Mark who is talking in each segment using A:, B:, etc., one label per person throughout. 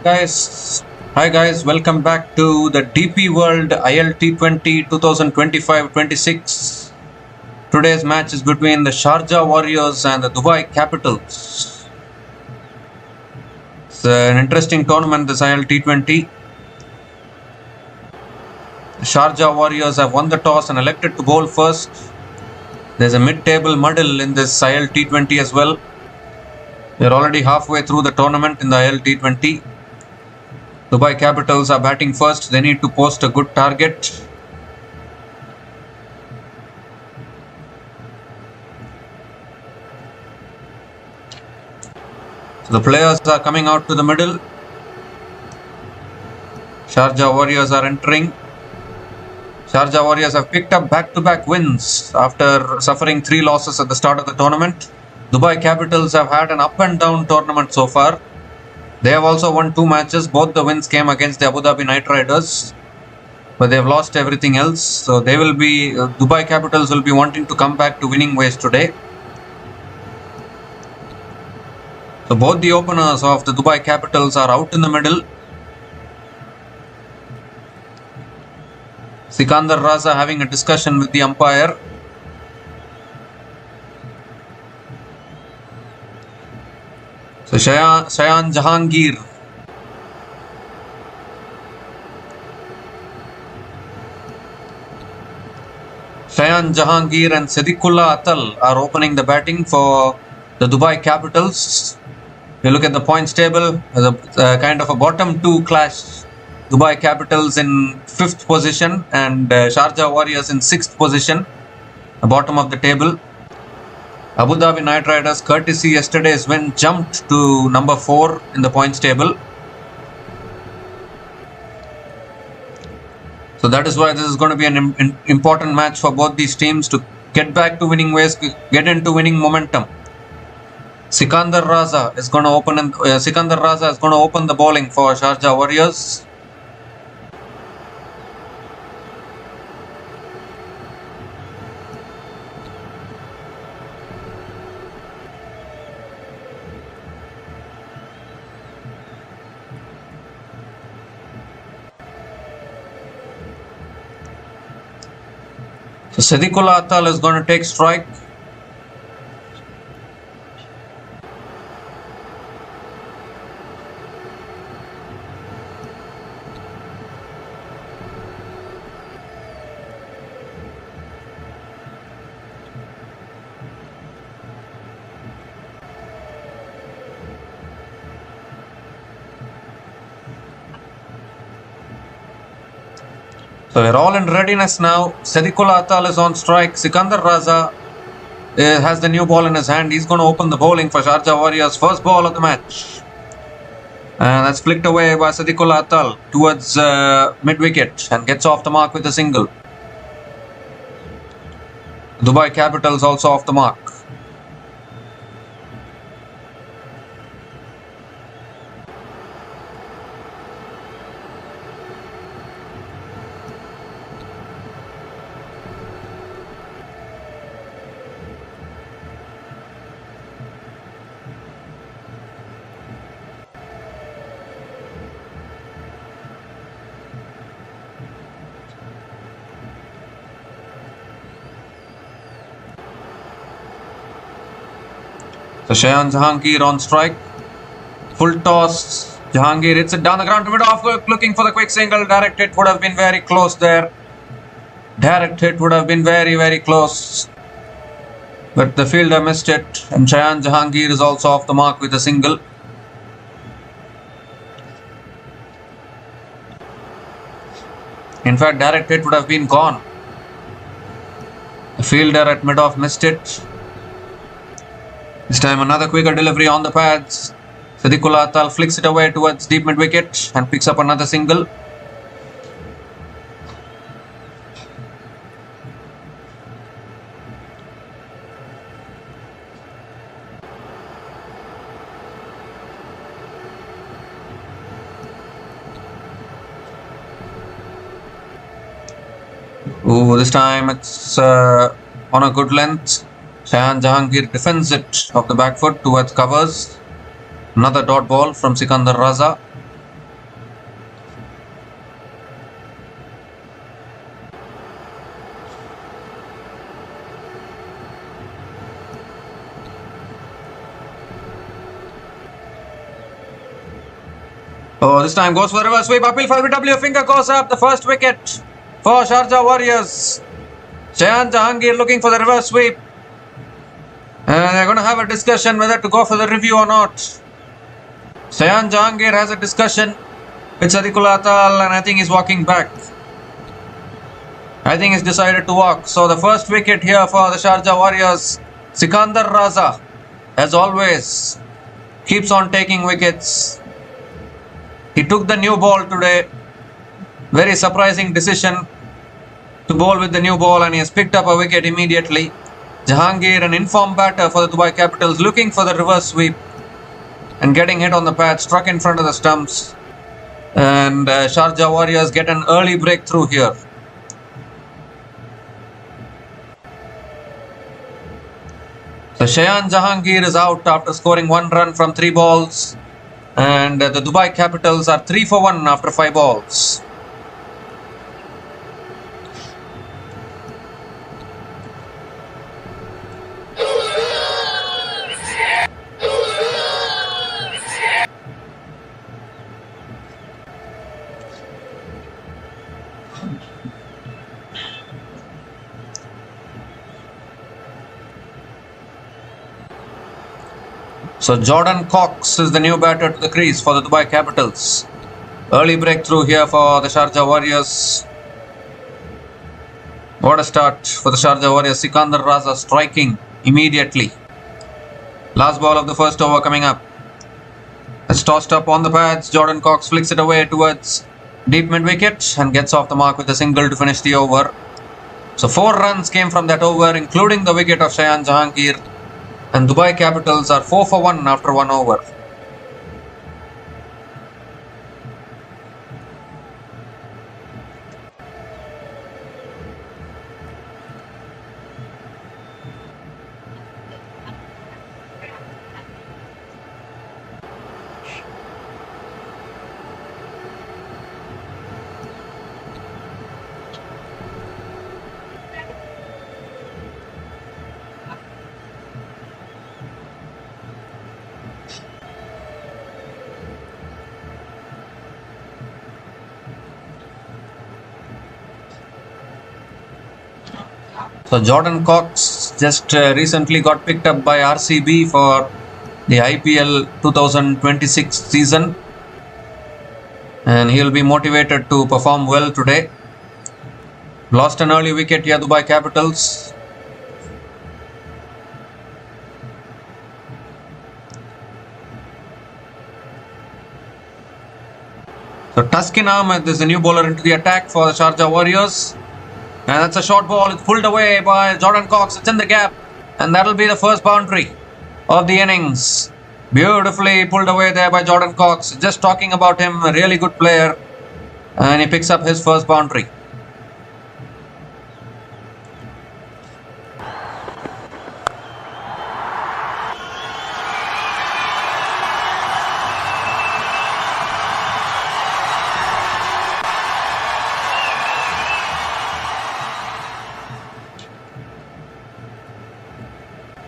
A: Guys, hi guys, welcome back to the DP World IL T20 2025-26. Today's match is between the Sharjah Warriors and the Dubai Capitals. It's an interesting tournament, this IL T20. The Sharjah Warriors have won the toss and elected to bowl first. There's a mid-table muddle in this IL T20 as well. We're already halfway through the tournament in the IL T20. Dubai Capitals are batting first. They need to post a good target. So the players are coming out to the middle. Sharjah Warriors are entering. Sharjah Warriors have picked up back-to-back wins after suffering 3 losses at the start of the tournament. Dubai Capitals have had an up-and-down tournament so far. They have also won 2 matches. Both the wins came against the Abu Dhabi Knight Riders, but they've lost everything else. So they will be Dubai Capitals will be wanting to come back to winning ways today. So both the openers of the Dubai Capitals are out in the middle. Sikandar Raza having a discussion with the umpire. So Shayan Jahangir and Siddiqullah Atal are opening the batting for the Dubai Capitals. If you look at the points table, there's a kind of a bottom 2 clash. Dubai Capitals in 5th position and Sharjah Warriors in 6th position, the bottom of the table. Abu Dhabi Knight Riders, courtesy yesterday's win, jumped to number 4 in the points table. So that is why this is going to be an important match for both these teams to get back to winning ways, get into winning momentum. Sikandar Raza is going to open the bowling for Sharjah Warriors. So Siddiqullah Atal is going to take strike. So we're all in readiness now. Siddiqullah Atal is on strike. Sikandar Raza has the new ball in his hand. He's going to open the bowling for Sharjah Warriors. First ball of the match. And that's flicked away by Siddiqullah Atal towards mid-wicket and gets off the mark with a single. Dubai Capitals also off the mark. So Shayan Jahangir on strike. Full toss. Jahangir hits it down the ground to mid-off, looking for the quick single. Direct hit would have been very close there. Direct hit would have been very, very close. But the fielder missed it. And Shayan Jahangir is also off the mark with a single. In fact, direct hit would have been gone. The fielder at mid-off missed it. This time another quicker delivery on the pads. Siddiqullah Atal flicks it away towards deep mid-wicket and picks up another single. Ooh, this time it's on a good length. Shayan Jahangir defends it off the back foot towards covers. Another dot ball from Sikandar Raza. Oh, this time goes for reverse sweep. Uphill for W. Finger goes up. The first wicket for Sharjah Warriors. Shayan Jahangir looking for the reverse sweep. And they're going to have a discussion whether to go for the review or not. Shayan Jahangir has a discussion with Sadiqul Atal, and I think he's walking back. I think he's decided to walk. So the first wicket here for the Sharjah Warriors. Sikandar Raza, as always, keeps on taking wickets. He took the new ball today. Very surprising decision to bowl with the new ball, and he has picked up a wicket immediately. Jahangir, an informed batter for the Dubai Capitals, looking for the reverse sweep and getting hit on the pad, struck in front of the stumps. And Sharjah Warriors get an early breakthrough here. So Shayan Jahangir is out after scoring 1 run from 3 balls. And the Dubai Capitals are 3 for 1 after 5 balls. So Jordan Cox is the new batter to the crease for the Dubai Capitals. Early breakthrough here for the Sharjah Warriors. What a start for the Sharjah Warriors. Sikandar Raza striking immediately. Last ball of the first over coming up. It's tossed up on the pads. Jordan Cox flicks it away towards deep mid wicket and gets off the mark with a single to finish the over. So 4 runs came from that over, including the wicket of Shayan Jahangir. And Dubai Capitals are 4 for 1 after 1 over. So Jordan Cox just recently got picked up by RCB for the IPL 2026 season, and he'll be motivated to perform well today. Lost an early wicket here, Dubai Capitals. So Taskin Ahmed is the new bowler into the attack for the Sharjah Warriors. And that's a short ball. It's pulled away by Jordan Cox. It's in the gap. And that'll be the first boundary of the innings. Beautifully pulled away there by Jordan Cox. Just talking about him, a really good player. And he picks up his first boundary.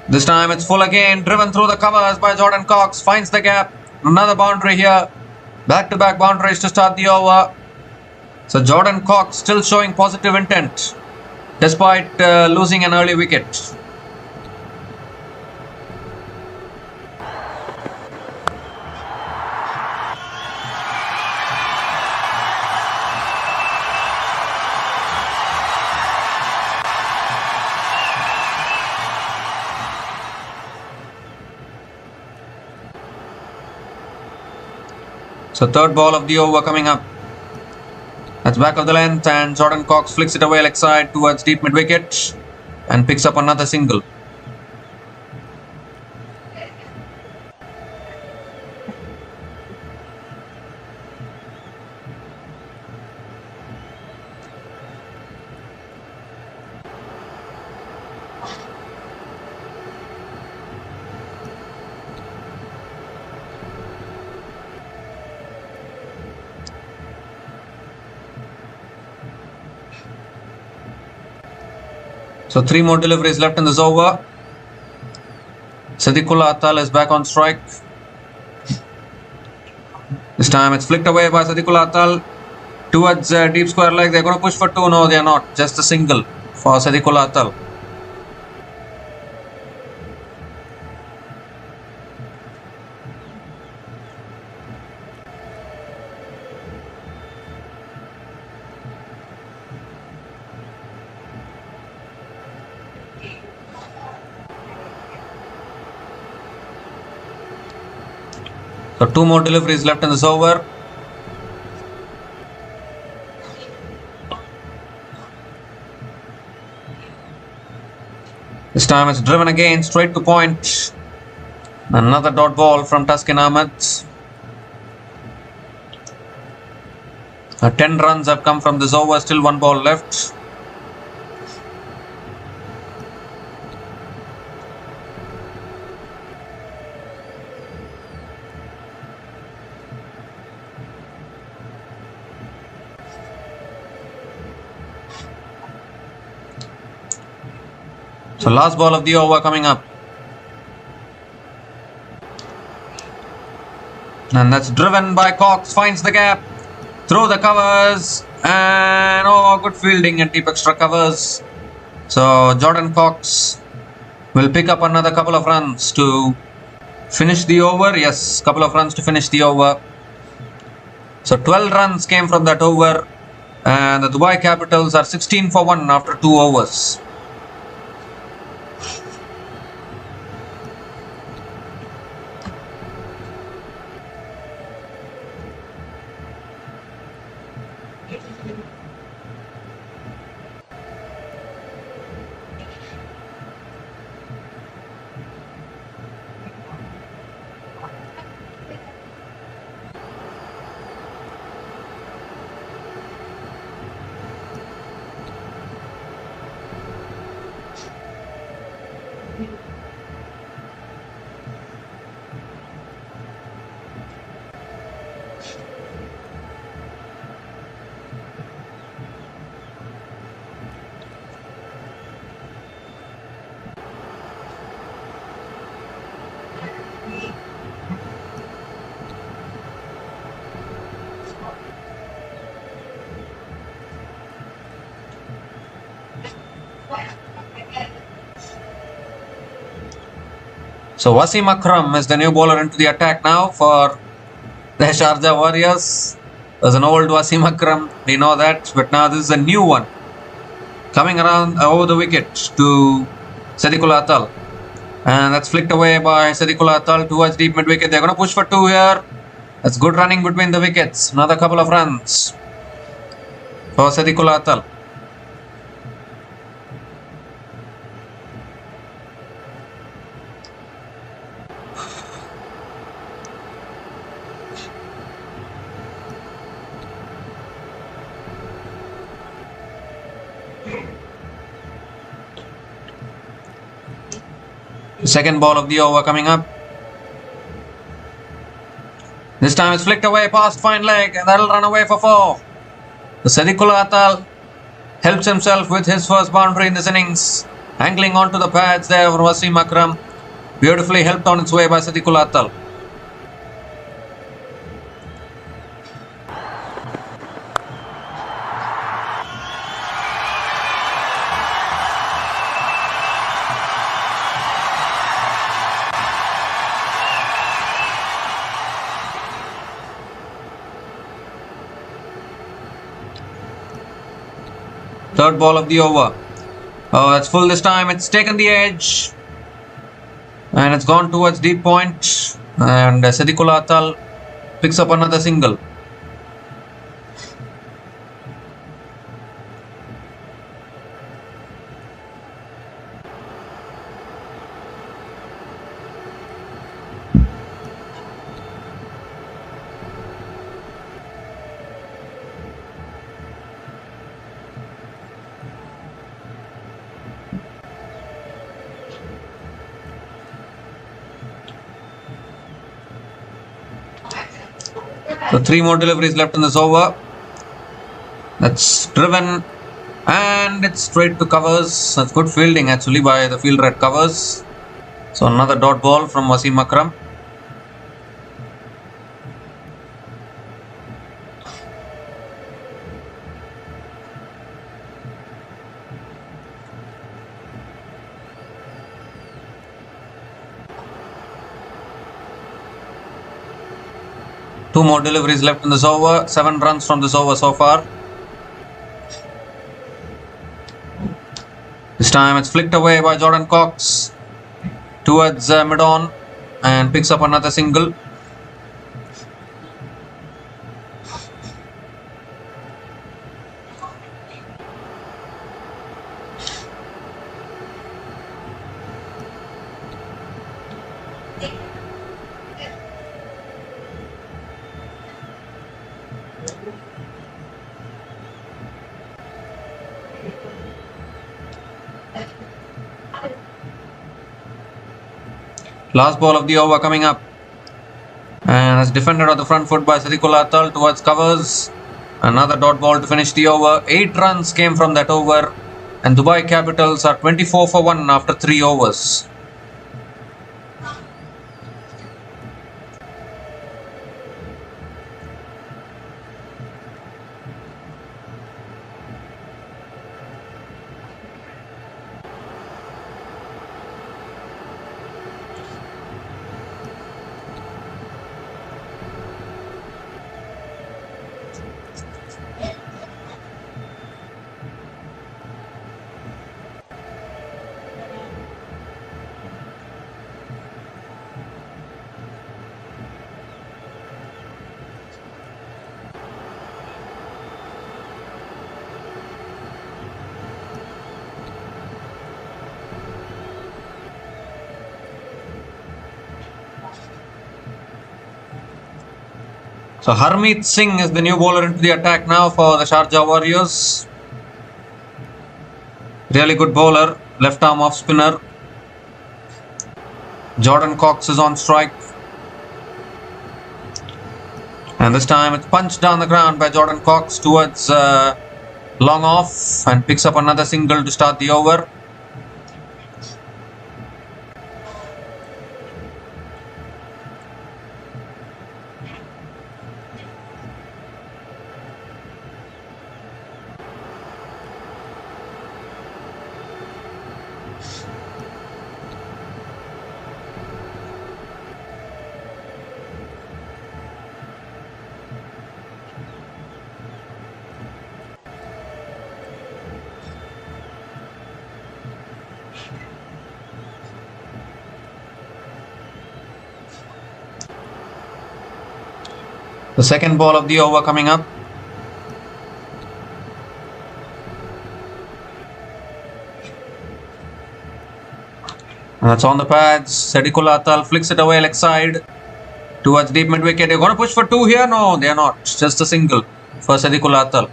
A: This time it's full again, driven through the covers by Jordan Cox, finds the gap, another boundary here, back-to-back boundaries to start the over. So Jordan Cox still showing positive intent, despite losing an early wicket. So third ball of the over coming up. That's back of the length, and Jordan Cox flicks it away leg side towards deep mid wicket and picks up another single. So 3 more deliveries left in this over. Sadiqul Atal is back on strike. This time it's flicked away by Sadiqul Atal towards deep square leg. They're going to push for 2. No, they are not. Just a single for Sadiqul Atal. So 2 more deliveries left in this over. This time it's driven again straight to point. Another dot ball from Taskin Ahmed. 10 runs have come from this over, still 1 ball left. So last ball of the over coming up. And that's driven by Cox, finds the gap, through the covers, and oh, good fielding and deep extra covers. So Jordan Cox will pick up another couple of runs to finish the over. Yes, couple of runs to finish the over. So 12 runs came from that over, and the Dubai Capitals are 16 for 1 after 2 overs. So Wasim Akram is the new bowler into the attack now for the Sharjah Warriorz. There's an old Wasim Akram, we know that, but now this is a new one. Coming around over the wicket to Sadiqul Atal. And that's flicked away by Sadiqul Atal towards deep mid wicket. They're going to push for 2 here. That's good running between the wickets. Another couple of runs for Sadiqul Atal. Second ball of the over coming up. This time it's flicked away past fine leg, and that'll run away for 4. The Sadiqul Atal helps himself with his first boundary in this innings. Angling onto the pads there for Wasim Akram. Beautifully helped on its way by Sadiqul Atal. Third ball of the over. Oh, that's full this time. It's taken the edge. And it's gone towards deep point. And Sadiqul Atal picks up another single. So 3 more deliveries left in this over. That's driven and it's straight to covers. That's good fielding actually by the fielder at covers. So another dot ball from Wasim Akram. Two more deliveries left in this over. 7 runs from this over so far. This time it's flicked away by Jordan Cox towards mid-on and picks up another single. Last ball of the over coming up, and as defended on the front foot by Sadiqullah Atal towards covers. Another dot ball to finish the over. 8 runs came from that over, and Dubai Capitals are 24 for 1 after 3 overs. So Harmeet Singh is the new bowler into the attack now for the Sharjah Warriorz. Really good bowler, left arm off spinner. Jordan Cox is on strike. And this time it's punched down the ground by Jordan Cox towards long off and picks up another single to start the over. The second ball of the over coming up. And that's on the pads. Sadiqullah Atal flicks it away leg side towards deep mid wicket. They're going to push for 2 here. No, they are not. Just a single for Sadiqullah Atal.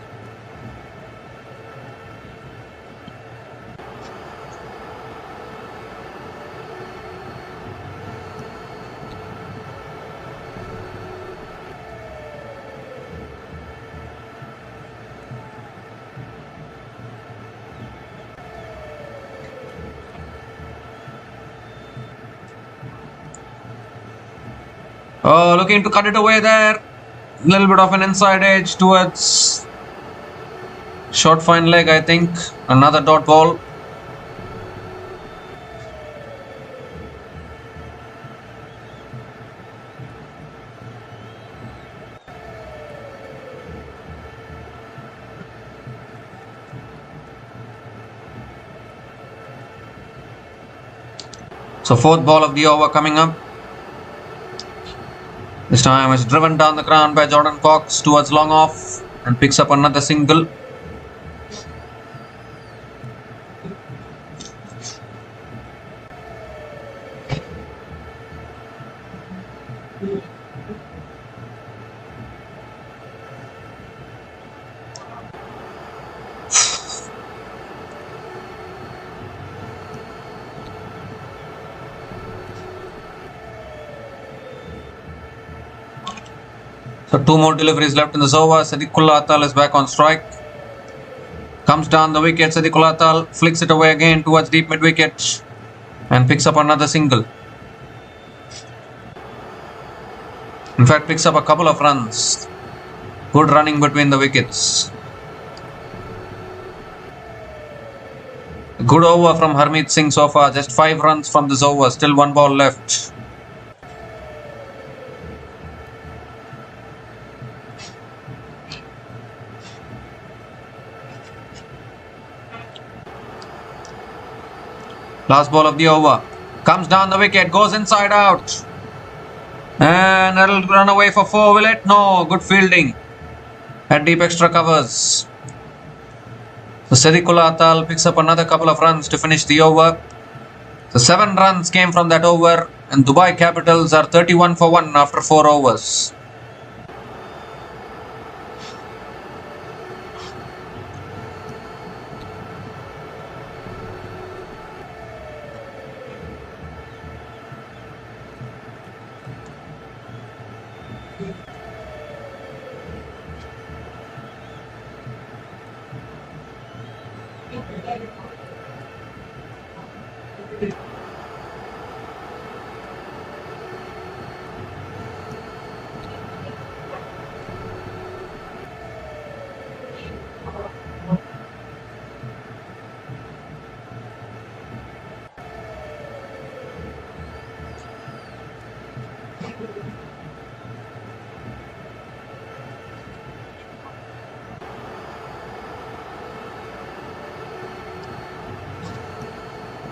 A: Oh, looking to cut it away there. A little bit of an inside edge towards short fine leg, I think. Another dot ball. So fourth ball of the over coming up. This time it's driven down the ground by Jordan Cox towards long off and picks up another single. So 2 more deliveries left in this over. Sadiqullah Atal is back on strike. Comes down the wicket. Sadiqullah Atal flicks it away again towards deep mid wicket and picks up another single. In fact, picks up a couple of runs. Good running between the wickets. Good over from Harmeet Singh so far. Just 5 runs from this over. Still 1 ball left. Last ball of the over. Comes down the wicket, goes inside out. And that'll run away for 4, will it? No, good fielding. At deep extra covers. So Sedikula Atal picks up another couple of runs to finish the over. So 7 runs came from that over, and Dubai Capitals are 31 for 1 after 4 overs.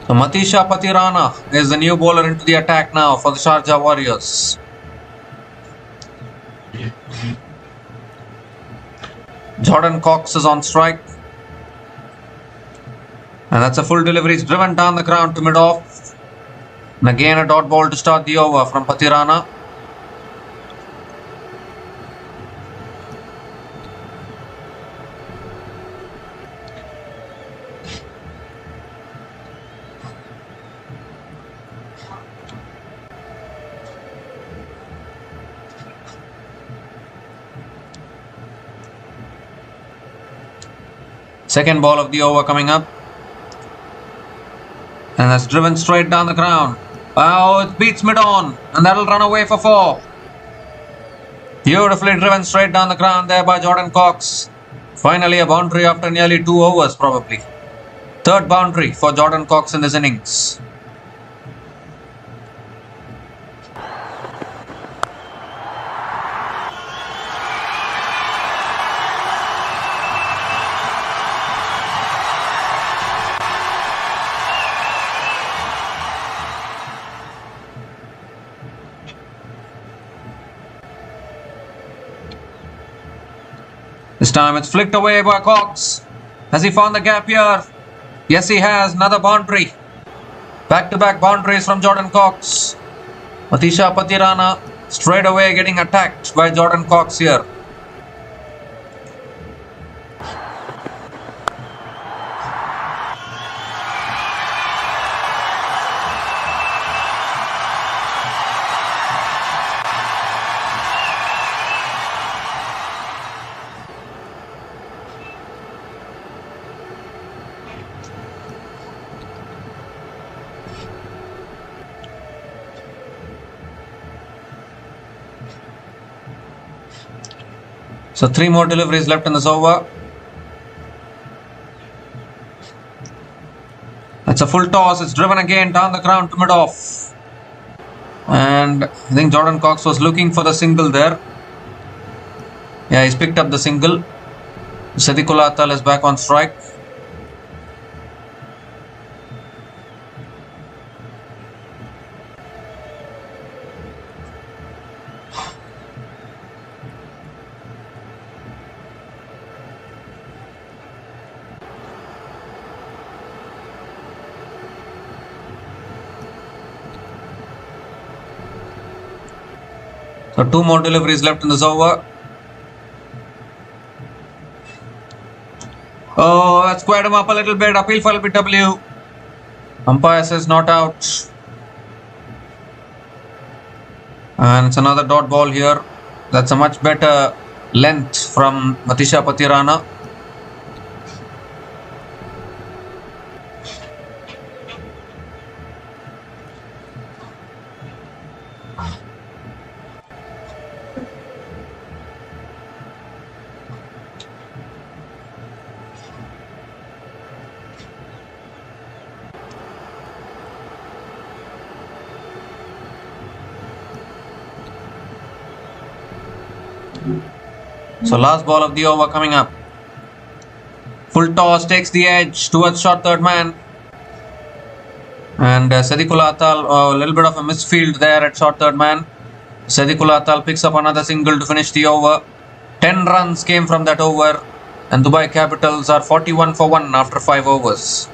A: So Matisha Patirana is the new bowler into the attack now for the Sharjah Warriorz. Jordan Cox is on strike. And that's a full delivery. It's driven down the ground to mid-off. And again a dot ball to start the over from Patirana. Second ball of the over coming up. And that's driven straight down the ground. Oh, it beats mid-on. And that'll run away for 4. Beautifully driven straight down the ground there by Jordan Cox. Finally a boundary after nearly 2 overs probably. Third boundary for Jordan Cox in this innings. This time it's flicked away by Cox. Has he found the gap here? Yes, he has. Another boundary. Back-to-back boundaries from Jordan Cox. Matisha Patirana straight away getting attacked by Jordan Cox here. So 3 more deliveries left in this over. It's a full toss. It's driven again down the ground to mid-off. And I think Jordan Cox was looking for the single there. Yeah, he's picked up the single. Sedikula Atal is back on strike. So 2 more deliveries left in this over. Oh, that squared him up a little bit. Appeal for LBW. Umpire says not out. And it's another dot ball here. That's a much better length from Matisha Patirana. So last ball of the over coming up. Full toss takes the edge towards short third man. And Sadiqul Atal, a little bit of a misfield there at short third man. Sadiqul Atal picks up another single to finish the over. 10 runs came from that over, and Dubai Capitals are 41 for 1 after 5 overs.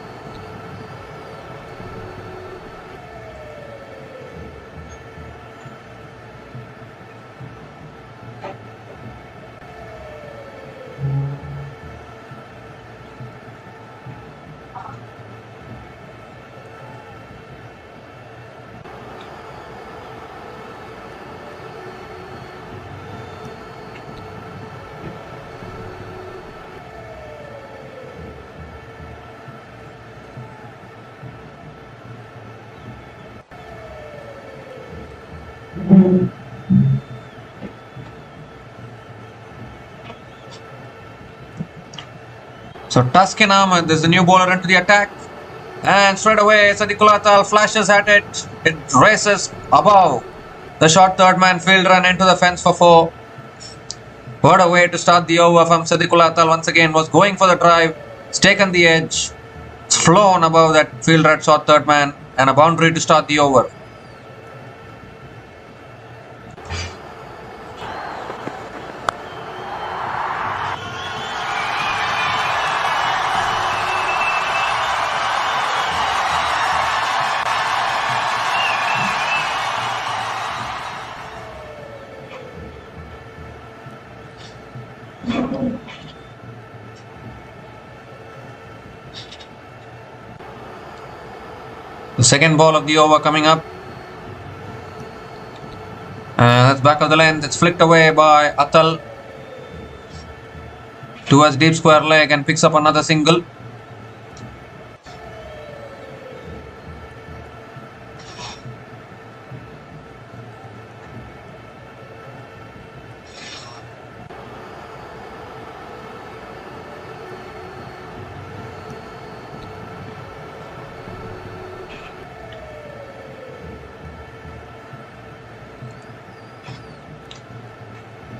A: So Taskin Ahmed is the new bowler into the attack, and straight away Sadiqul Atal flashes at it. It races above the short third man fielder and into the fence for 4. What a way to start the over from Sadiqul Atal. Once again was going for the drive. It's taken the edge. It's flown above that fielder at short third man, and a boundary to start the over. The second ball of the over coming up. That's back of the length. It's flicked away by Atal towards deep square leg and picks up another single.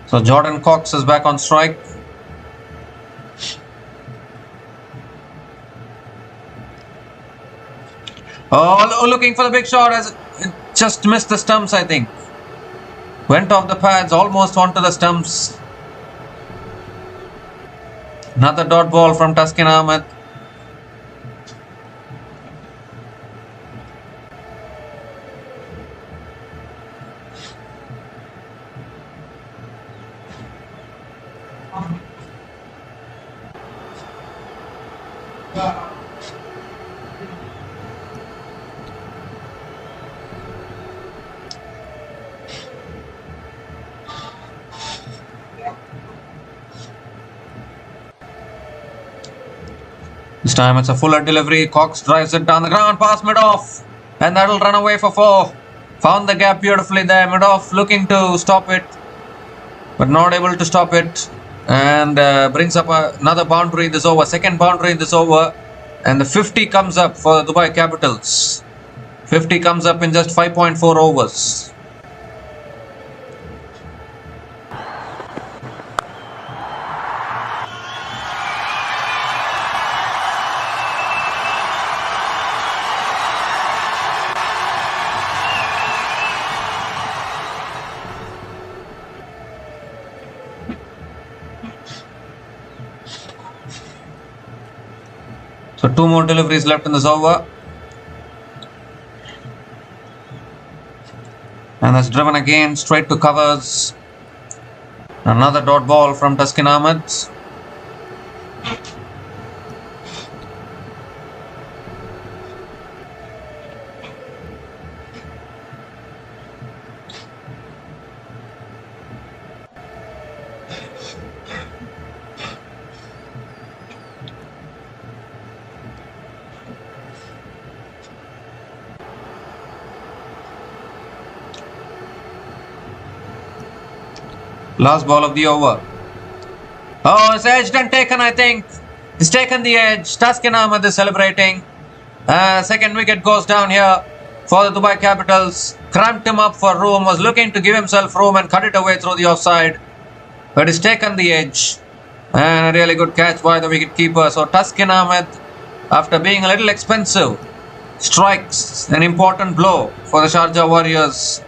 A: So Jordan Cox is back on strike. Oh, looking for the big shot as it just missed the stumps, I think. Went off the pads, almost onto the stumps. Another dot ball from Taskin Ahmed. This time it's a fuller delivery. Cox drives it down the ground past mid-off, and that'll run away for 4. Found the gap beautifully there. Mid-off looking to stop it, but not able to stop it, and brings up another boundary in this over. Second boundary in this over, and the 50 comes up for the Dubai Capitals. 50 comes up in just 5.4 overs. So 2 more deliveries left in this over. And that's driven again straight to covers. Another dot ball from Taskin Ahmed. Last ball of the over. Oh, it's edged and taken, I think. He's taken the edge. Taskin Ahmed is celebrating. Second wicket goes down here for the Dubai Capitals. Cramped him up for room. Was looking to give himself room and cut it away through the offside. But he's taken the edge. And a really good catch by the wicket keeper. So Taskin Ahmed, after being a little expensive, strikes an important blow for the Sharjah Warriors.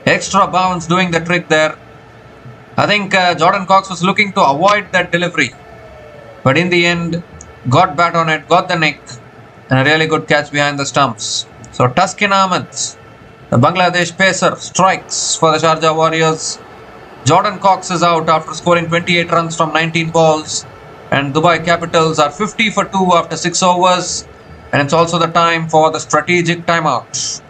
A: Extra bounce doing the trick there. I think Jordan Cox was looking to avoid that delivery, but in the end got bat on it, got the nick, and a really good catch behind the stumps. So Taskin Ahmed, the Bangladesh pacer, strikes for the Sharjah Warriors. Jordan Cox is out after scoring 28 runs from 19 balls, and Dubai Capitals are 50 for 2 after 6 overs, and it's also the time for the strategic timeout.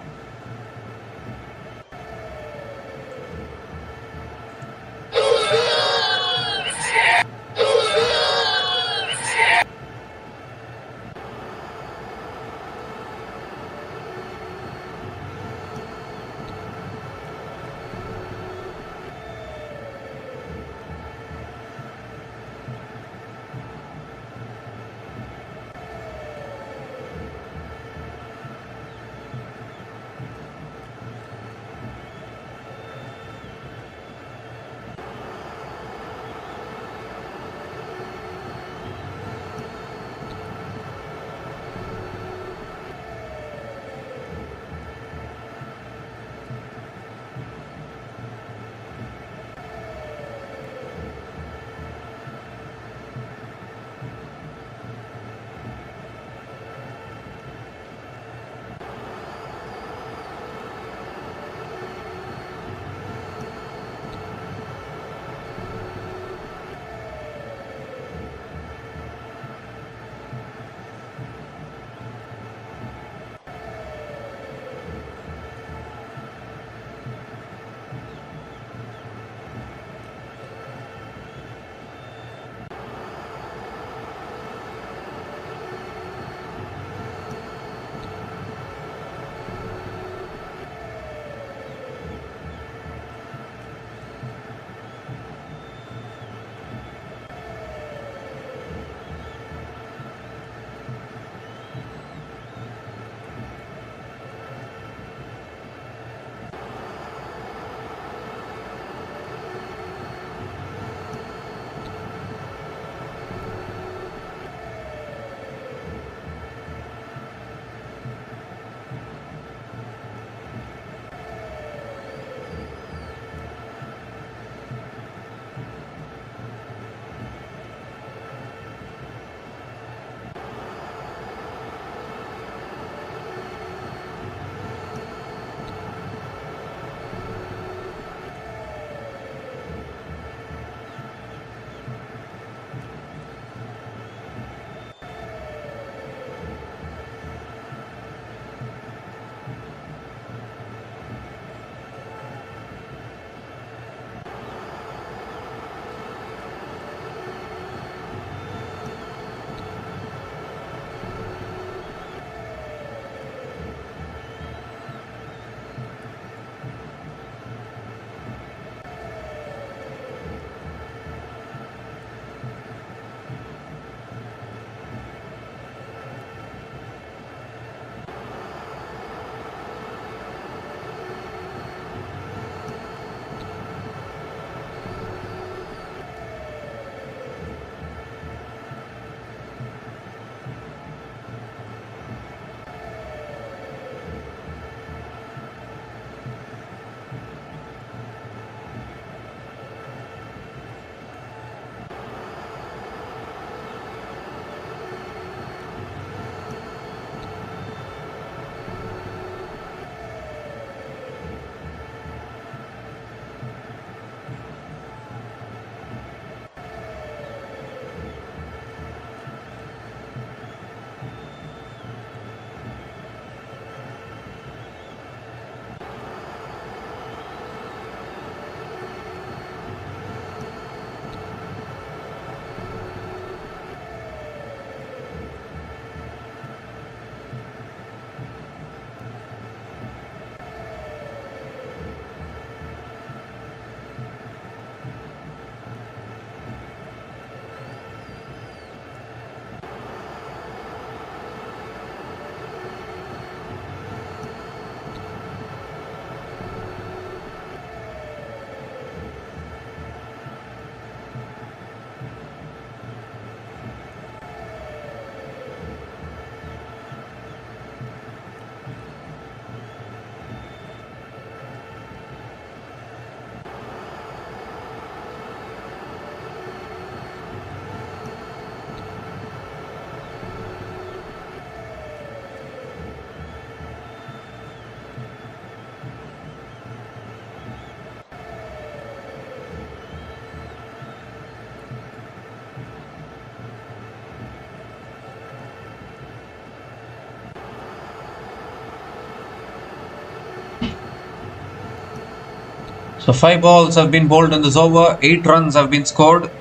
A: So 5 balls have been bowled in this over. 8 runs have been scored.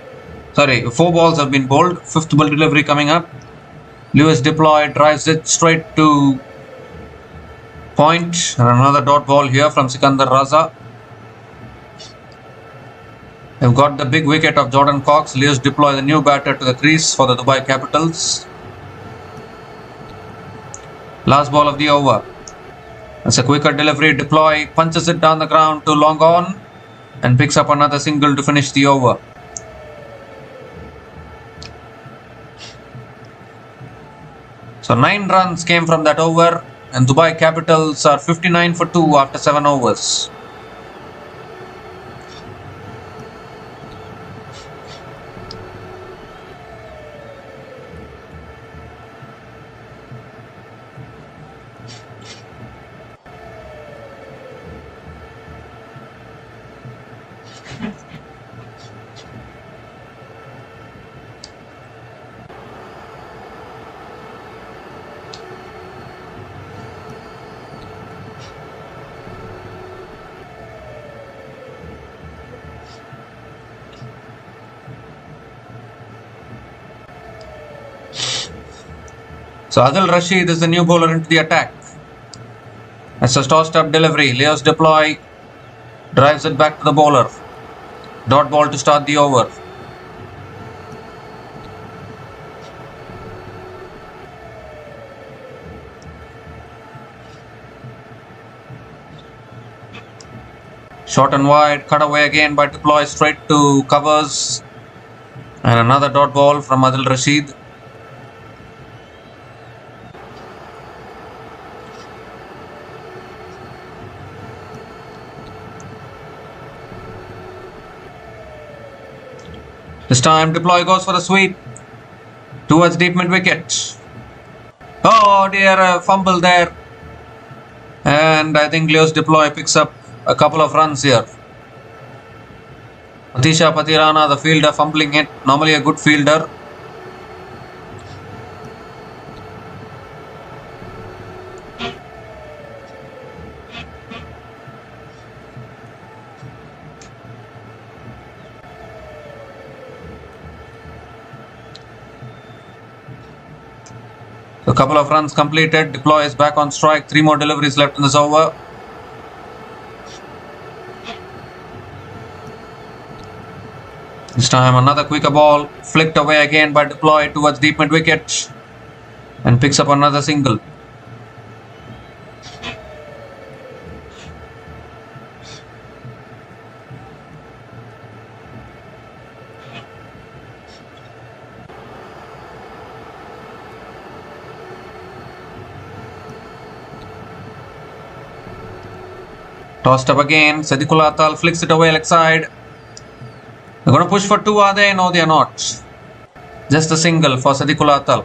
A: Sorry, 4 balls have been bowled. 5th ball delivery coming up. Lewis deployed, drives it straight to point. And another dot ball here from Sikandar Raza. They've got the big wicket of Jordan Cox. Lewis deploy the new batter to the crease for the Dubai Capitals. Last ball of the over. It's a quicker delivery. Deploy punches it down the ground to long on and picks up another single to finish the over. So 9 runs came from that over, and Dubai Capitals are 59 for 2 after 7 overs. So Adil Rashid is the new bowler into the attack. That's a tossed up delivery. Leo's deploy, drives it back to the bowler. Dot ball to start the over. Short and wide, cut away again by deploy straight to covers. And another dot ball from Adil Rashid. This time deploy goes for the sweep towards deep mid wicket. Oh dear, a fumble there. And I think Leo's deploy picks up a couple of runs here. Atisha Patirana, the fielder, fumbling it. Normally a good fielder. A couple of runs completed. Deploy is back on strike. 3 more deliveries left in this over. This time another quicker ball. Flicked away again by deploy towards deep mid wicket. And picks up another single. Tossed up again. Sadiqul Atal flicks it away leg side. They're going to push for 2, are they? No, they are not. Just a single for Sadiqul Atal.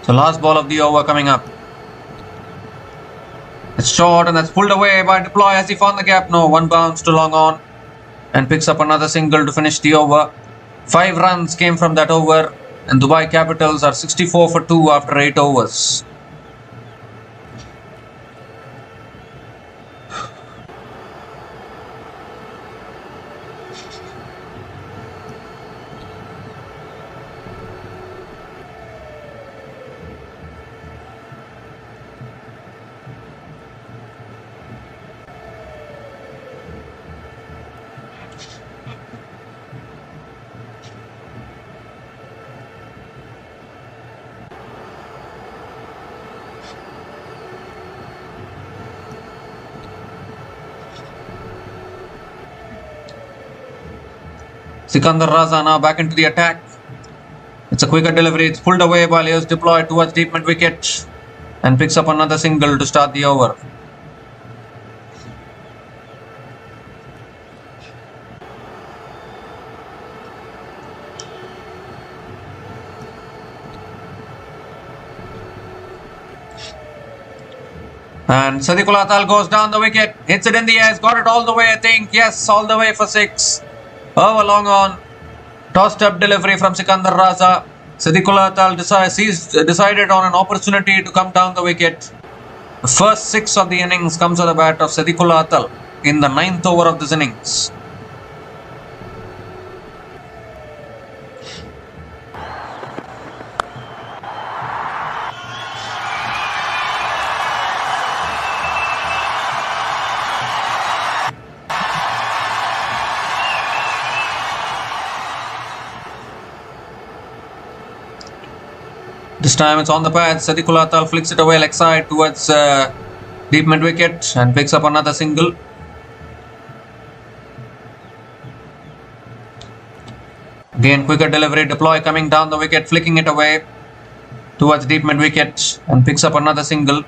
A: So last ball of the over coming up. It's short and that's pulled away by deploy. Has he found the gap? No, 1 bounce to long on and picks up another single to finish the over. 5 runs came from that over, and Dubai Capitals are 64 for 2 after 8 overs. Sikandar Raza now back into the attack. It's a quicker delivery. It's pulled away by Leo's deployed towards deep mid wicket and picks up another single to start the over. And Sadiqul Atal goes down the wicket, hits it in the air, got it all the way, I think. Yes, all the way for 6. Over long on. Tossed up delivery from Sikandar Raza. Siddiqullah Tal decided on an opportunity to come down the wicket. The first 6 of the innings comes to the bat of Siddiqullah Tal in the 9th over of this innings. This time it's on the pads. Siddiqullah Tal flicks it away leg side towards deep mid wicket and picks up another single. Again, quicker delivery, deploy coming down the wicket, flicking it away towards deep mid wicket and picks up another single.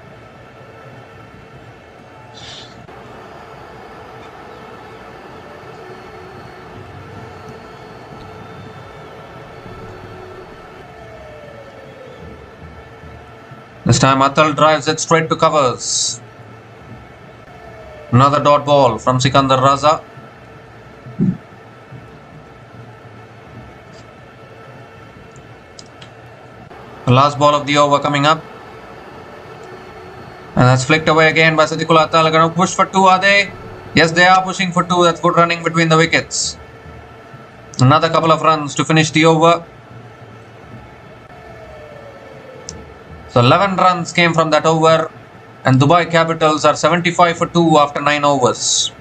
A: This time Atal drives it straight to covers. Another dot ball from Sikandar Raza. The last ball of the over coming up. And that's flicked away again by Siddiqullah Atal. Going to push for 2, are they? Yes, they are pushing for 2. That's good running between the wickets. Another couple of runs to finish the over. So 11 runs came from that over, and Dubai Capitals are 75 for 2 after 9 overs.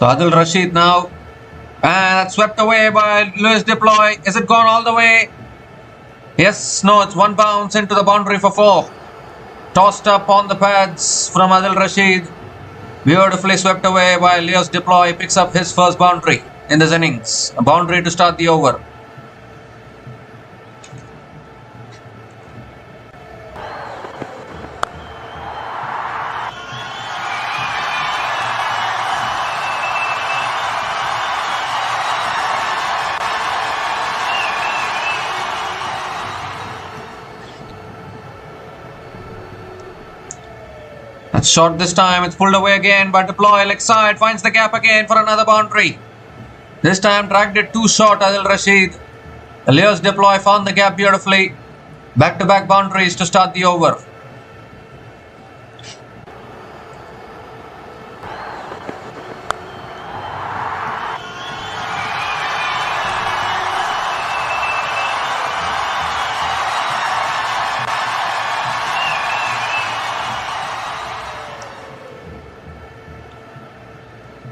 A: So Adil Rashid now, and that's swept away by Lewis Deploy. Is it gone all the way? Yes, no, it's one bounce into the boundary for 4. Tossed up on the pads from Adil Rashid. Beautifully swept away by Lewis Deploy. Picks up his first boundary in this innings. A boundary to start the over. That's short this time. It's pulled away again by Deploy. Leg side finds the gap again for another boundary. This time dragged it too short. Adil Rashid. Lewis Deploy found the gap beautifully. Back-to-back boundaries to start the over.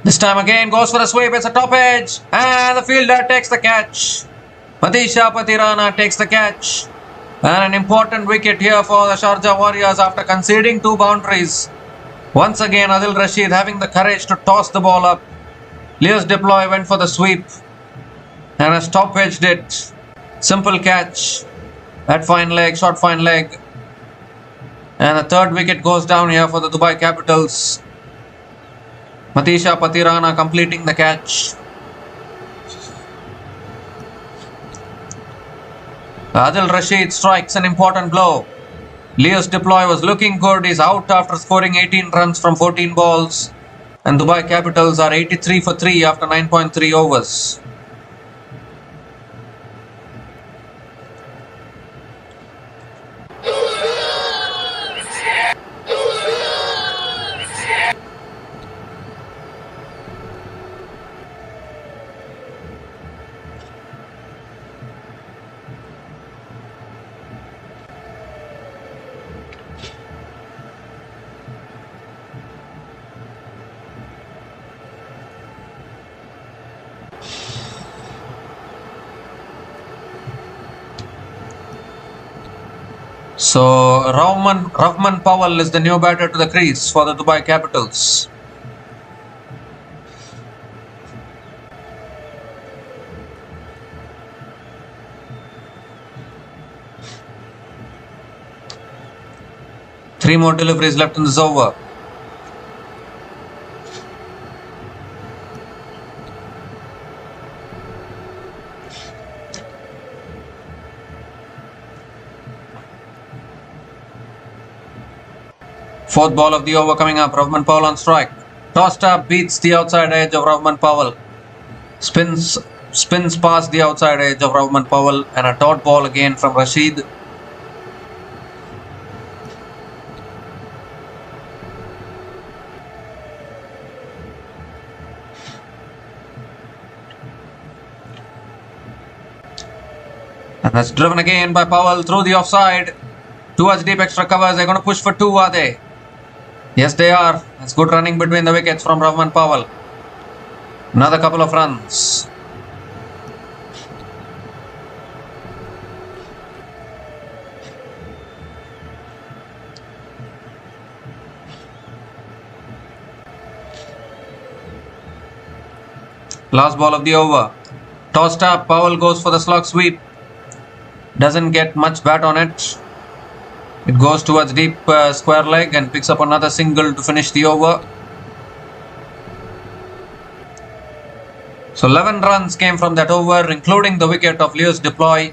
A: This time again goes for a sweep. It's a top edge. And the fielder takes the catch. Matisha Patirana takes the catch. And an important wicket here for the Sharjah Warriors after conceding 2 boundaries. Once again, Adil Rashid having the courage to toss the ball up. Lewis Deploy went for the sweep. And has top edged it. Simple catch. At fine leg, short fine leg. And the 3rd wicket goes down here for the Dubai Capitals. Matisha Patirana completing the catch. Adil Rashid strikes an important blow. Lewis Deploy was looking good. He's out after scoring 18 runs from 14 balls. And Dubai Capitals are 83 for 3 after 9.3 overs. So Rahman Powell is the new batter to the crease for the Dubai Capitals. Three more deliveries left in this over. Fourth ball of the over coming up. Rahman Powell on strike. Tossed up, beats the outside edge of Rahman Powell. Spins past the outside edge of Rahman Powell, and a dot ball again from Rashid. And that's driven again by Powell through the offside. Towards deep extra covers. They're going to push for two, are they? Yes, they are. That's good running between the wickets from Rahman Powell. Another couple of runs. Last ball of the over. Tossed up. Powell goes for the slog sweep. Doesn't get much bat on it. It goes towards deep square leg and picks up another single to finish the over. So 11 runs came from that over, including the wicket of Lewis Deploy.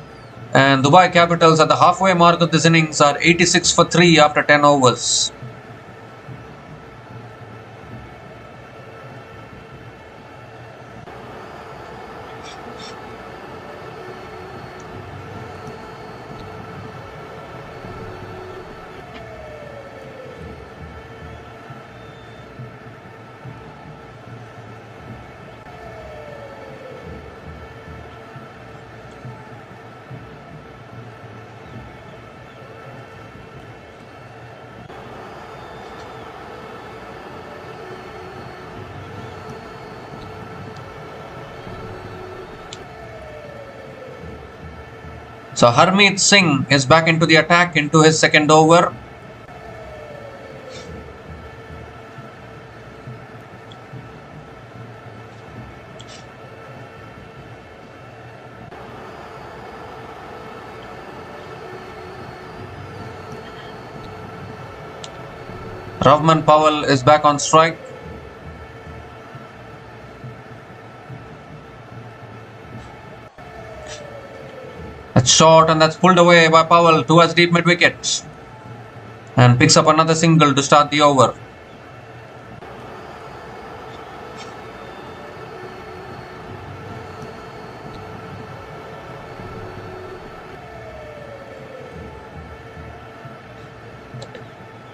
A: And Dubai Capitals at the halfway mark of this innings are 86 for 3 after 10 overs. So Harmeet Singh is back into the attack into his second over. Rahman Powell is back on strike. That's short and that's pulled away by Powell towards deep mid wicket. And picks up another single to start the over.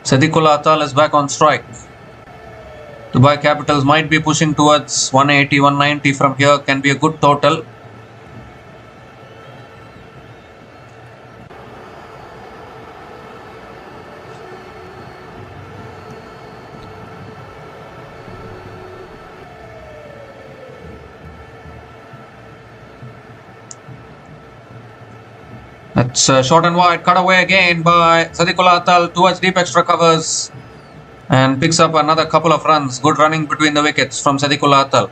A: Sadiqullah Atal is back on strike. Dubai Capitals might be pushing towards 180, 190 from here. Can be a good total. That's short and wide, cut away again by Sadiqullah Atal towards deep extra covers and picks up another couple of runs. Good running between the wickets from Sadiqullah Atal.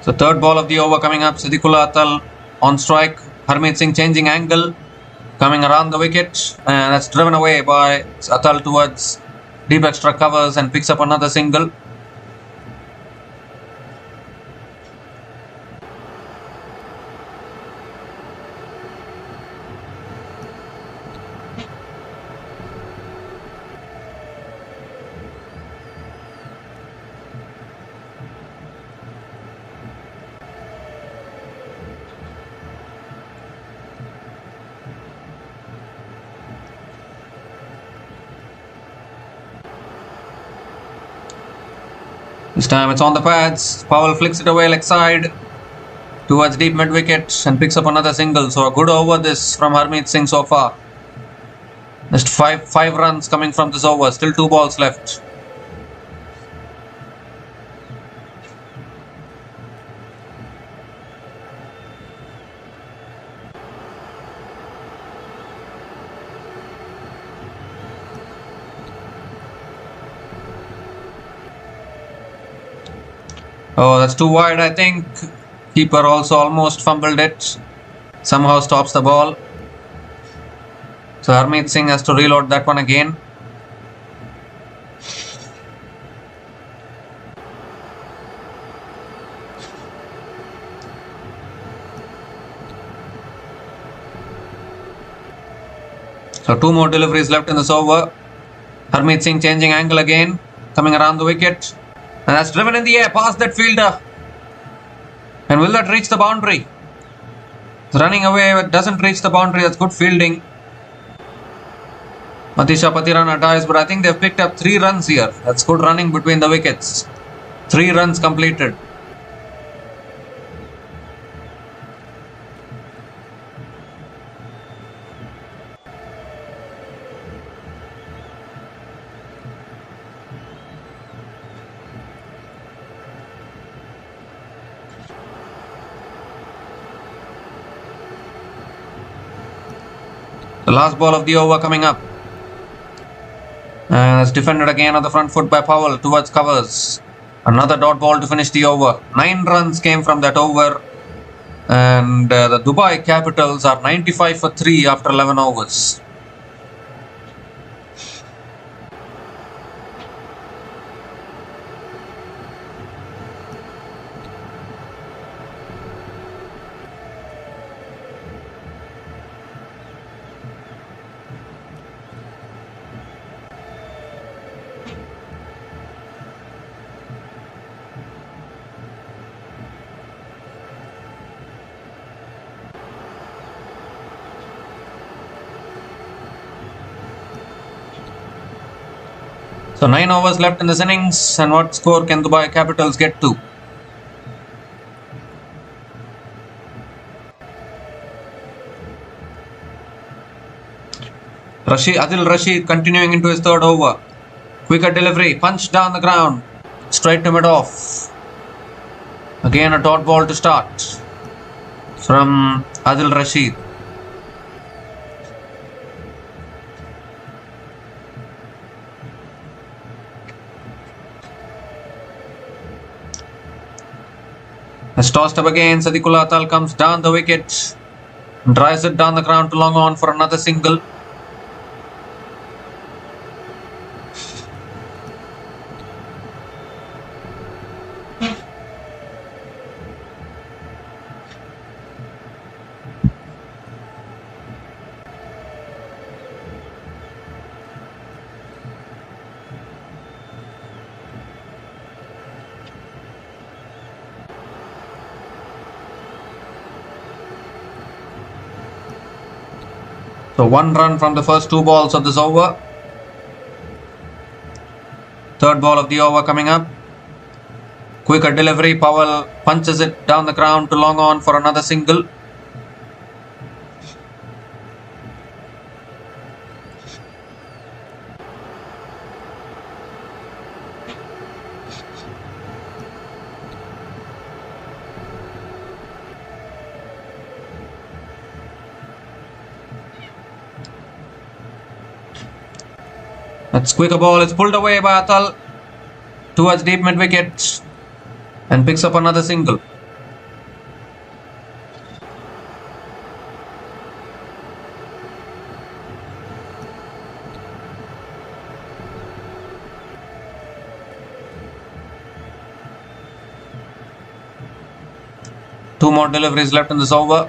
A: So third ball of the over coming up. Sadiqullah Atal on strike. Harmeet Singh changing angle, coming around the wicket, and that's driven away by Atal towards deep extra covers and picks up another single. This time it's on the pads. Powell flicks it away leg side towards deep mid wicket and picks up another single. So a good over this from Harmeet Singh so far. Just five runs coming from this over. Still 2 balls left. Oh, that's too wide, I think. Keeper also almost fumbled it. Somehow stops the ball. So Harmeet Singh has to reload that one again. So 2 more deliveries left in this over. Harmeet Singh changing angle again. Coming around the wicket. And that's driven in the air past that fielder. And will that reach the boundary? It's running away, but doesn't reach the boundary. That's good fielding. Matisha Patirana dies, but I think they've picked up 3 runs here. That's good running between the wickets. 3 runs completed. The last ball of the over coming up. And it's defended again on the front foot by Powell towards covers. Another dot ball to finish the over. 9 runs came from that over. And the Dubai Capitals are 95 for 3 after 11 overs. So 9 overs left in this innings, and what score can Dubai Capitals get to? Adil Rashid continuing into his 3rd over. Quicker delivery, punch down the ground, straight to mid-off. Again a dot ball to start from Adil Rashid. It's tossed up again. Sadiqullah Atal comes down the wicket, drives it down the ground to long on for another single. So 1 run from the first 2 balls of this over. 3rd ball of the over coming up. Quicker delivery. Powell punches it down the ground to long on for another single. That's quicker ball. It's pulled away by Atal towards deep mid wicket and picks up another single. Two more deliveries left in this over.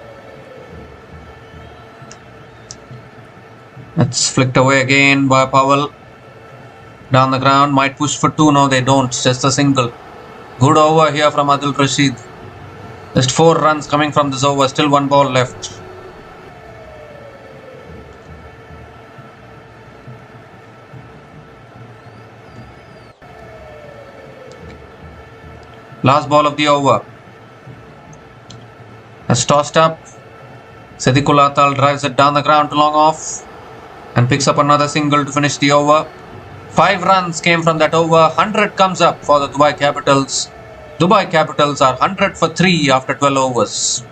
A: It's flicked away again by Powell. Down the ground, might push for 2. No, they don't. Just a single. Good over here from Adil Rashid. Just 4 runs coming from this over. Still 1 ball left. Last ball of the over. It's tossed up. Sidikul Atal drives it down the ground to long off and picks up another single to finish the over. 5 runs came from that over. 100 comes up for the Dubai Capitals. Dubai Capitals are 100 for 3 after 12 overs.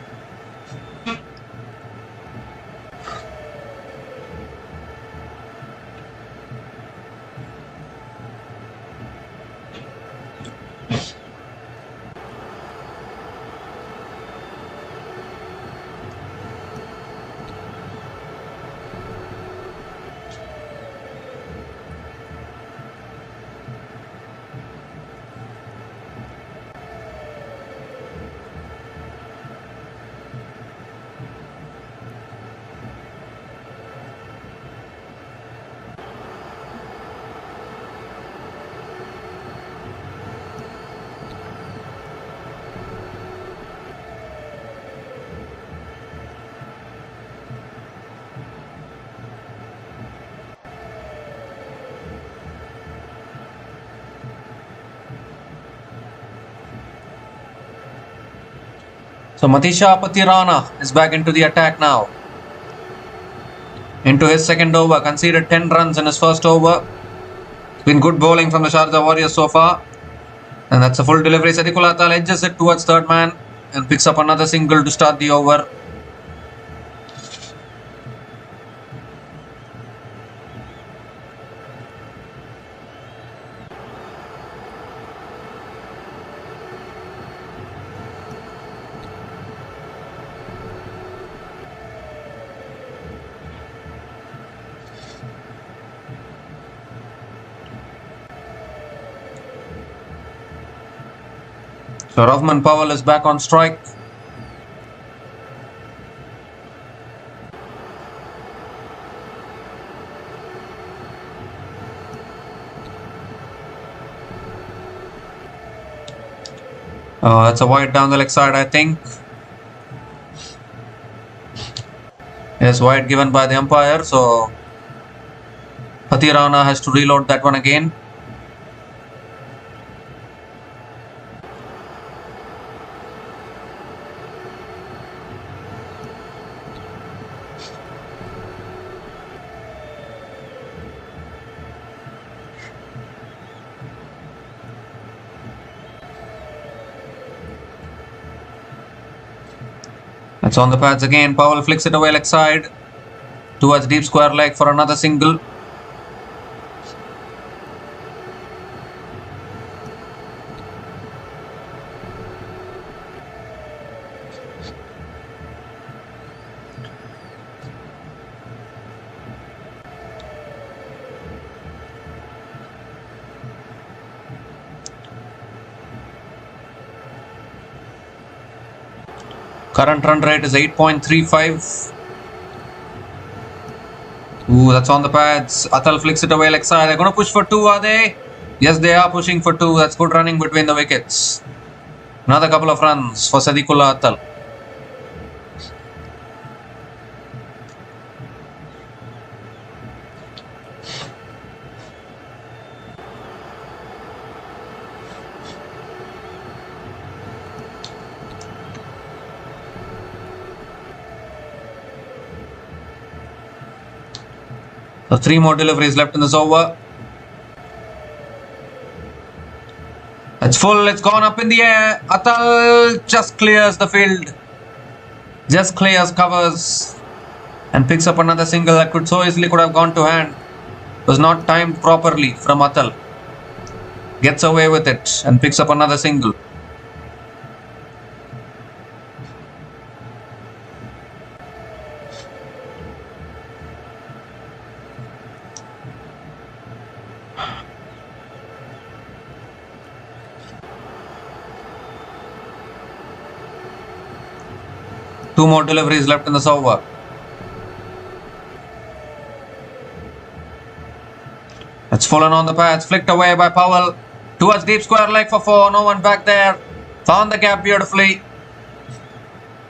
A: So Matisha Patirana is back into the attack now. Into his second over, conceded 10 runs in his first over. It's been good bowling from the Sharjah Warriors so far. And that's a full delivery. Sidikul Atal edges it towards third man and picks up another single to start the over. So Rahman Powell is back on strike. That's a wide down the leg side, I think. Yes, wide given by the umpire. So Patirana has to reload that one again. It's on the pads again. Powell flicks it away leg side towards deep square leg for another single. Current run rate is 8.35. Ooh, that's on the pads. Atal flicks it away leg side. They're going to push for 2, are they? Yes, they are pushing for 2. That's good running between the wickets. Another couple of runs for Sidikul Atal. So 3 more deliveries left in this over. It's full, it's gone up in the air. Atal just clears the field. Just clears covers. And picks up another single that could so easily could have gone to hand. It was not timed properly from Atal. Gets away with it and picks up another single. Two more deliveries left in this over. It's fallen on the pads, flicked away by Powell. Towards deep square leg for 4. No one back there. Found the gap beautifully.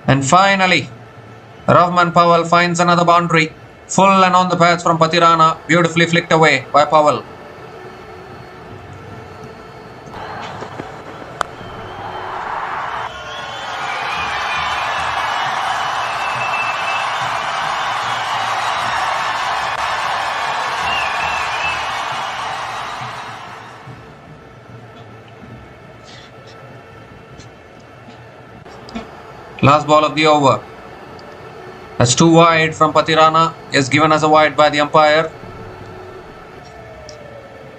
A: And finally, Rahman Powell finds another boundary. Full and on the pads from Patirana. Beautifully flicked away by Powell. Last ball of the over. That's too wide from Patirana. Is given as a wide by the umpire.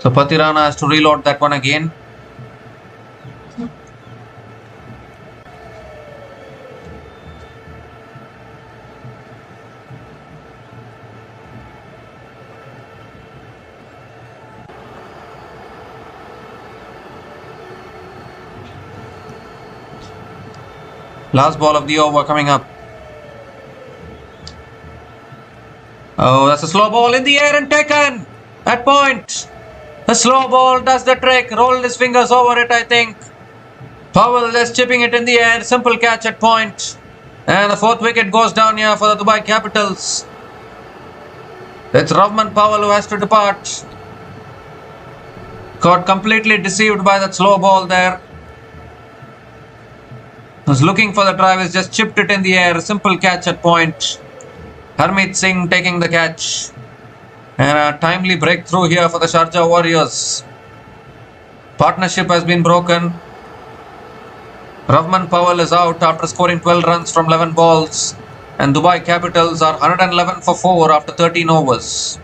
A: So Patirana has to reload that one again. Last ball of the over coming up. Oh, that's a slow ball in the air and taken at point. The slow ball does the trick. Rolled his fingers over it, I think. Powell just chipping it in the air. Simple catch at point. And the fourth wicket goes down here for the Dubai Capitals. It's Rovman Powell who has to depart. Got completely deceived by that slow ball there. Was looking for the drive, has just chipped it in the air. Simple catch at point. Harmeet Singh taking the catch. And a timely breakthrough here for the Sharjah Warriorz. Partnership has been broken. Rovman Powell is out after scoring 12 runs from 11 balls. And Dubai Capitals are 111 for 4 after 13 overs.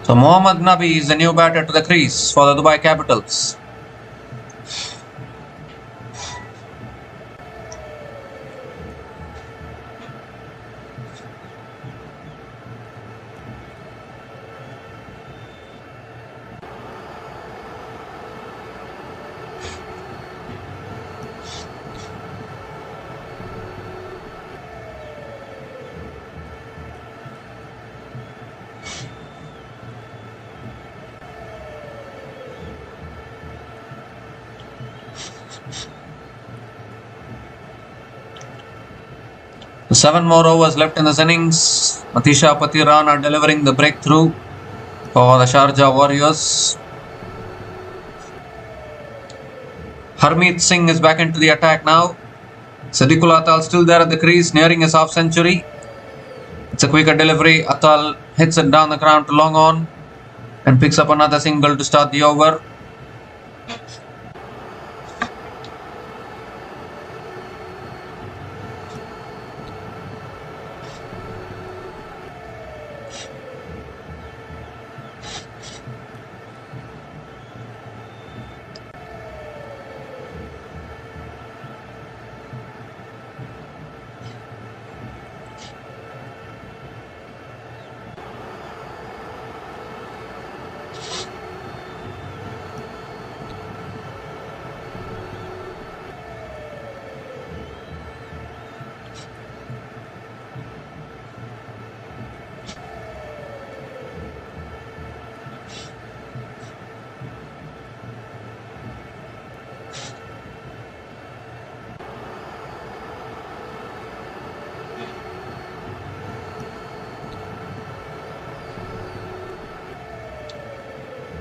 A: So Mohammad Nabi is the new batter to the crease for the Dubai Capitals. Seven more overs left in this innings. Matisha Patirana delivering the breakthrough for the Sharjah Warriorz. Harmeet Singh is back into the attack now. Siddiqul Atal still there at the crease, nearing his half century. It's a quicker delivery. Atal hits it down the ground to long on and picks up another single to start the over.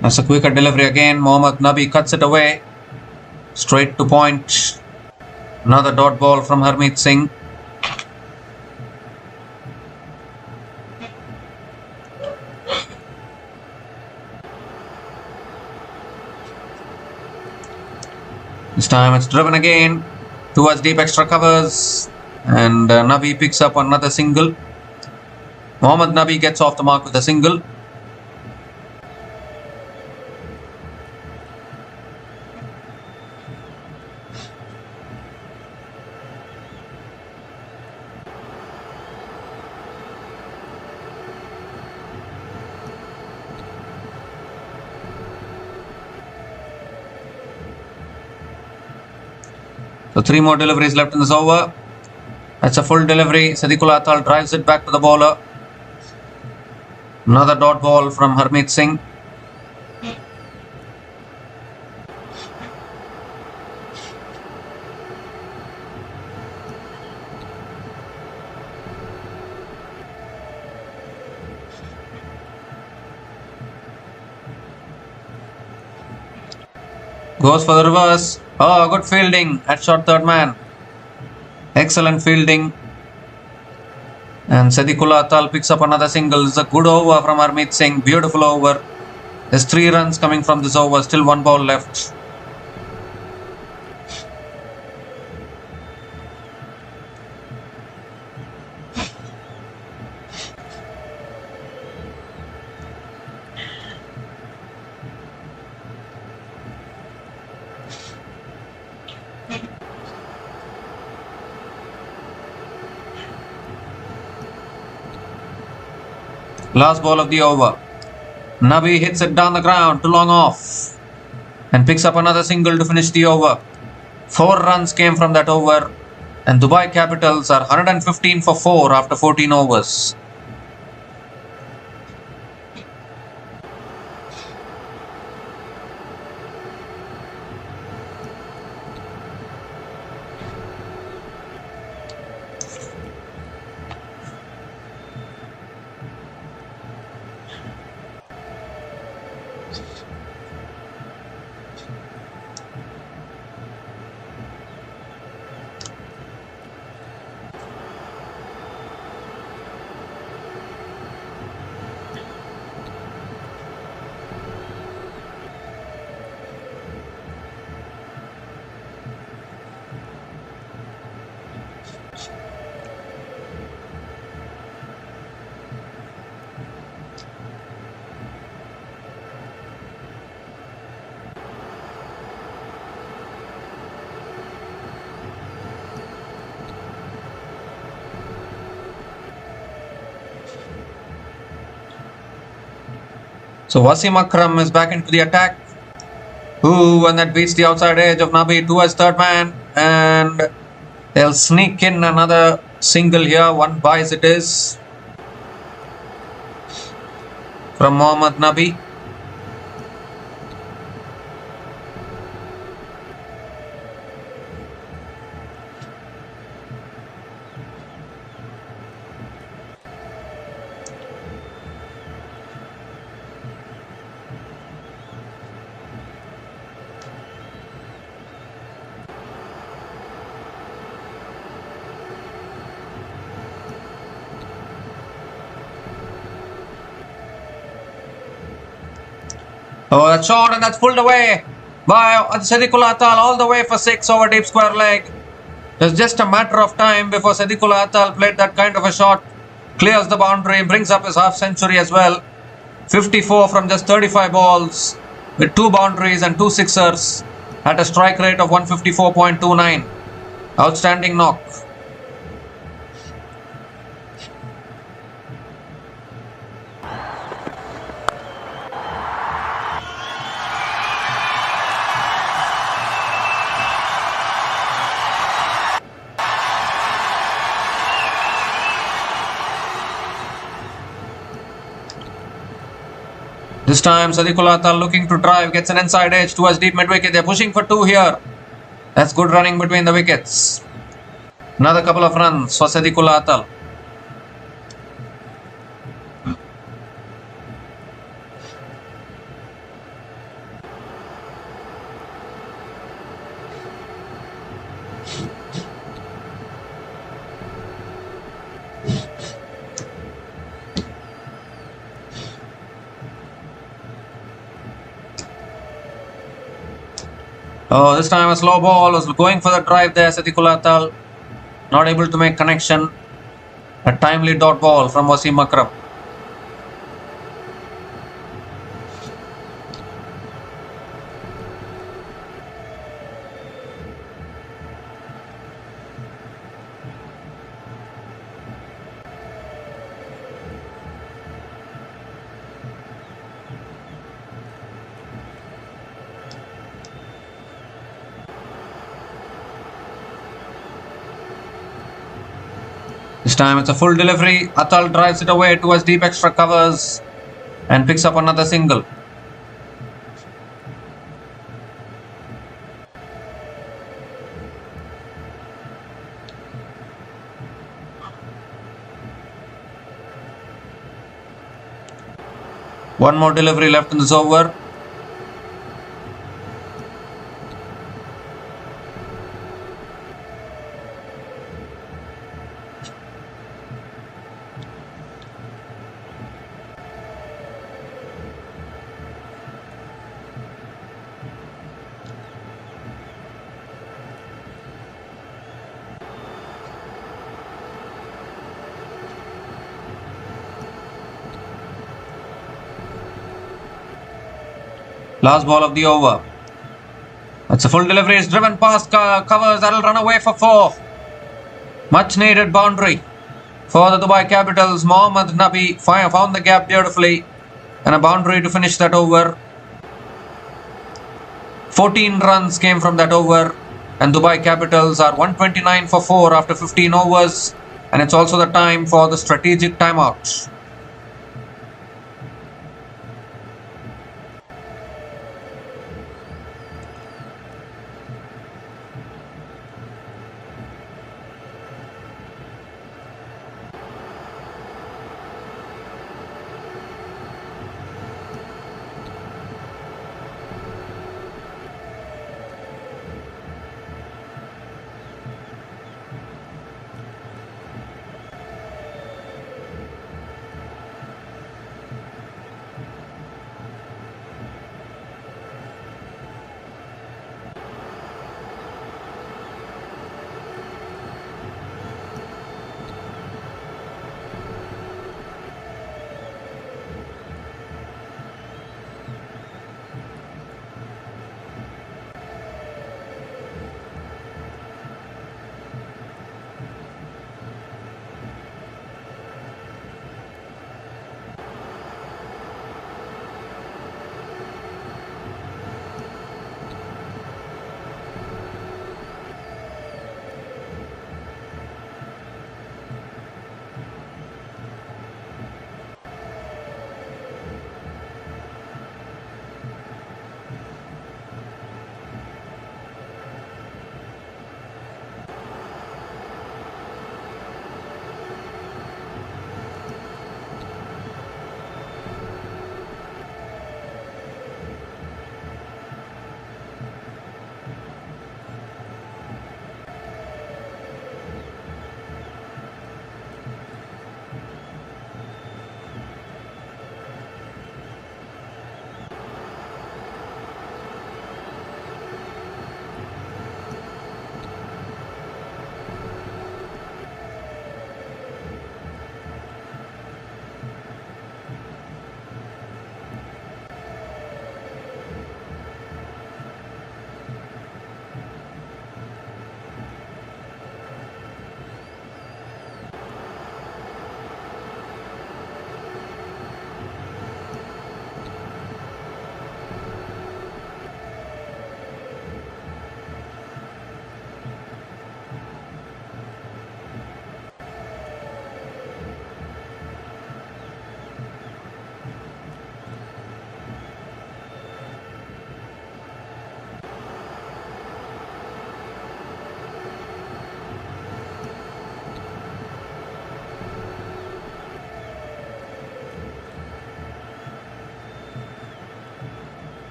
A: That's a quicker delivery again. Mohammad Nabi cuts it away. Straight to point. Another dot ball from Harmeet Singh. This time it's driven again towards deep extra covers. And Nabi picks up another single. Mohammad Nabi gets off the mark with a single. So 3 more deliveries left in this over. That's a full delivery. Sadiqul Atal drives it back to the bowler. Another dot ball from Harmeet Singh. Goes for the reverse. Oh, good fielding at short third man. Excellent fielding. And Sadiqul Atal picks up another single. It's a good over from Harmeet Singh. Beautiful over. There's 3 runs coming from this over. Still 1 ball left. Last ball of the over. Nabi hits it down the ground, too long off. And picks up another single to finish the over. 4 runs came from that over. And Dubai Capitals are 115 for 4 after 14 overs. So Wasim Akram is back into the attack. Ooh, and that beats the outside edge of Nabi towards third man. And they'll sneak in another single here. 1 buys it is. From Mohammad Nabi. Oh, that's short and that's pulled away by Sadiqul Atal all the way for 6 over deep square leg. It's just a matter of time before Sadiqul Atal played that kind of a shot. Clears the boundary, brings up his half century as well. 54 from just 35 balls with 2 boundaries and 2 sixers at a strike rate of 154.29. Outstanding knock. This time Sadiqul Atal looking to drive, gets an inside edge towards deep mid wicket. They're pushing for 2 here. That's good running between the wickets. Another couple of runs for Sadiqul Atal. Oh, this time a slow ball was going for the drive there. Sadiqul Atal not able to make connection. A timely dot ball from Wasim Akram. time it's a full delivery. Atal drives it away towards deep extra covers and picks up another single. One more delivery left in this over. Last ball of the over. That's a full delivery. It's driven past covers. That'll run away for 4. Much needed boundary for the Dubai Capitals. Mohammad Nabi found the gap beautifully and a boundary to finish that over. 14 runs came from that over and Dubai Capitals are 129 for 4 after 15 overs, and it's also the time for the strategic timeout.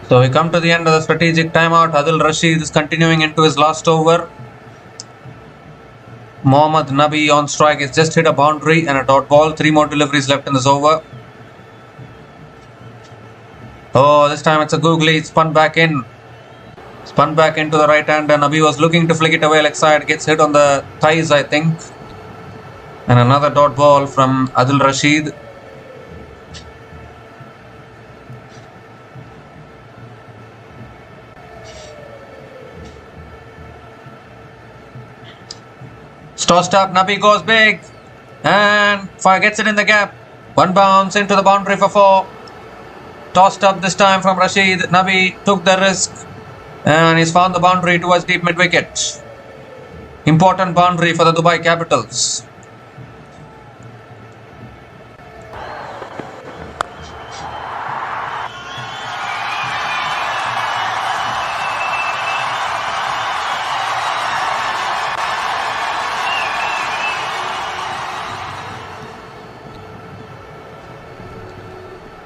A: So we come to the end of the strategic timeout. Adil Rashid is continuing into his last over. Mohammad Nabi on strike has just hit a boundary and a dot ball. 3 more deliveries left in this over. Oh, this time it's a googly. It's spun back in. Spun back into the right hand, and Nabi was looking to flick it away leg side. Gets hit on the thighs, I think. And another dot ball from Adil Rashid. Tossed up, Nabi goes big and gets it in the gap. One bounce into the boundary for 4. Tossed up this time from Rashid. Nabi took the risk and he's found the boundary towards deep mid wicket. Important boundary for the Dubai Capitals.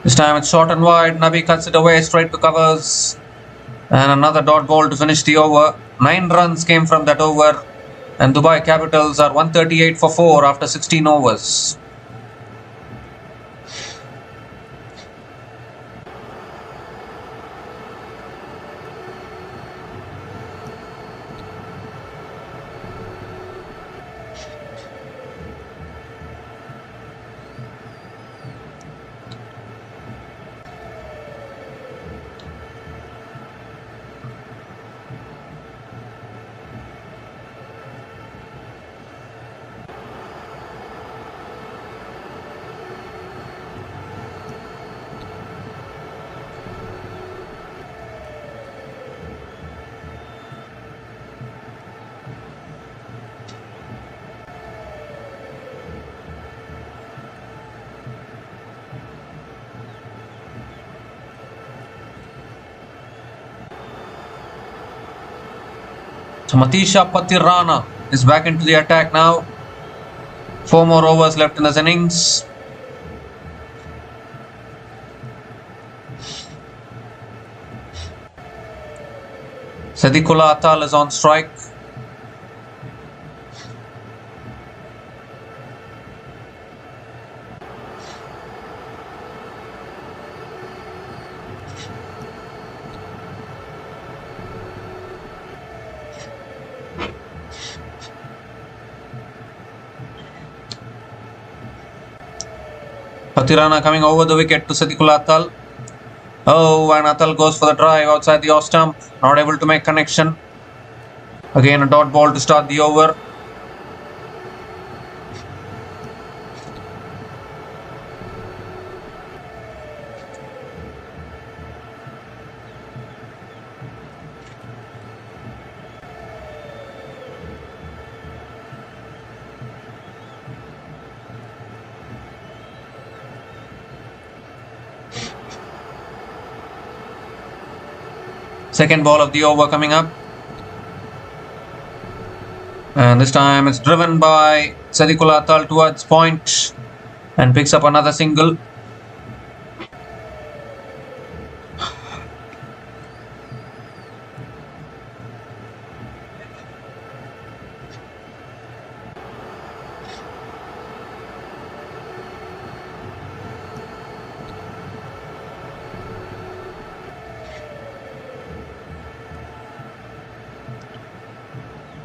A: This time it's short and wide. Nabi cuts it away straight to covers. And another dot ball to finish the over. 9 runs came from that over. And Dubai Capitals are 138 for 4 after 16 overs. So Matisha Patirana is back into the attack now. 4 more overs left in this innings. Sadikullah Atal is on strike. Patirana coming over the wicket to Sadikullah Atal. Oh, and Atal goes for the drive outside the off stump. Not able to make connection. Again a dot ball to start the over. Second ball of the over coming up. And this time it's driven by Sadikullah Atal towards point and picks up another single.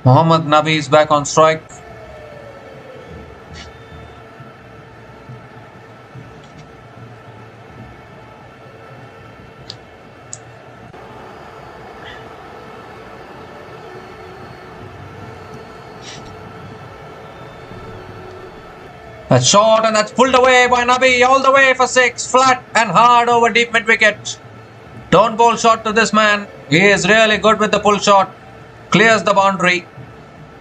A: Mohammad Nabi is back on strike. That's short and that's pulled away by Nabi all the way for 6. Flat and hard over deep mid wicket. Don't bowl short to this man. He is really good with the pull shot. Clears the boundary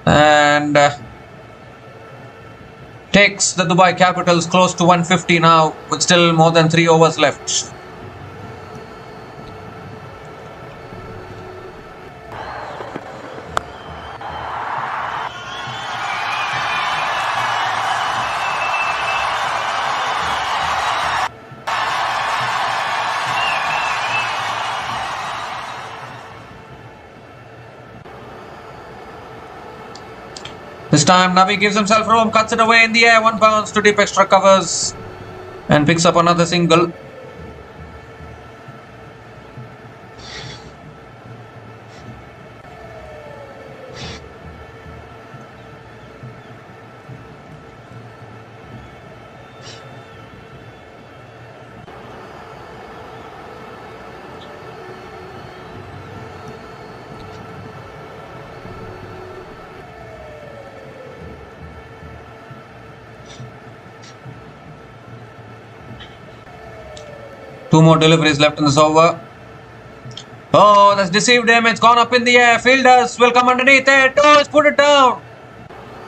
A: and takes the Dubai Capitals close to 150 now with still more than 3 overs left. This time Nabi gives himself room, cuts it away in the air, one bounce to deep extra covers and picks up another single. Two more deliveries left in this over. Oh, that's deceived him. It's gone up in the air. Fielders will come underneath it. Oh, it's put it down.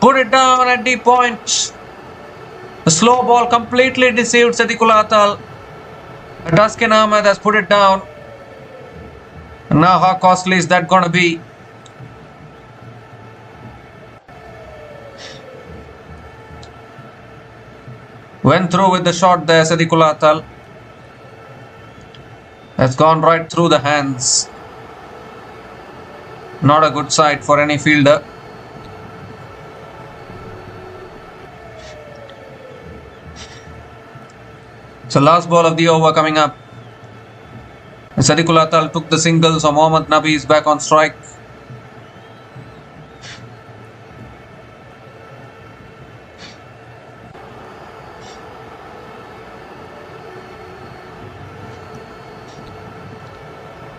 A: Put it down at deep point. The slow ball completely deceived Sadiqul Atal. Taskin Ahmed has put it down. And now how costly is that going to be? Went through with the shot there, Sadiqul Atal. Has gone right through the hands. Not a good sight for any fielder. So last ball of the over coming up. Sadiqul Atal took the single, so Mohammad Nabi is back on strike.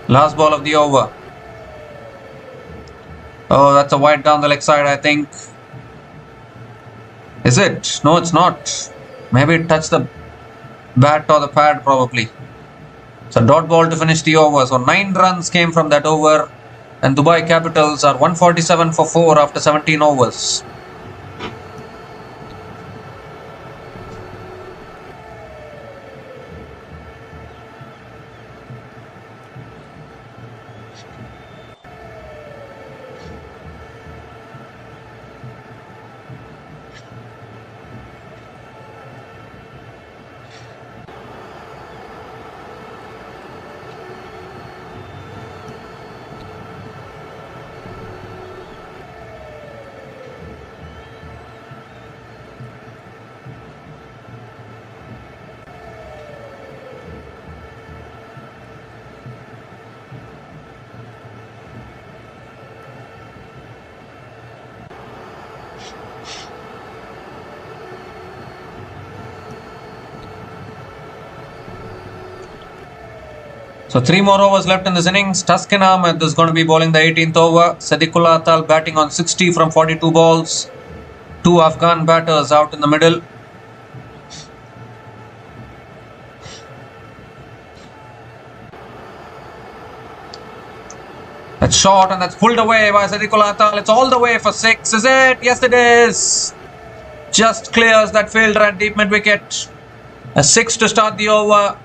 A: Last ball of the over. Oh, that's a wide down the leg side, I think. Is it? No, it's not. Maybe it touched the bat or the pad, probably. It's a dot ball to finish the over. So 9 runs came from that over. And Dubai Capitals are 147 for 4 after 17 overs. So 3 more overs left in this innings. Taskin Ahmed is going to be bowling the 18th over. Sadiqul Atal batting on 60 from 42 balls. 2 Afghan batters out in the middle. That's short and that's pulled away by Sadiqul Atal. It's all the way for 6. Is it? Yes, it is. Just clears that fielder at deep mid wicket. A 6 to start the over.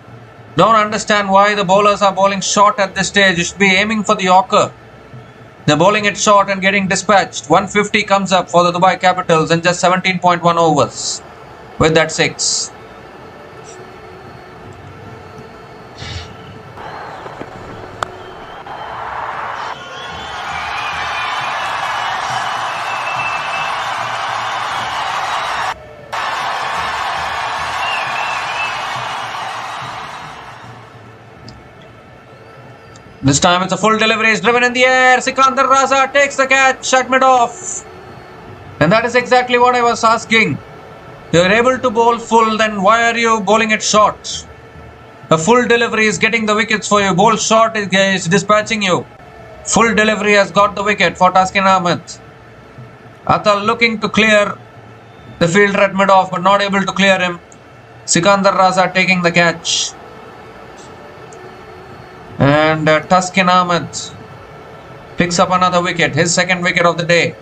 A: Don't understand why the bowlers are bowling short at this stage. You should be aiming for the Yorker. They're bowling it short and getting dispatched. 150 comes up for the Dubai Capitals in just 17.1 overs with that 6. This time it's a full delivery, it's driven in the air. Sikandar Raza takes the catch at mid-off. And that is exactly what I was asking. You're able to bowl full, then why are you bowling it short? A full delivery is getting the wickets for you. Bowl short is dispatching you. Full delivery has got the wicket for Taskin Ahmed. Atal looking to clear the fielder at mid-off but not able to clear him. Sikandar Raza taking the catch. And Taskin Ahmed picks up another wicket, his second wicket of the day.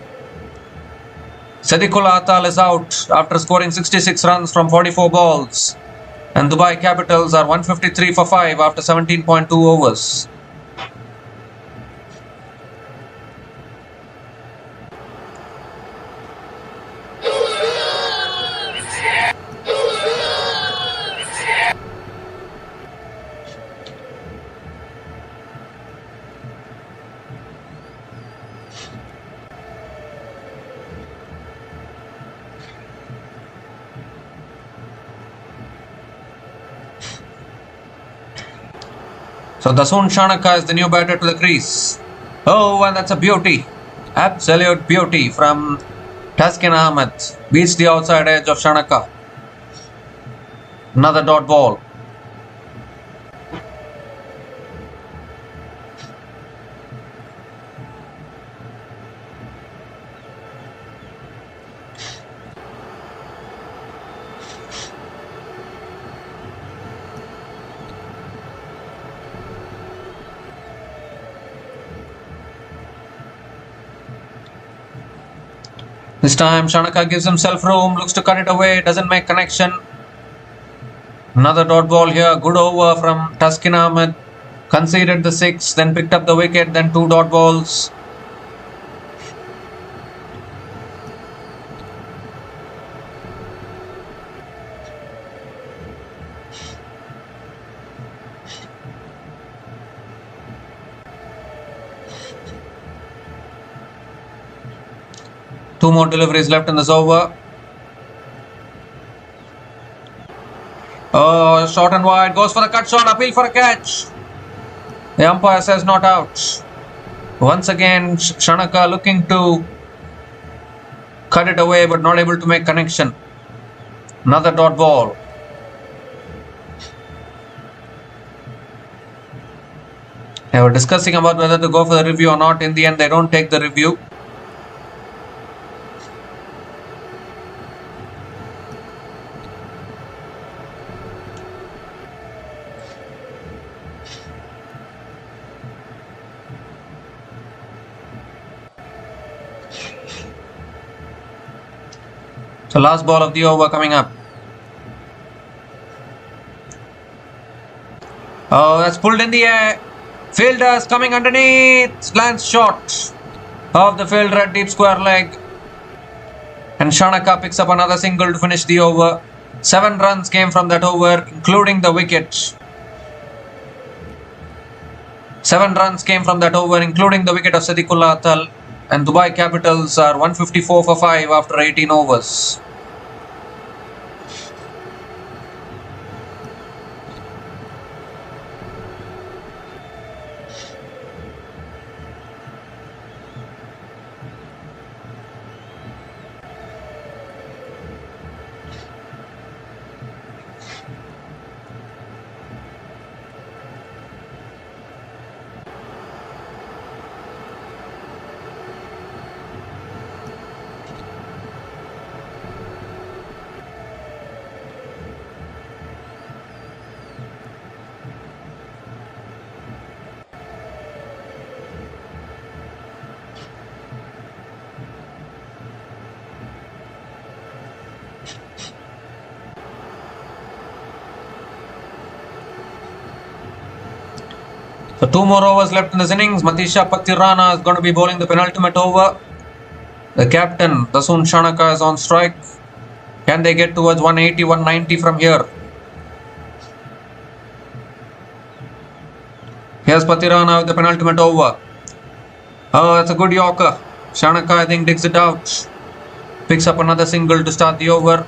A: Sadiqul Atal is out after scoring 66 runs from 44 balls. And Dubai Capitals are 153 for 5 after 17.2 overs. So Dasun Shanaka is the new batter to the crease. Oh, and that's a beauty. Absolute beauty from Taskin Ahmed. Beats the outside edge of Shanaka. Another dot ball. This time Shanaka gives himself room, looks to cut it away, doesn't make connection. Another dot ball here, good over from Taskin Ahmed. Conceded the 6, then picked up the wicket, then 2 dot balls. Two more deliveries left in this over. Oh, short and wide, goes for the cut shot, appeal for a catch. The umpire says not out. Once again, Shanaka looking to cut it away but not able to make connection. Another dot ball. They were discussing about whether to go for the review or not. In the end, they don't take the review. So last ball of the over coming up. Oh, that's pulled in the air. Fielders coming underneath. Lands short off the fielder at deep square leg. And Shanaka picks up another single to finish the over. 7 runs came from that over, including the wicket. 7 runs came from that over, including the wicket of Sadiqullah Atal. And Dubai Capitals are 154 for 5 after 18 overs. So 2 more overs left in this innings. Matisha Patirana is going to be bowling the penultimate over. The captain, Dasun Shanaka, is on strike. Can they get towards 180, 190 from here? Here's Patirana with the penultimate over. Oh, that's a good Yorker. Shanaka, I think, digs it out. Picks up another single to start the over.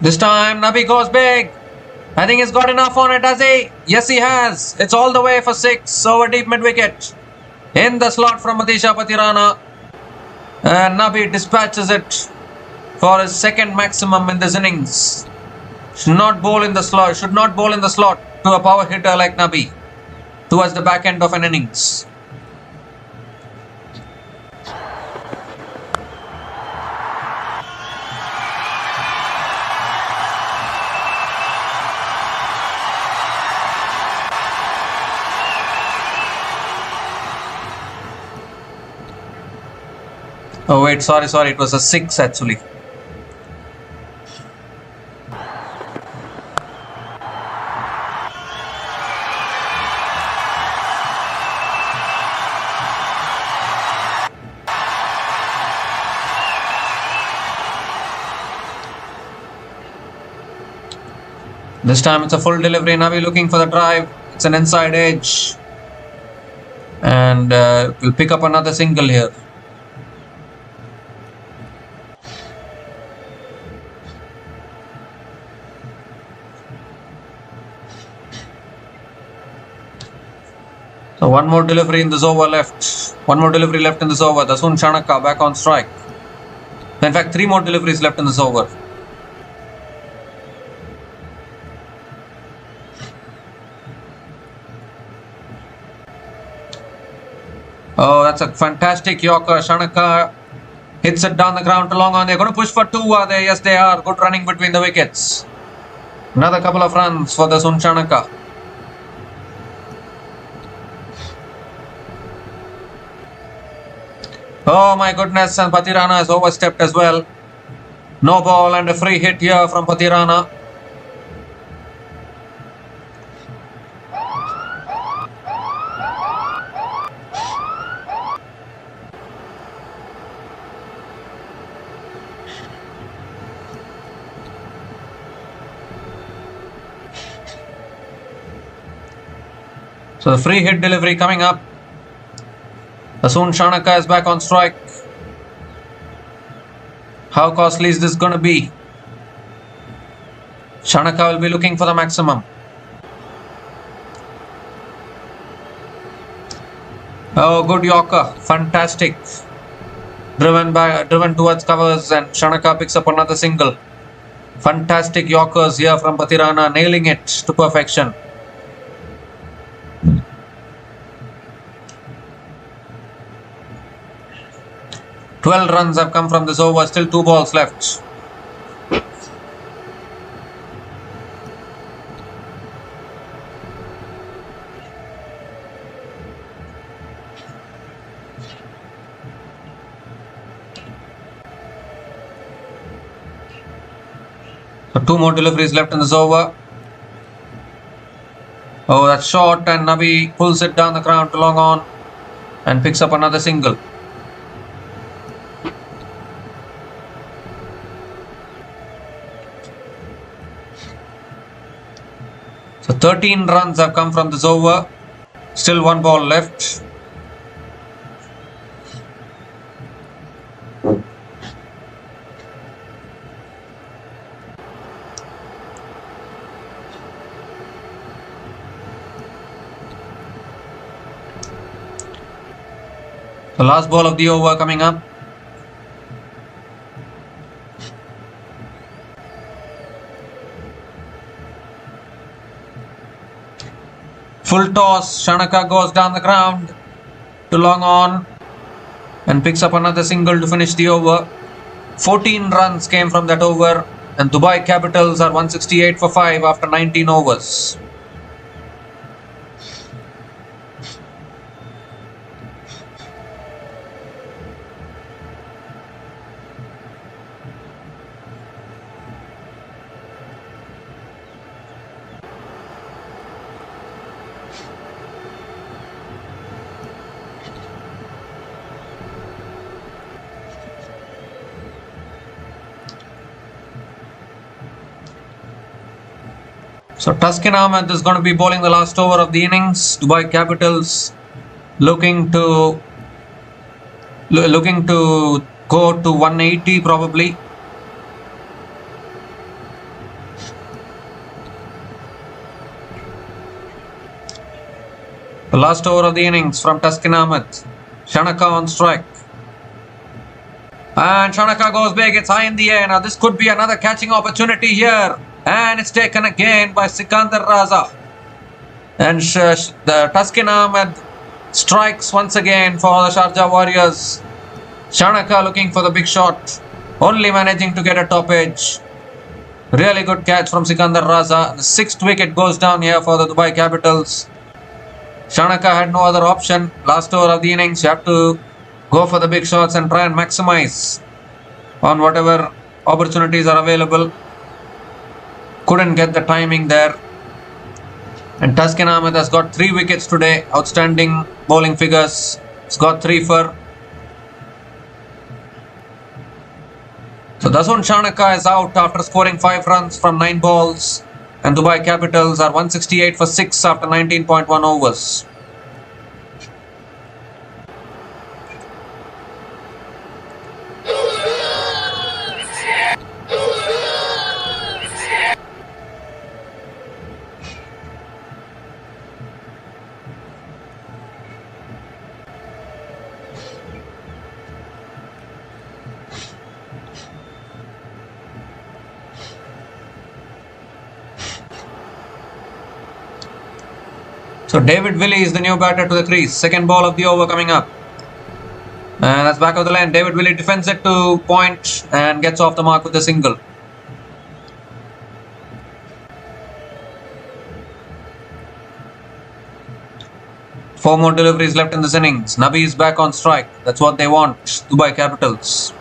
A: This time Nabi goes big. I think he's got enough on it, has he? Yes, he has. It's all the way for 6 over deep mid wicket. In the slot from Matisha Patirana. And Nabi dispatches it for his second maximum in this innings. Should not bowl in the slot to a power hitter like Nabi towards the back end of an innings. Oh wait, sorry, it was a 6 actually. This time it's a full delivery. Navi looking for the drive. It's an inside edge. And we'll pick up another single here. So one more delivery in this over left. One more delivery left in this over. Dasun Shanaka back on strike. In fact, 3 more deliveries left in this over. Oh, that's a fantastic Yorker. Shanaka hits it down the ground to long on. They're going to push for 2, are they? Yes, they are. Good running between the wickets. Another couple of runs for Dasun Shanaka. Oh my goodness, and Pathirana has overstepped as well. No ball and a free hit here from Pathirana. So the free hit delivery coming up. Dasun Shanaka is back on strike. How costly is this going to be? Shanaka will be looking for the maximum. Oh, good Yorker. Fantastic. Driven towards covers, and Shanaka picks up another single. Fantastic Yorkers here from Pathirana, nailing it to perfection. "12 runs have come from this over, still 2 balls left." So 2 more deliveries left in this over. Oh, that's short, and Nabi pulls it down the ground to long on and picks up another single. So 13 runs have come from this over. Still 1 ball left. The last ball of the over coming up. Full toss. Shanaka goes down the ground to long on and picks up another single to finish the over. 14 runs came from that over, and Dubai Capitals are 168 for 5 after 19 overs. So Taskin Ahmed is going to be bowling the last over of the innings. Dubai Capitals looking to go to 180 probably. The last over of the innings from Taskin Ahmed. Shanaka on strike. And Shanaka goes big. It's high in the air. Now this could be another catching opportunity here. And it's taken again by Sikandar Raza. And the Taskin Ahmed strikes once again for the Sharjah Warriorz. Shanaka looking for the big shot. Only managing to get a top edge. Really good catch from Sikandar Raza. The 6th wicket goes down here for the Dubai Capitals. Shanaka had no other option. Last over of the innings, you have to go for the big shots and try and maximize on whatever opportunities are available. Couldn't get the timing there. And Taskin Ahmed has got 3 wickets today. Outstanding bowling figures. He's got 3 for. So Dasun Shanaka is out after scoring 5 runs from 9 balls. And Dubai Capitals are 168 for 6 after 19.1 overs. So David Willey is the new batter to the crease. Second ball of the over coming up. And that's back of the line. David Willey defends it to point and gets off the mark with a single. Four more deliveries left in this innings. Nabi is back on strike. That's what they want. Dubai Capitals.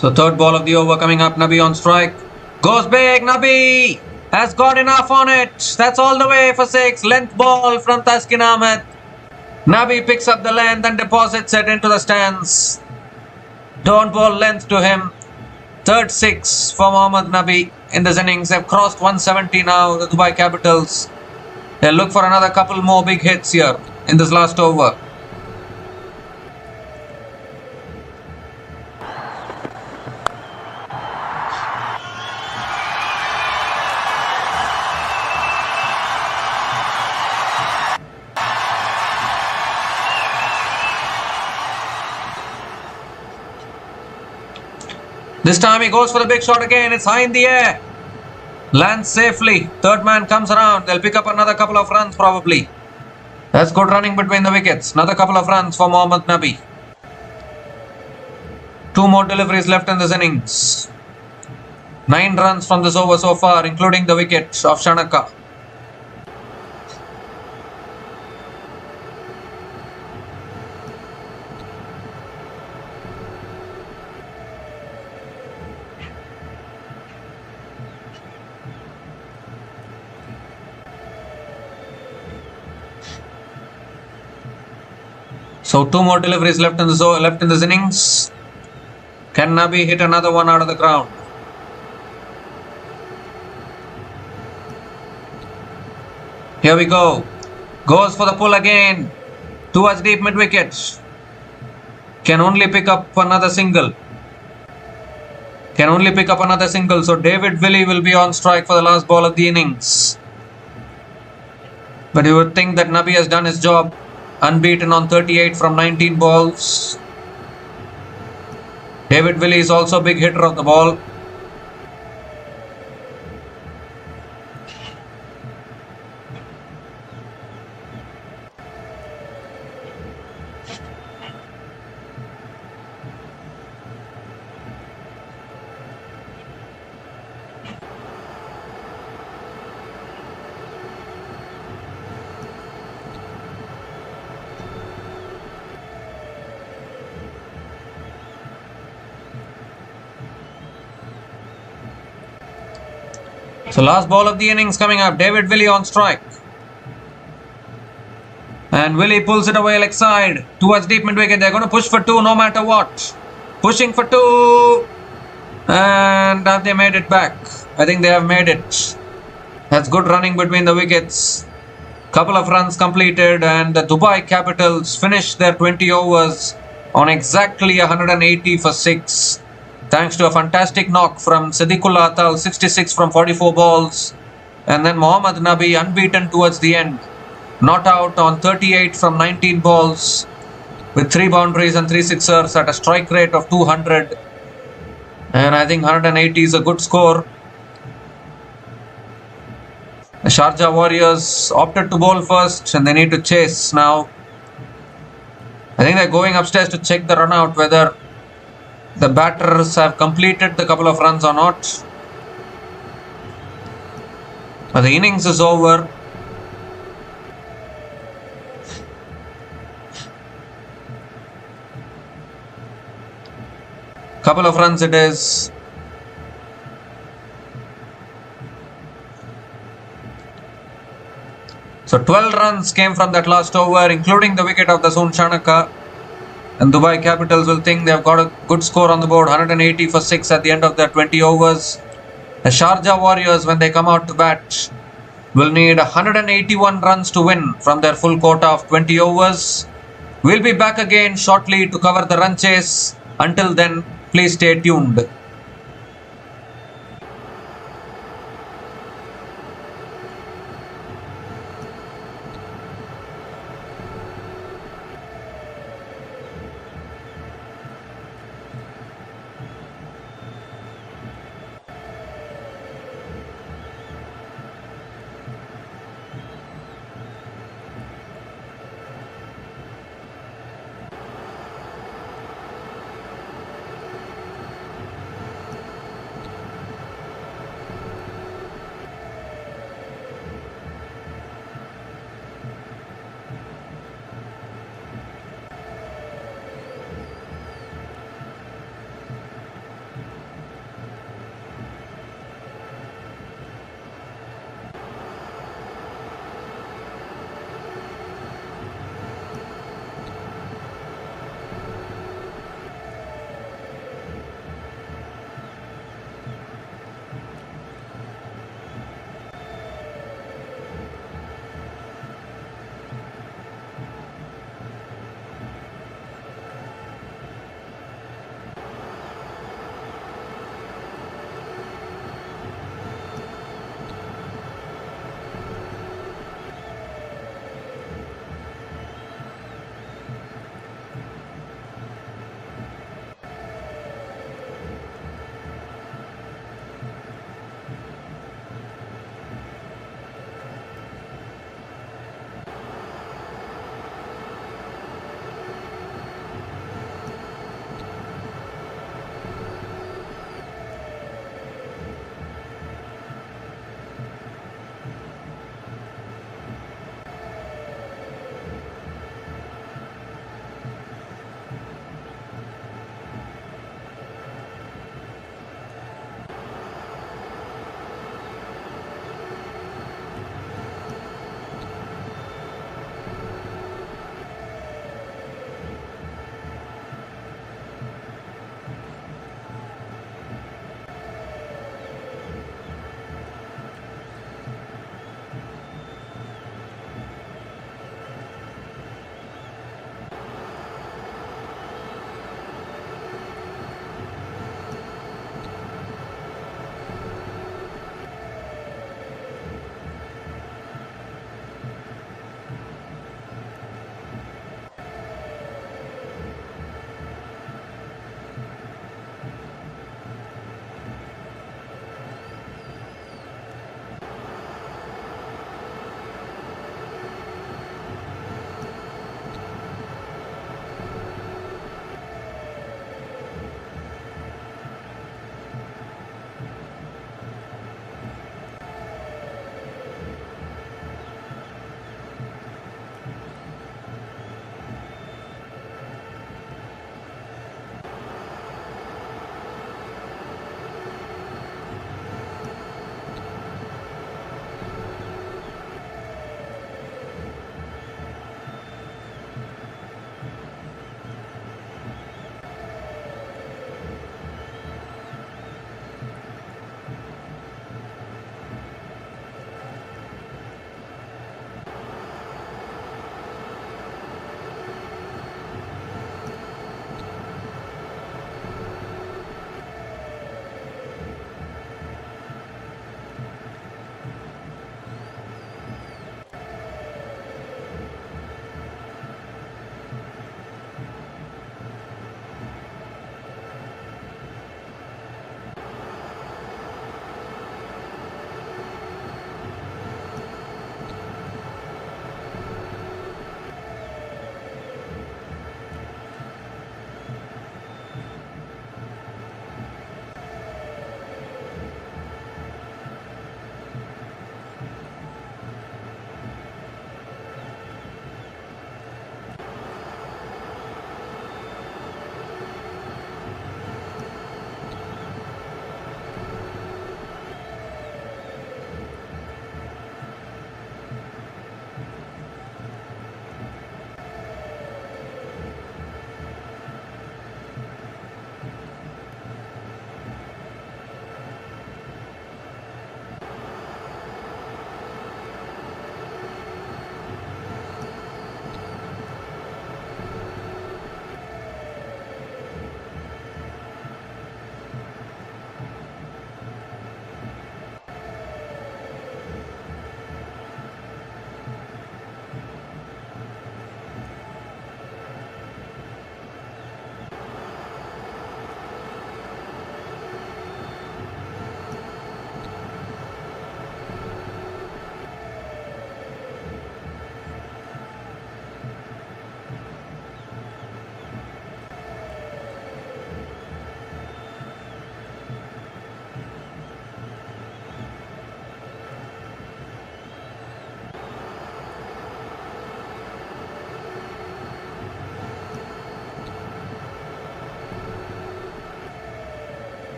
A: So third ball of the over coming up. Nabi on strike. Goes big. Nabi has got enough on it. That's all the way for 6. Length ball from Taskin Ahmed. Nabi picks up the length and deposits it into the stands. Don't bowl length to him. Third 6 for Mohammad Nabi in this innings. They've crossed 170 now, the Dubai Capitals. They'll look for another couple more big hits here in this last over. This time he goes for the big shot again. It's high in the air. Lands safely. Third man comes around. They'll pick up another couple of runs probably. That's good running between the wickets. Another couple of runs for Mohammad Nabi. 2 more deliveries left in this innings. 9 runs from this over so far, including the wicket of Shanaka. So 2 more deliveries left in this innings. Can Nabi hit another one out of the ground? Here we go. Goes for the pull again. Towards deep mid wicket. Can only pick up another single. So David Willey will be on strike for the last ball of the innings. But you would think that Nabi has done his job. Unbeaten on 38 from 19 balls. David Willey is also a big hitter of the ball. So last ball of the innings coming up. David Willey on strike. And Willey pulls it away leg side towards deep mid wicket. They're going to push for 2 no matter what. Pushing for 2. And have they made it back? I think they have made it. That's good running between the wickets. Couple of runs completed and the Dubai Capitals finished their 20 overs on exactly 180 for 6. Thanks to a fantastic knock from Siddiqullah Atal, 66 from 44 balls. And then Mohammad Nabi unbeaten towards the end. Not out on 38 from 19 balls. With 3 boundaries and 3 sixers at a strike rate of 200. And I think 180 is a good score. The Sharjah Warriorz opted to bowl first and they need to chase now. I think they're going upstairs to check the run out whether the batters have completed the couple of runs or not. But the innings is over. Couple of runs it is. So 12 runs came from that last over, including the wicket of the Sun Shanaka. And Dubai Capitals will think they've got a good score on the board, 180 for 6 at the end of their 20 overs. The Sharjah Warriors, when they come out to bat, will need 181 runs to win from their full quota of 20 overs. We'll be back again shortly to cover the run chase. Until then, please stay tuned.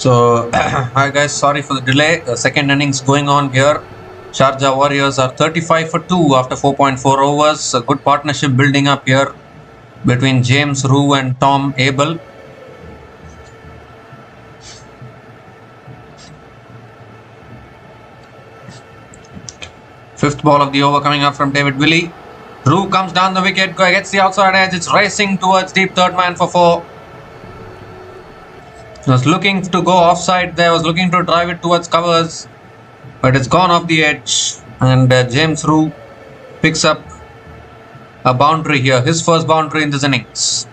A: So, hi guys, sorry for the delay. The second innings going on here. Sharjah Warriors are 35 for 2 after 4.4 overs. A good partnership building up here between James Rue and Tom Abel. Fifth ball of the over coming up from David Willey. Rue comes down the wicket, gets the outside edge. It's racing towards deep, third man for 4. Was looking to go offside there, was looking to drive it towards covers, but it's gone off the edge, and James Rue picks up a boundary here, his first boundary in this innings.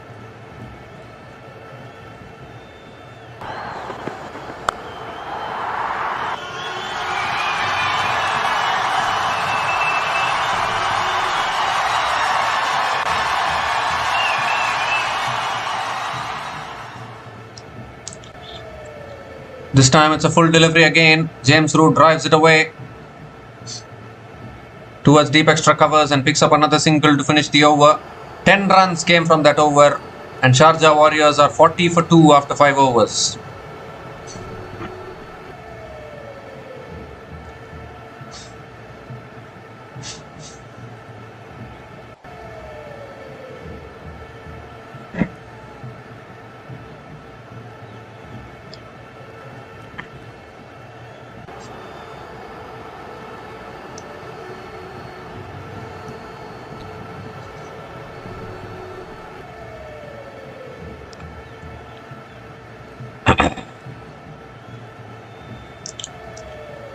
A: This time it's a full delivery again. James Rue drives it away towards deep extra covers and picks up another single to finish the over. 10 runs came from that over, and Sharjah Warriors are 40 for 2 after 5 overs.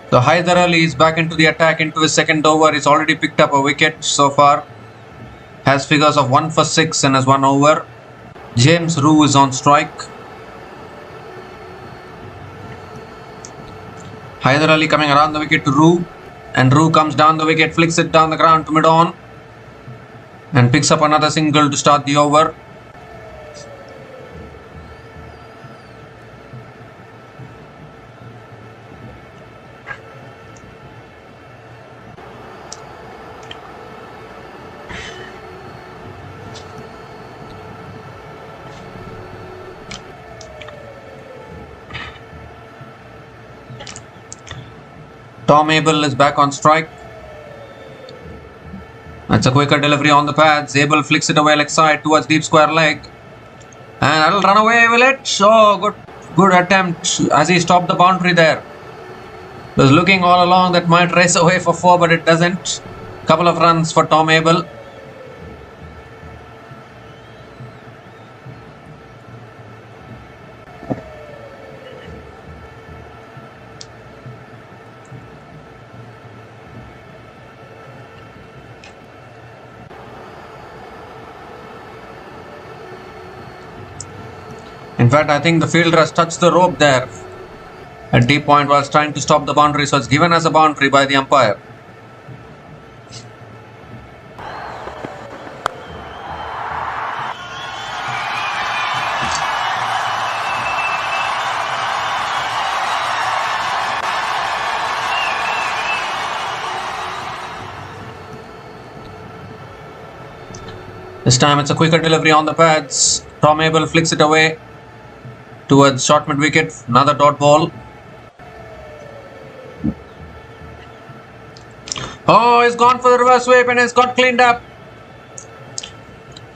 A: So Haider Ali is back into the attack into his second over. He's already picked up a wicket so far. Has figures of 1 for 6 in his 1 over. James Rue is on strike. Haider Ali coming around the wicket to Rue. And Rue comes down the wicket, flicks it down the ground to mid-on. And picks up another single to start the over. Tom Abel is back on strike. That's a quicker delivery on the pads. Abel flicks it away leg side towards deep square leg. And that'll run away, will it? Oh, good attempt as he stopped the boundary there. Was looking all along that might race away for 4, but it doesn't. Couple of runs for Tom Abel. In fact, I think the fielder has touched the rope there at deep point whilst trying to stop the boundary, so it's given as a boundary by the umpire. This time it's a quicker delivery on the pads. Tom Abel flicks it away towards short mid wicket, another dot ball. Oh, he's gone for the reverse sweep and it's got cleaned up.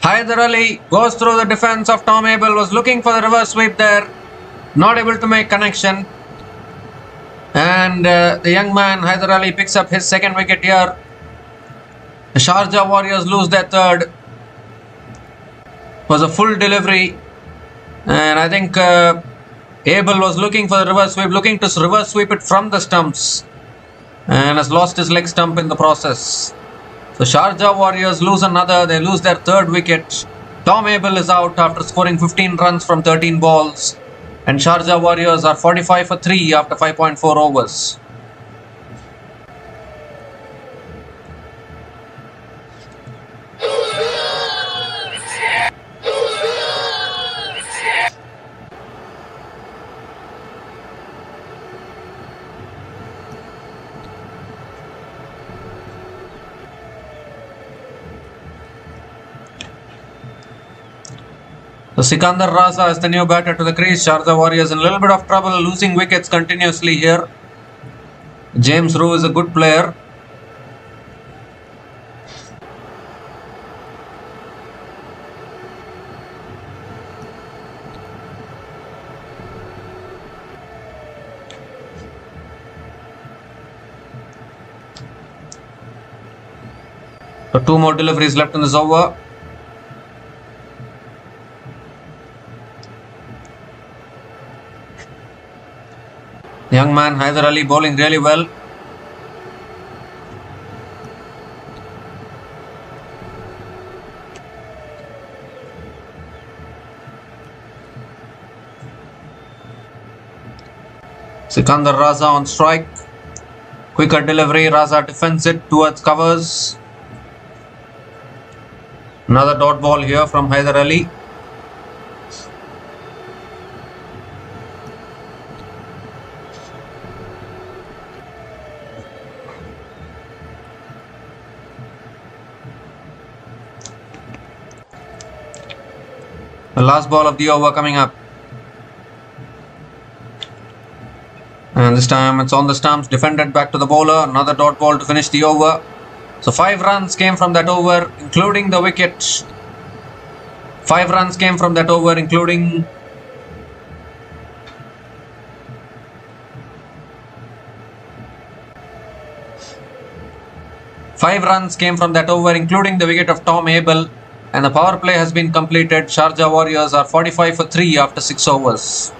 A: Haider Ali goes through the defense of Tom Abel, was looking for the reverse sweep there, not able to make connection. And the young man Haider Ali picks up his second wicket here. The Sharjah Warriors lose their third. Was a full delivery. And I think Abel was looking for the reverse sweep, looking to reverse sweep it from the stumps, and has lost his leg stump in the process. So Sharjah Warriors lose another, they lose their third wicket. Tom Abel is out after scoring 15 runs from 13 balls, and Sharjah Warriors are 45 for 3 after 5.4 overs. So Sikandar Raza is the new batter to the crease. Sharjah Warriors in a little bit of trouble, losing wickets continuously here. James Rowe is a good player. So 2 more deliveries left in this over. The young man Haider Ali bowling really well. Sikandar Raza on strike. Quicker delivery. Raza defends it towards covers. Another dot ball here from Haider Ali. The last ball of the over coming up. And this time it's on the stumps, defended back to the bowler. Another dot ball to finish the over. So 5 runs came from that over, including the wicket. 5 runs came from that over, including... Five runs came from that over, including the wicket of Tom Abel. And the power play has been completed. Sharjah Warriors are 45 for 3 after 6 overs.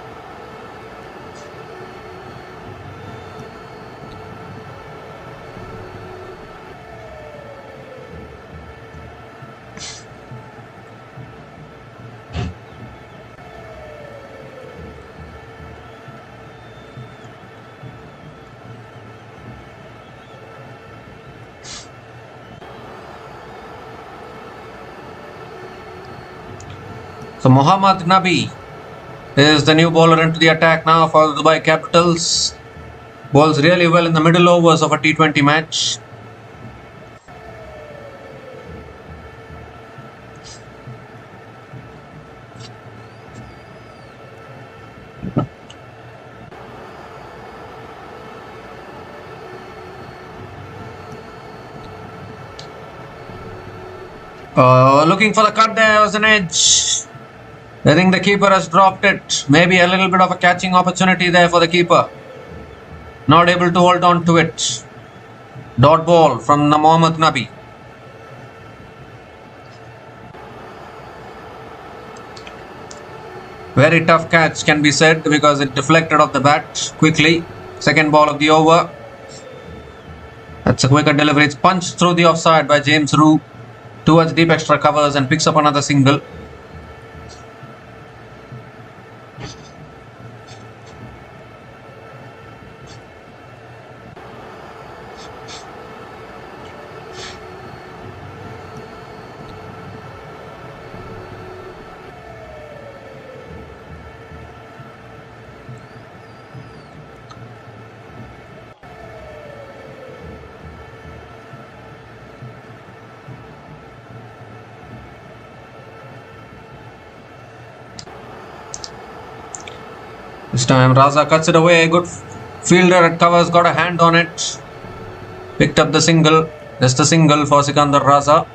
A: So Mohammad Nabi is the new bowler into the attack now for the Dubai Capitals. Bowls really well in the middle overs of a T20 match. Looking for the cut, there was an edge. I think the keeper has dropped it. Maybe a little bit of a catching opportunity there for the keeper. Not able to hold on to it. Dot ball from Mohammad Nabi. Very tough catch can be said because it deflected off the bat quickly. Second ball of the over. That's a quicker delivery. It's punched through the offside by James Rowe towards deep extra covers and picks up another single. This time Raza cuts it away. Good fielder at covers, got a hand on it. Picked up the single. Just a single for Sikandar Raza.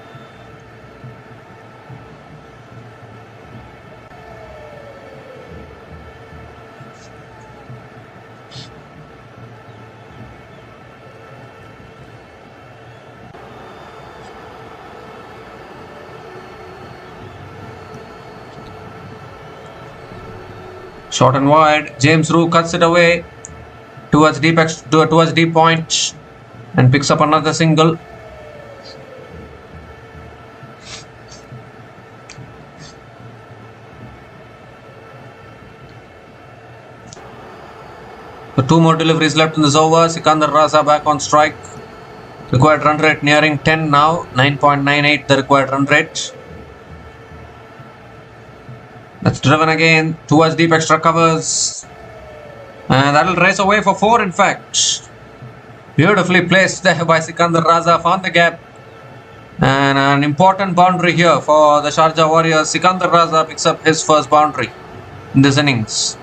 A: Short and wide. James Rowe cuts it away towards deep point and picks up another single. So 2 more deliveries left in this over. Sikandar Raza back on strike. Required run rate nearing 10 now. 9.98 the required run rate. That's driven again towards deep extra covers. And that'll race away for 4 in fact. Beautifully placed there by Sikandar Raza. Found the gap. And an important boundary here for the Sharjah Warriors. Sikandar Raza picks up his first boundary in this innings.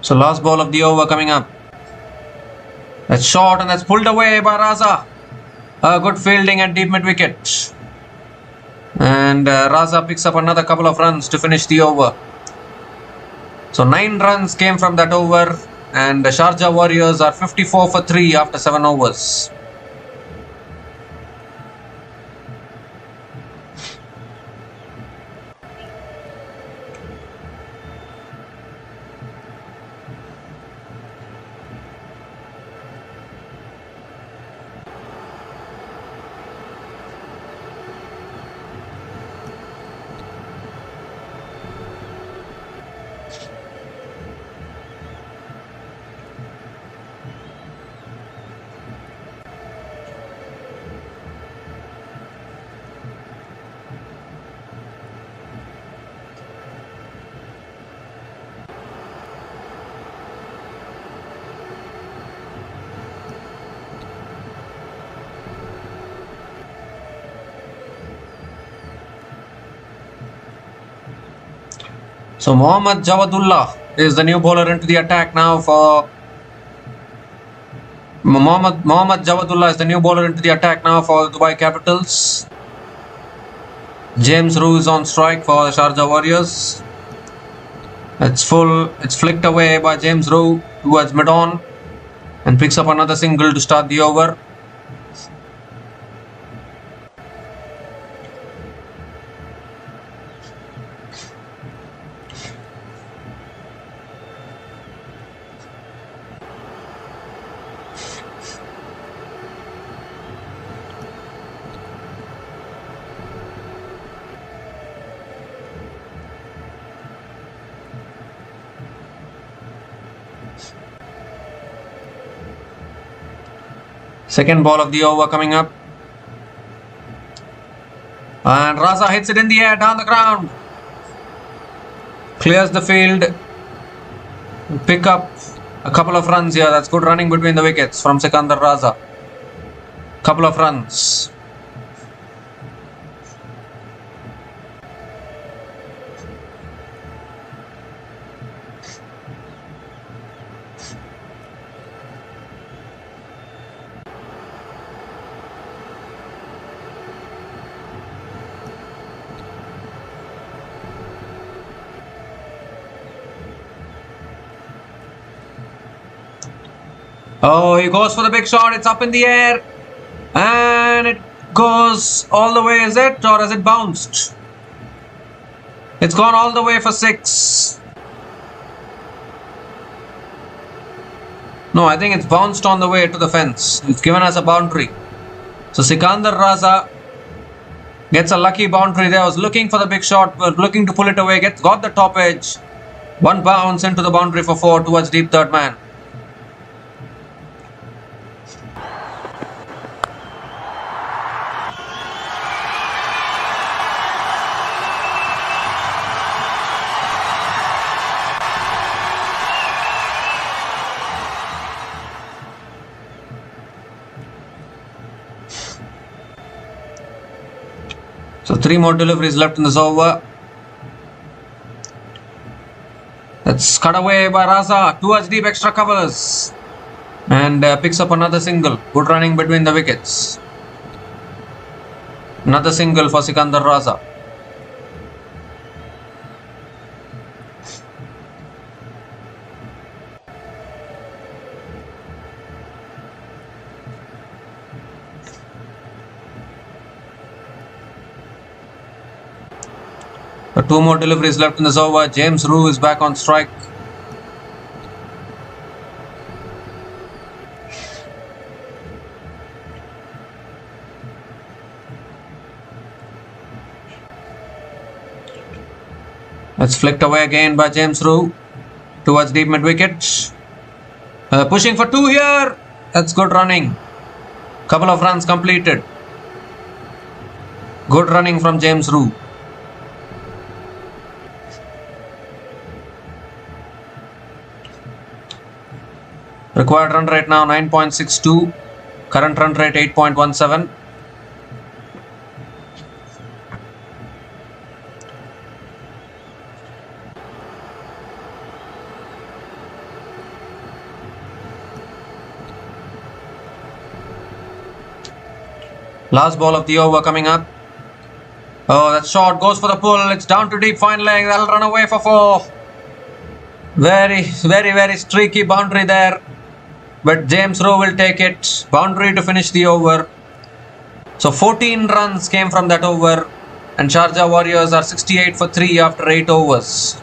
A: So last ball of the over coming up. That's short and that's pulled away by Raza. A good fielding at deep mid wicket. And Raza picks up another couple of runs to finish the over. So 9 runs came from that over. And the Sharjah Warriors are 54 for 3 after 7 overs. So Mohammad Jawadullah is the new bowler into the attack now for Mohammad Jawadullah is the new bowler into the attack now for Dubai Capitals. James Roux is on strike for the Sharjah Warriors. It's full. It's flicked away by James Roux towards mid-on and picks up another single to start the over. Second ball of the over coming up. And Raza hits it in the air down the ground. Clears the field. Pick up a couple of runs here. That's good running between the wickets from Sikandar Raza. Couple of runs. Oh, he goes for the big shot. It's up in the air. And it goes all the way, is it? Or has it bounced? It's gone all the way for 6. No, I think it's bounced on the way to the fence. It's given us a boundary. So Sikandar Raza gets a lucky boundary there. I was looking for the big shot, looking to pull it away. Got the top edge. One bounce into the boundary for 4 towards deep third man. So 3 more deliveries left in this over. That's cut away by Raza towards deep extra covers. And picks up another single. Good running between the wickets. Another single for Sikandar Raza. So 2 more deliveries left in this over. James Roux is back on strike. It's flicked away again by James Rowe towards deep mid wicket. Pushing for 2 here. That's good running. Couple of runs completed. Good running from James Rowe. Required run rate now 9.62. Current run rate 8.17. Last ball of the over coming up. Oh, that shot goes for the pull. It's down to deep fine leg. That'll run away for 4. Very streaky boundary there. But James Rowe will take it. Boundary to finish the over. So 14 runs came from that over. And Sharjah Warriors are 68 for 3 after 8 overs.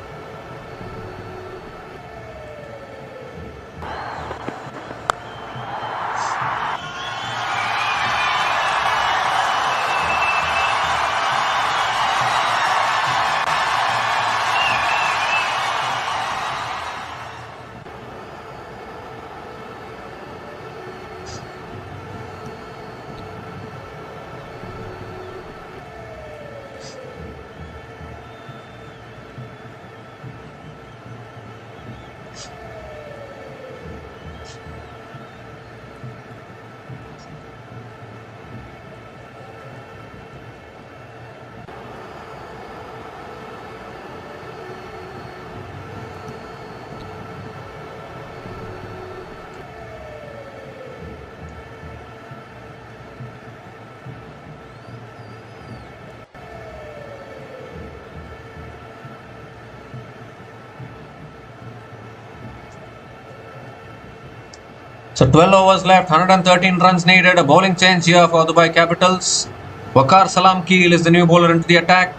A: So 12 overs left, 113 runs needed. A bowling change here for Dubai Capitals. Waqar Salam Keel is the new bowler into the attack.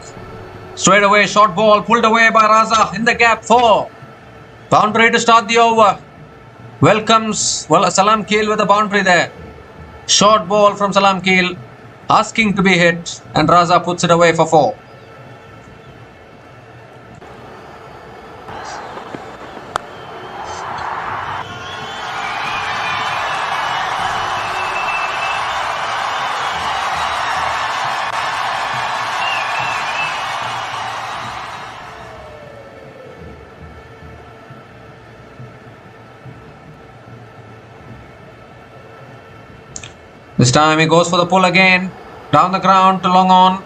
A: Straight away, short ball pulled away by Raza in the gap 4. Boundary to start the over. Welcomes Salam Keel with a boundary there. Short ball from Salam Keel, asking to be hit, and Raza puts it away for 4. This time he goes for the pull again, down the ground to long on,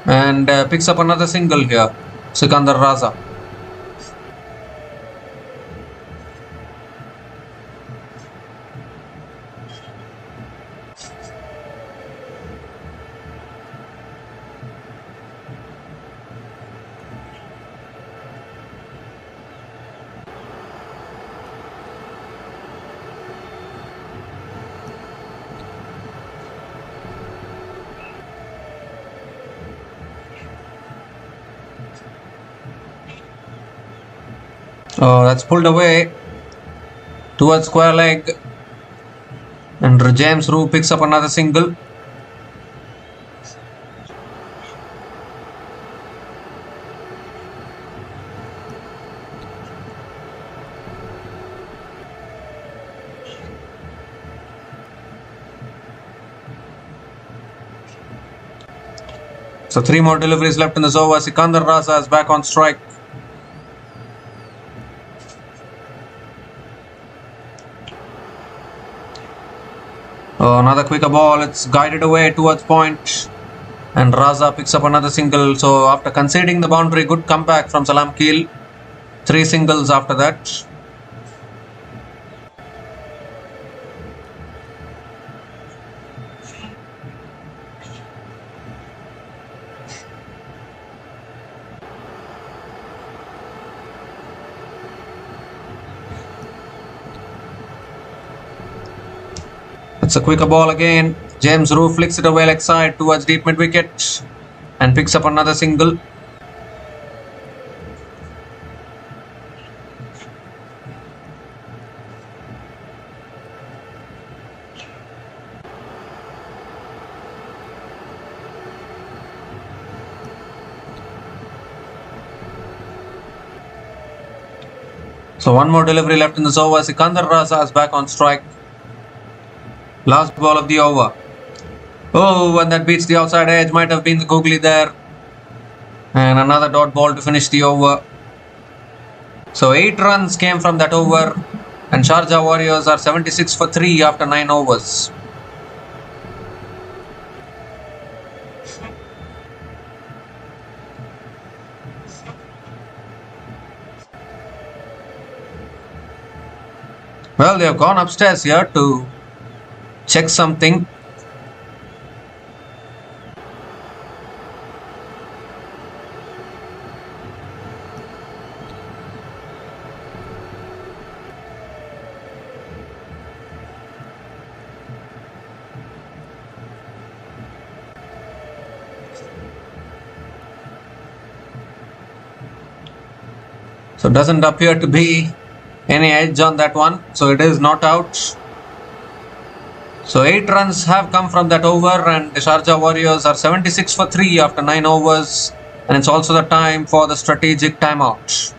A: and picks up another single here, Sikandar Raza. Oh, that's pulled away towards square leg, and James Rowe picks up another single. So 3 more deliveries left in this over. Sikandar Raza is back on strike. Oh, another quicker ball. It's guided away towards point, and Raza picks up another single. So after conceding the boundary, good comeback from Salam Keel. 3 singles after that. It's a quicker ball again. James Rowe flicks it away leg side towards deep mid wicket and picks up another single. So one more delivery left in this over. Sikandar Raza is back on strike. Last ball of the over. Oh, and that beats the outside edge. Might have been the googly there. And another dot ball to finish the over. So 8 runs came from that over. And Sharjah Warriors are 76 for 3 after 9 overs. Well, they have gone upstairs here to check something. So doesn't appear to be any edge on that one. So it is not out. So 8 runs have come from that over and the Sharjah Warriors are 76 for 3 after 9 overs. And it's also the time for the strategic timeout.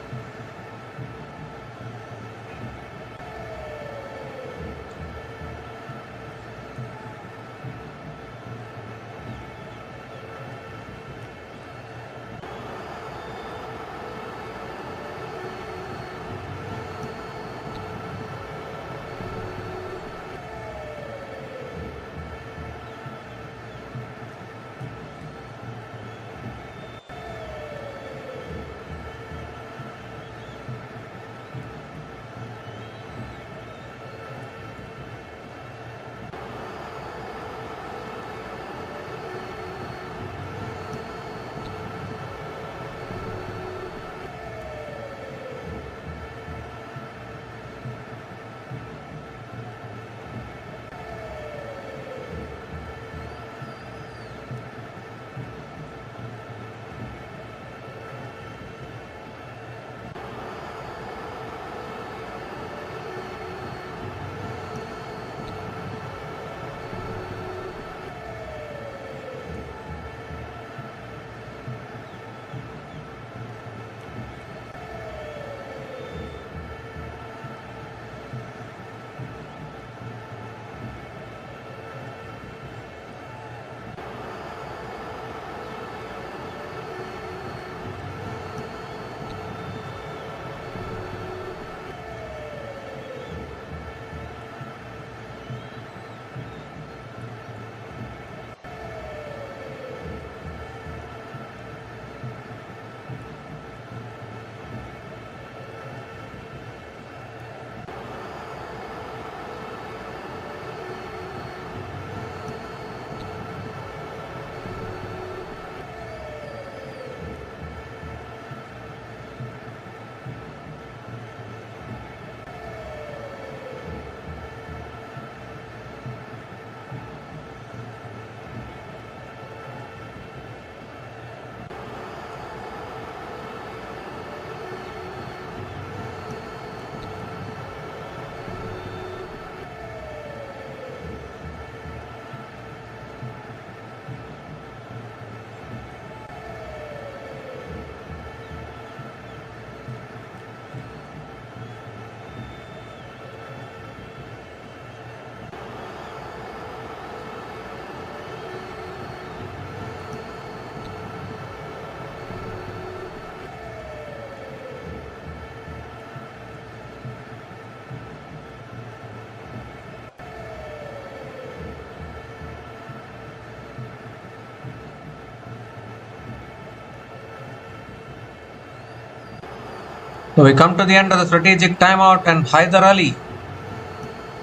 A: So we come to the end of the strategic timeout and Haider Ali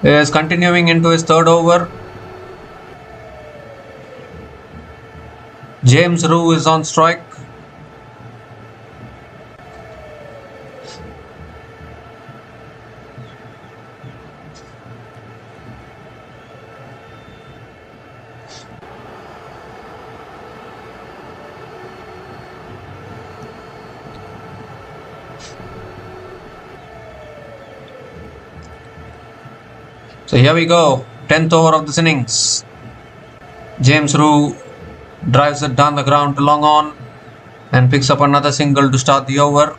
A: is continuing into his third over. James Rue is on strike. So here we go, 10th over of this innings. James Rue drives it down the ground to long on and picks up another single to start the over.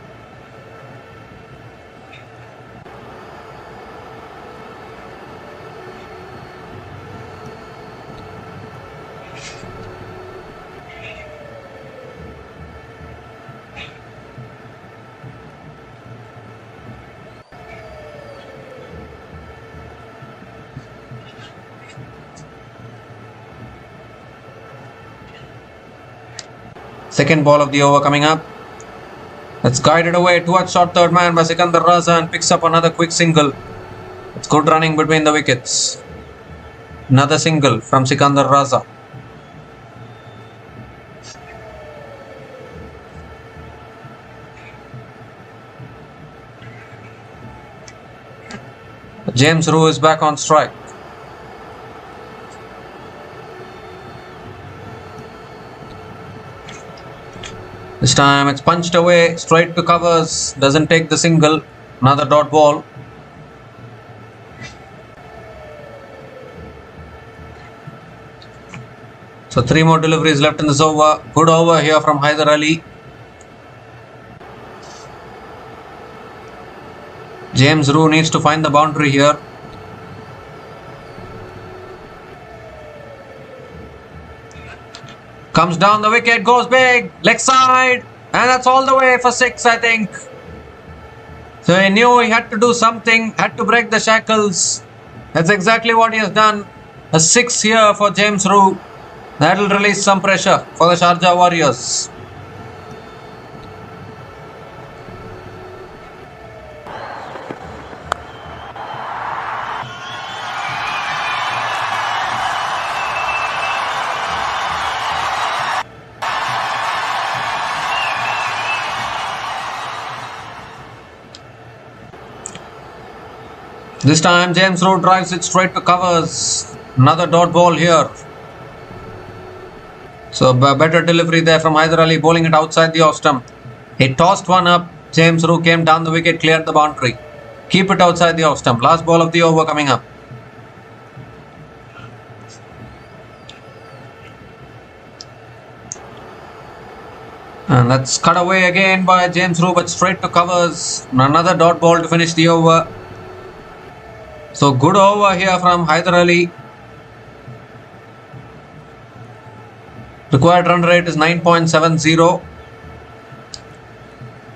A: Second ball of the over coming up. It's guided away towards short third man by Sikandar Raza and picks up another quick single. It's good running between the wickets. Another single from Sikandar Raza. James Rowe is back on strike. This time it's punched away straight to covers. Doesn't take the single. Another dot ball. So 3 more deliveries left in this over. Good over here from Haider Ali. James Rowe needs to find the boundary here. Comes down the wicket, goes big, leg side, and that's all the way for 6, I think. So he knew he had to do something, had to break the shackles. That's exactly what he has done. A 6 here for James Rowe. That'll release some pressure for the Sharjah Warriors. This time James Rowe drives it straight to covers. Another dot ball here. So a better delivery there from Haider Ali, bowling it outside the off stump. He tossed one up. James Rowe came down the wicket, cleared the boundary. Keep it outside the off stump. Last ball of the over coming up. And that's cut away again by James Rowe, but straight to covers. Another dot ball to finish the over. So good over here from Haider Ali. Required run rate is 9.70.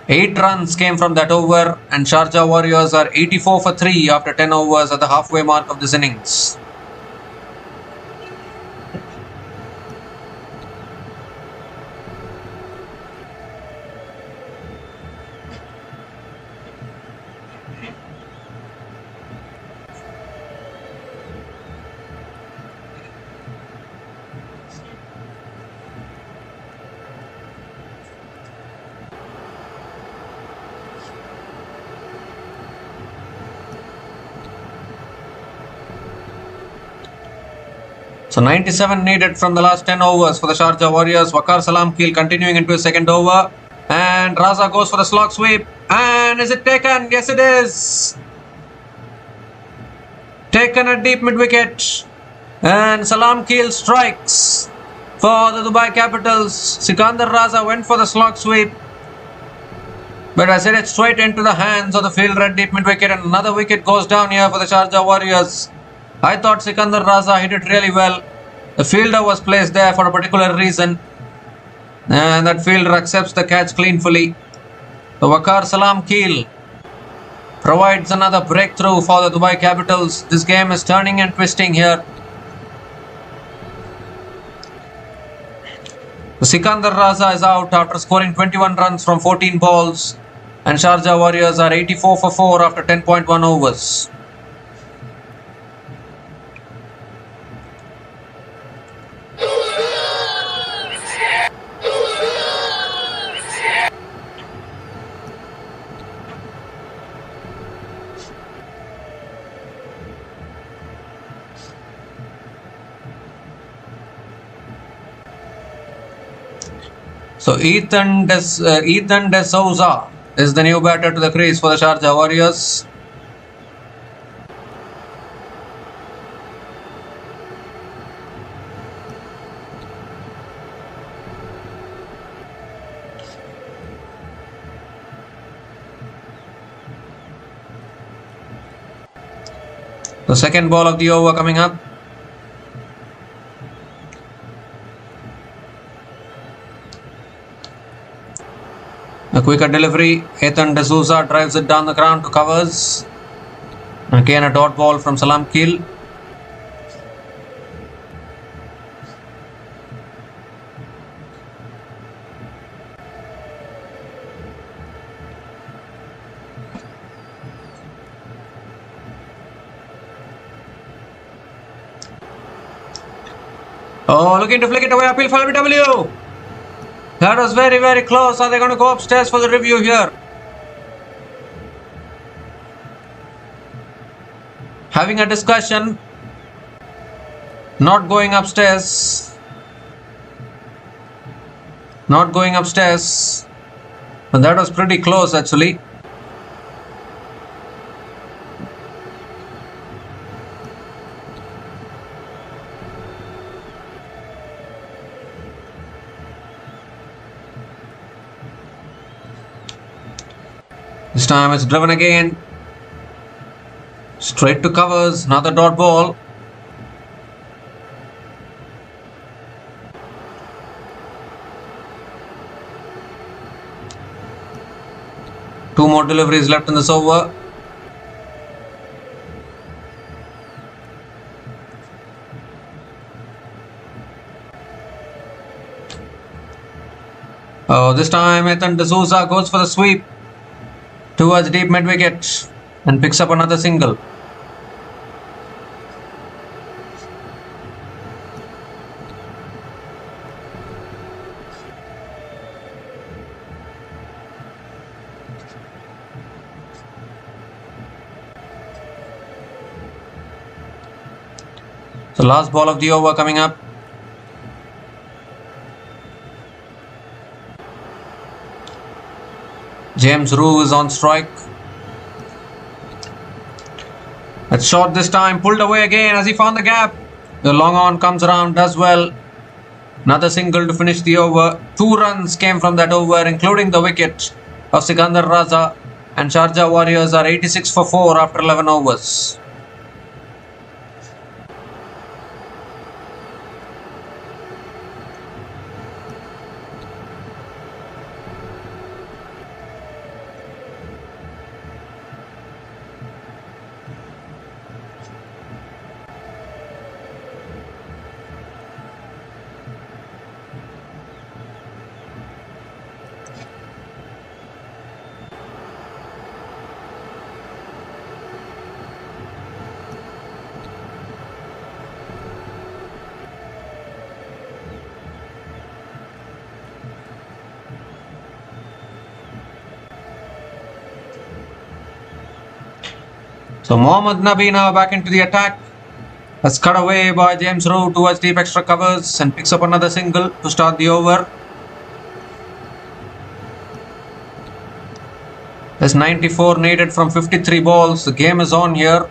A: 8 runs came from that over, and Sharjah Warriors are 84 for 3 after 10 overs at the halfway mark of this innings. So 97 needed from the last 10 overs for the Sharjah Warriors. Waqar Salam Keel continuing into his second over. And Raza goes for the slog sweep. And is it taken? Yes, it is. Taken at deep mid wicket. And Salam Keel strikes for the Dubai Capitals. Sikandar Raza went for the slog sweep, but I said it straight into the hands of the fielder at deep mid wicket. And another wicket goes down here for the Sharjah Warriors. I thought Sikandar Raza hit it really well. The fielder was placed there for a particular reason, and that fielder accepts the catch cleanly. The Waqar Salam Keel provides another breakthrough for the Dubai Capitals. This game is turning and twisting here. The Sikandar Raza is out after scoring 21 runs from 14 balls, and Sharjah Warriors are 84 for 4 after 10.1 overs. So Ethan De Souza is the new batter to the crease for the Sharjah Warriors. The second ball of the over coming up. A quicker delivery. Ethan D'Souza drives it down the ground to covers. Again a dot ball from Salam Keel. Oh, looking to flick it away. Appeal for LBW. That was very, very close. Are they going to go upstairs for the review here? Having a discussion. Not going upstairs. Not going upstairs. But that was pretty close actually. This time it's driven again. Straight to covers. Another dot ball. Two more deliveries left in this over. Oh, this time Ethan D'Souza goes for the sweep towards deep mid wicket and picks up another single. The last ball of the over coming up. James Roux is on strike. That's short this time, pulled away again as he found the gap. The long on comes around, does well. Another single to finish the over. 2 runs came from that over, including the wicket of Sikandar Raza. And Sharjah Warriors are 86 for 4 after 11 overs. So Mohammad Nabi now back into the attack. That's cut away by James Roux towards deep extra covers and picks up another single to start the over. There's 94 needed from 53 balls. The game is on here.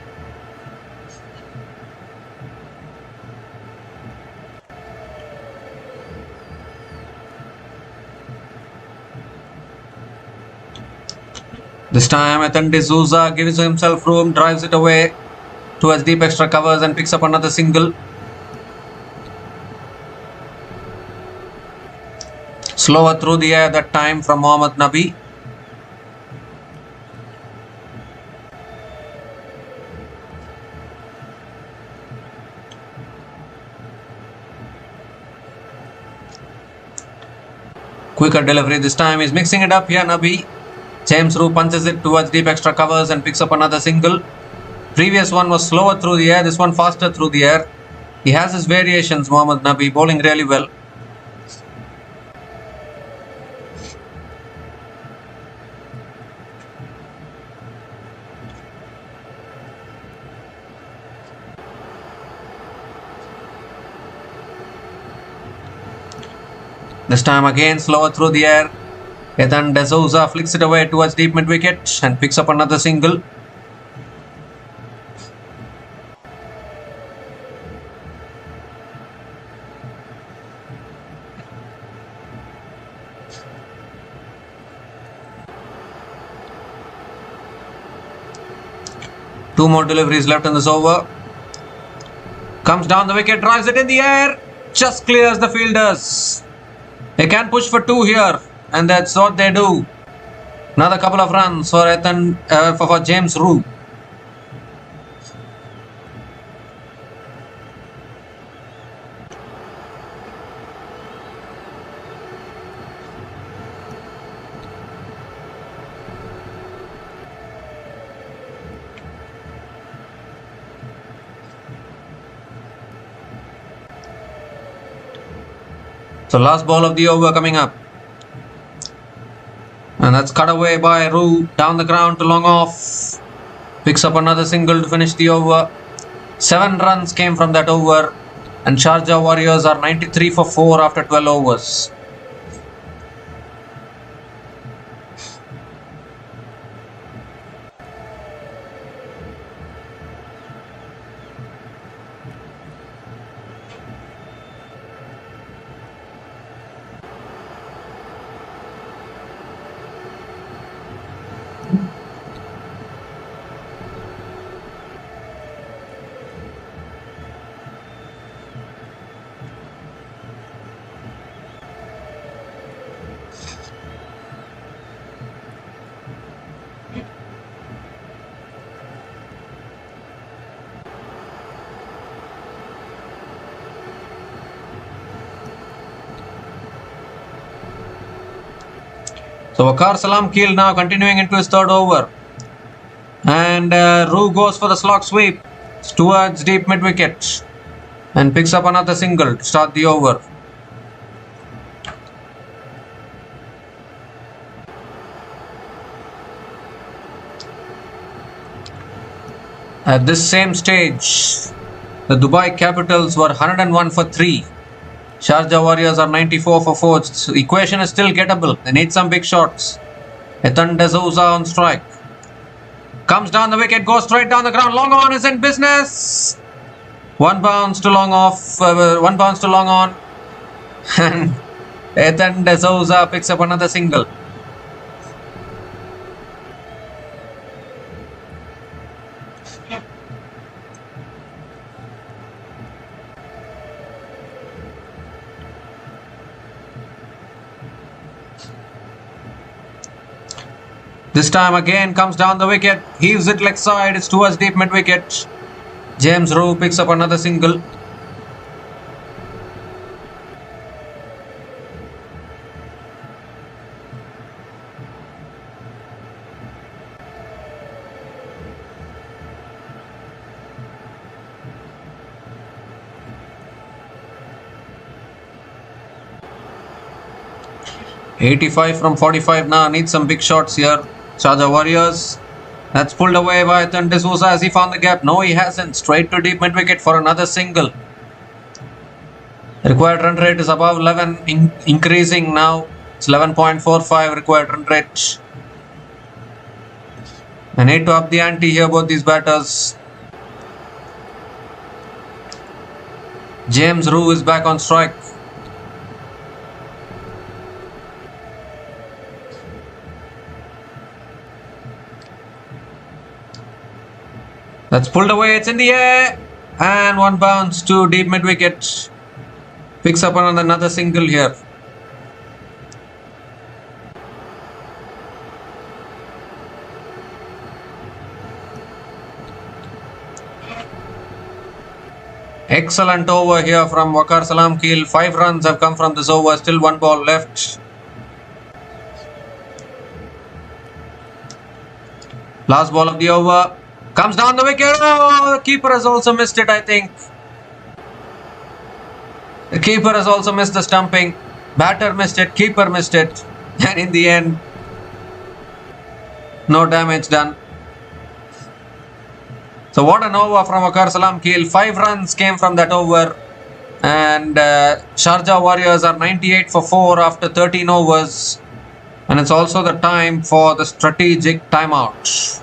A: This time Ethan D'Souza gives himself room, drives it away towards deep extra covers and picks up another single. Slower through the air that time from Mohammad Nabi. Quicker delivery this time. He's mixing it up here, Nabi. James Roux punches it towards deep extra covers and picks up another single. Previous one was slower through the air, this one faster through the air. He has his variations, Mohammad Nabi, bowling really well. This time again slower through the air. Ethan D'Souza flicks it away towards deep mid wicket and picks up another single. Two more deliveries left in this over. Comes down the wicket, drives it in the air, just clears the fielders. They can push for 2 here, and that's what they do. Another couple of runs for for James Rue. So last ball of the over coming up. And that's cut away by Rue down the ground to long off. Picks up another single to finish the over. 7 runs came from that over. And Sharjah Warriors are 93 for 4 after 12 overs. So Waqar Salamkheil now continuing into his third over. And Rue goes for the slog sweep towards deep mid wicket. And picks up another single to start the over. At this same stage, the Dubai Capitals were 101 for 3. Sharjah Warriors are 94 for 4. So equation is still gettable. They need some big shots. Ethan D'Souza on strike. Comes down the wicket, goes straight down the ground. Long on is in business. One bounce to long off. One bounce to long on. And Ethan D'Souza picks up another single. This time again comes down the wicket, heaves it leg side, it's towards deep mid wicket. James Rue picks up another single. .85 from 45 now, needs some big shots here. Sharjah Warriors. That's pulled away by Ethan D'Souza. Has he found the gap? No, he hasn't. Straight to deep mid wicket for another single. The required run rate is above 11, increasing now. It's 11.45 required run rate. They need to up the ante here, both these batters. James Rue is back on strike. That's pulled away, it's in the air. And one bounce to deep mid wicket. Picks up on another single here. Excellent over here from Waqar Salamkheil. 5 runs have come from this over. Still 1 ball left. Last ball of the over. Comes down the wicket. Oh, the keeper has also missed it, I think. The keeper has also missed the stumping. Batter missed it. Keeper missed it. And in the end, no damage done. So what an over from Waqar Salamkheil. 5 runs came from that over. And Sharjah Warriors are 98 for 4 after 13 overs. And it's also the time for the strategic timeout.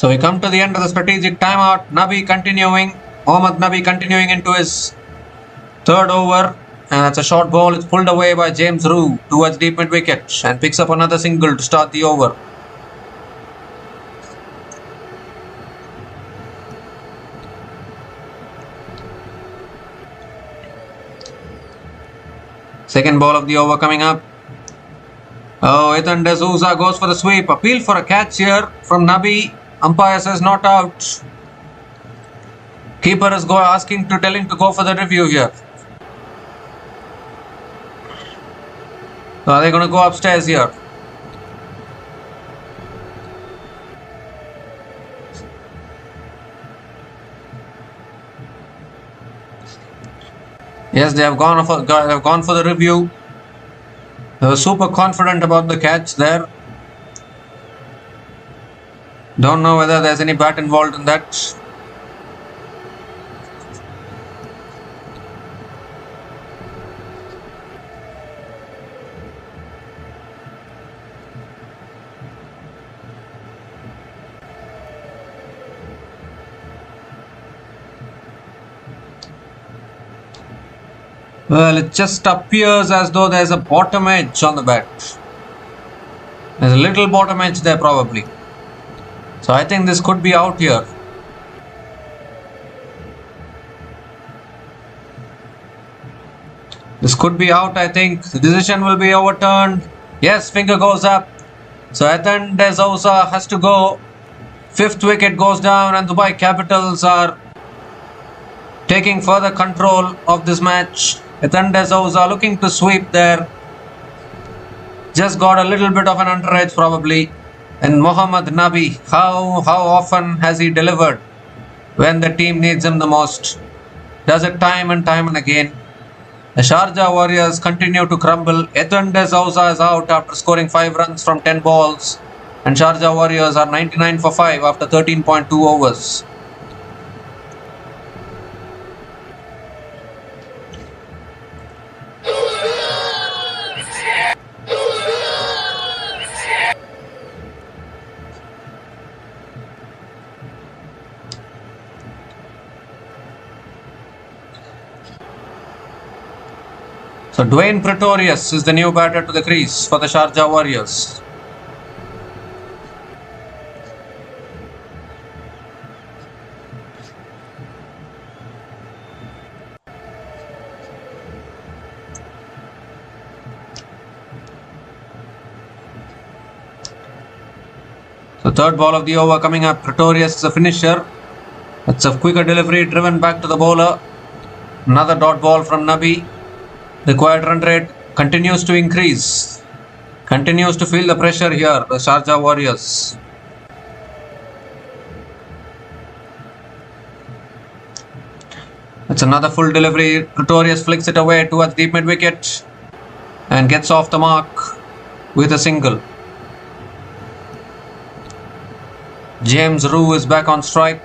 A: So we come to the end of the strategic timeout. Mohammad Nabi continuing into his third over. And that's a short ball. It's pulled away by James Rue towards deep mid wicket and picks up another single to start the over. Second ball of the over coming up. Oh, Ethan D'Souza goes for the sweep. Appeal for a catch here from Nabi. Umpire says not out. Keeper is telling to go for the review here. So are they going to go upstairs here? Yes, they have gone for the review. They were super confident about the catch there. Don't know whether there's any bat involved in that. Well, it just appears as though there's a bottom edge on the bat. There's a little bottom edge there probably. So I think this could be out here. This could be out, I think. The decision will be overturned. Yes, finger goes up. So Ethan D'Souza has to go. Fifth wicket goes down and Dubai Capitals are taking further control of this match. Ethan D'Souza looking to sweep there. Just got a little bit of an underedge probably. And Mohammad Nabi, how often has he delivered when the team needs him the most? Does it time and again. The Sharjah Warriors continue to crumble. Ethan D'Souza is out after scoring 5 runs from 10 balls. And Sharjah Warriors are 99 for 5 after 13.2 overs. So Dwayne Pretorius is the new batter to the crease for the Sharjah Warriors. So third ball of the over coming up. Pretorius is a finisher. It's a quicker delivery driven back to the bowler. Another dot ball from Nabi. Required run rate continues to increase. Continues to feel the pressure here, the Sharjah Warriors. It's another full delivery. Pretorius flicks it away towards deep mid wicket and gets off the mark with a single. James Rue is back on strike.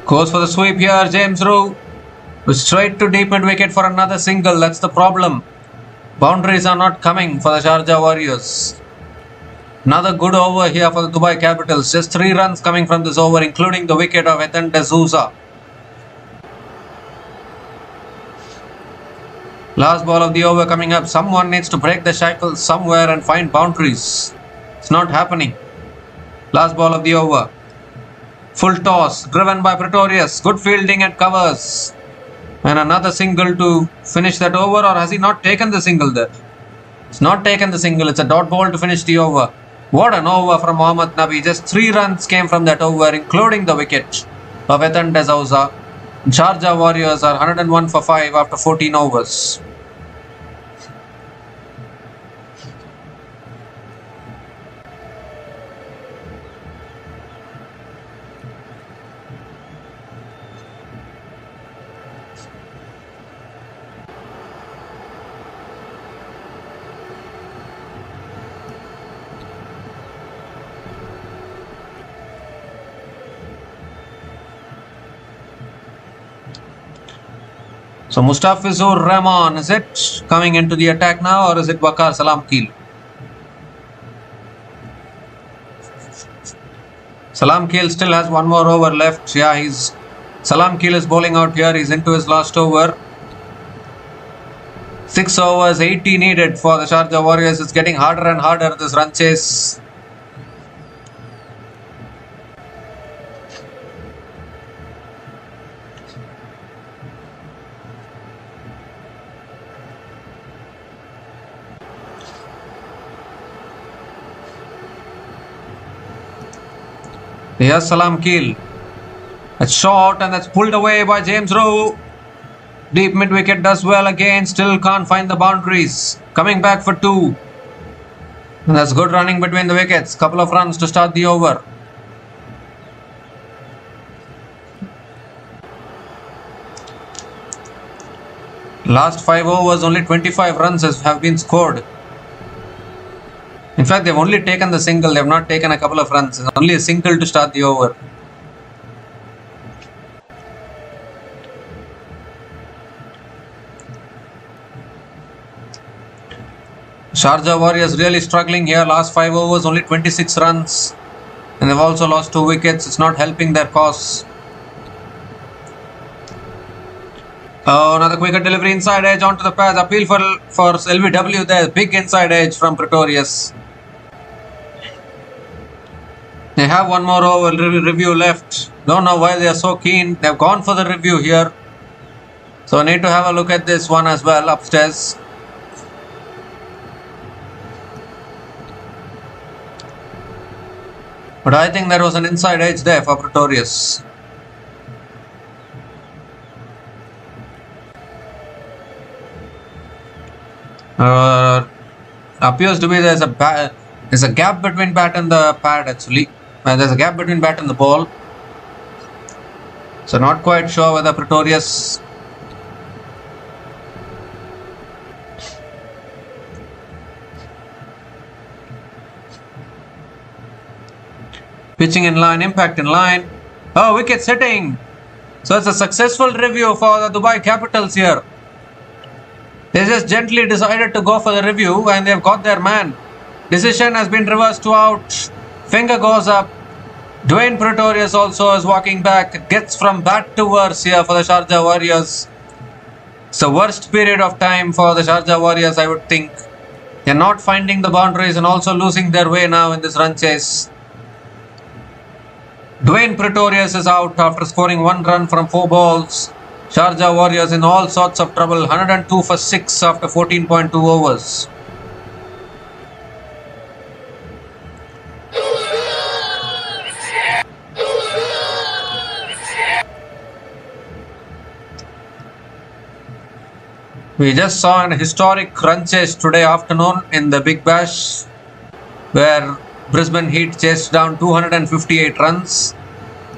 A: Goes for the sweep here, James Rue. Straight to deep mid wicket for another single. That's the problem. Boundaries are not coming for the Sharjah Warriors. Another good over here for the Dubai Capitals. Just 3 runs coming from this over, including the wicket of Ethan D'Souza. Last ball of the over coming up. Someone needs to break the shackles somewhere and find boundaries. It's not happening. Last ball of the over. Full toss, driven by Pretorius. Good fielding at covers. And another single to finish that over, or has he not taken the single there? It's not taken the single. It's a dot ball to finish the over. What an over from Mohammad Nabi. Just 3 runs came from that over, including the wicket of Ethan D'Souza. Sharjah Warriors are 101 for 5 after 14 overs. So Mustafizur Rahman, is it coming into the attack now, or is it Waqar Salam Keel? Salam Keel still has one more over left. Yeah, Salam Keel is bowling out here. He's into his last over. 6 overs, 80 needed for the Sharjah Warriors. It's getting harder and harder, this run chase. Here's Salam Keel. It's short and that's pulled away by James Rowe. Deep mid wicket does well again. Still can't find the boundaries. Coming back for 2. And that's good running between the wickets. Couple of runs to start the over. Last 5 overs, only 25 runs have been scored. In fact, they've only taken the single. They've not taken a couple of runs. It's only a single to start the over. Sharjah Warriors really struggling here. Last 5 overs, only 26 runs. And they've also lost 2 wickets. It's not helping their cause. Oh, another quicker delivery inside edge onto the pads. Appeal for LBW there. Big inside edge from Pretorius. They have one more over review left. Don't know why they are so keen. They've gone for the review here. So I need to have a look at this one as well upstairs. But I think there was an inside edge there for Pretorius. Appears to be there's a gap between bat and the pad actually. There's a gap between bat and the ball. So not quite sure whether Pretorius pitching in line, impact in line. Oh, wicket hitting. So it's a successful review for the Dubai Capitals here. They just gently decided to go for the review and they've got their man. Decision has been reversed to out. Finger goes up. Dwayne Pretorius also is walking back. Gets from bat to worse here for the Sharjah Warriors. It's the worst period of time for the Sharjah Warriors, I would think. They're not finding the boundaries and also losing their way now in this run chase. Dwayne Pretorius is out after scoring 1 run from 4 balls. Sharjah Warriors in all sorts of trouble. 102 for 6 after 14.2 overs. We just saw an historic run chase today afternoon in the Big Bash, where Brisbane Heat chased down 258 runs,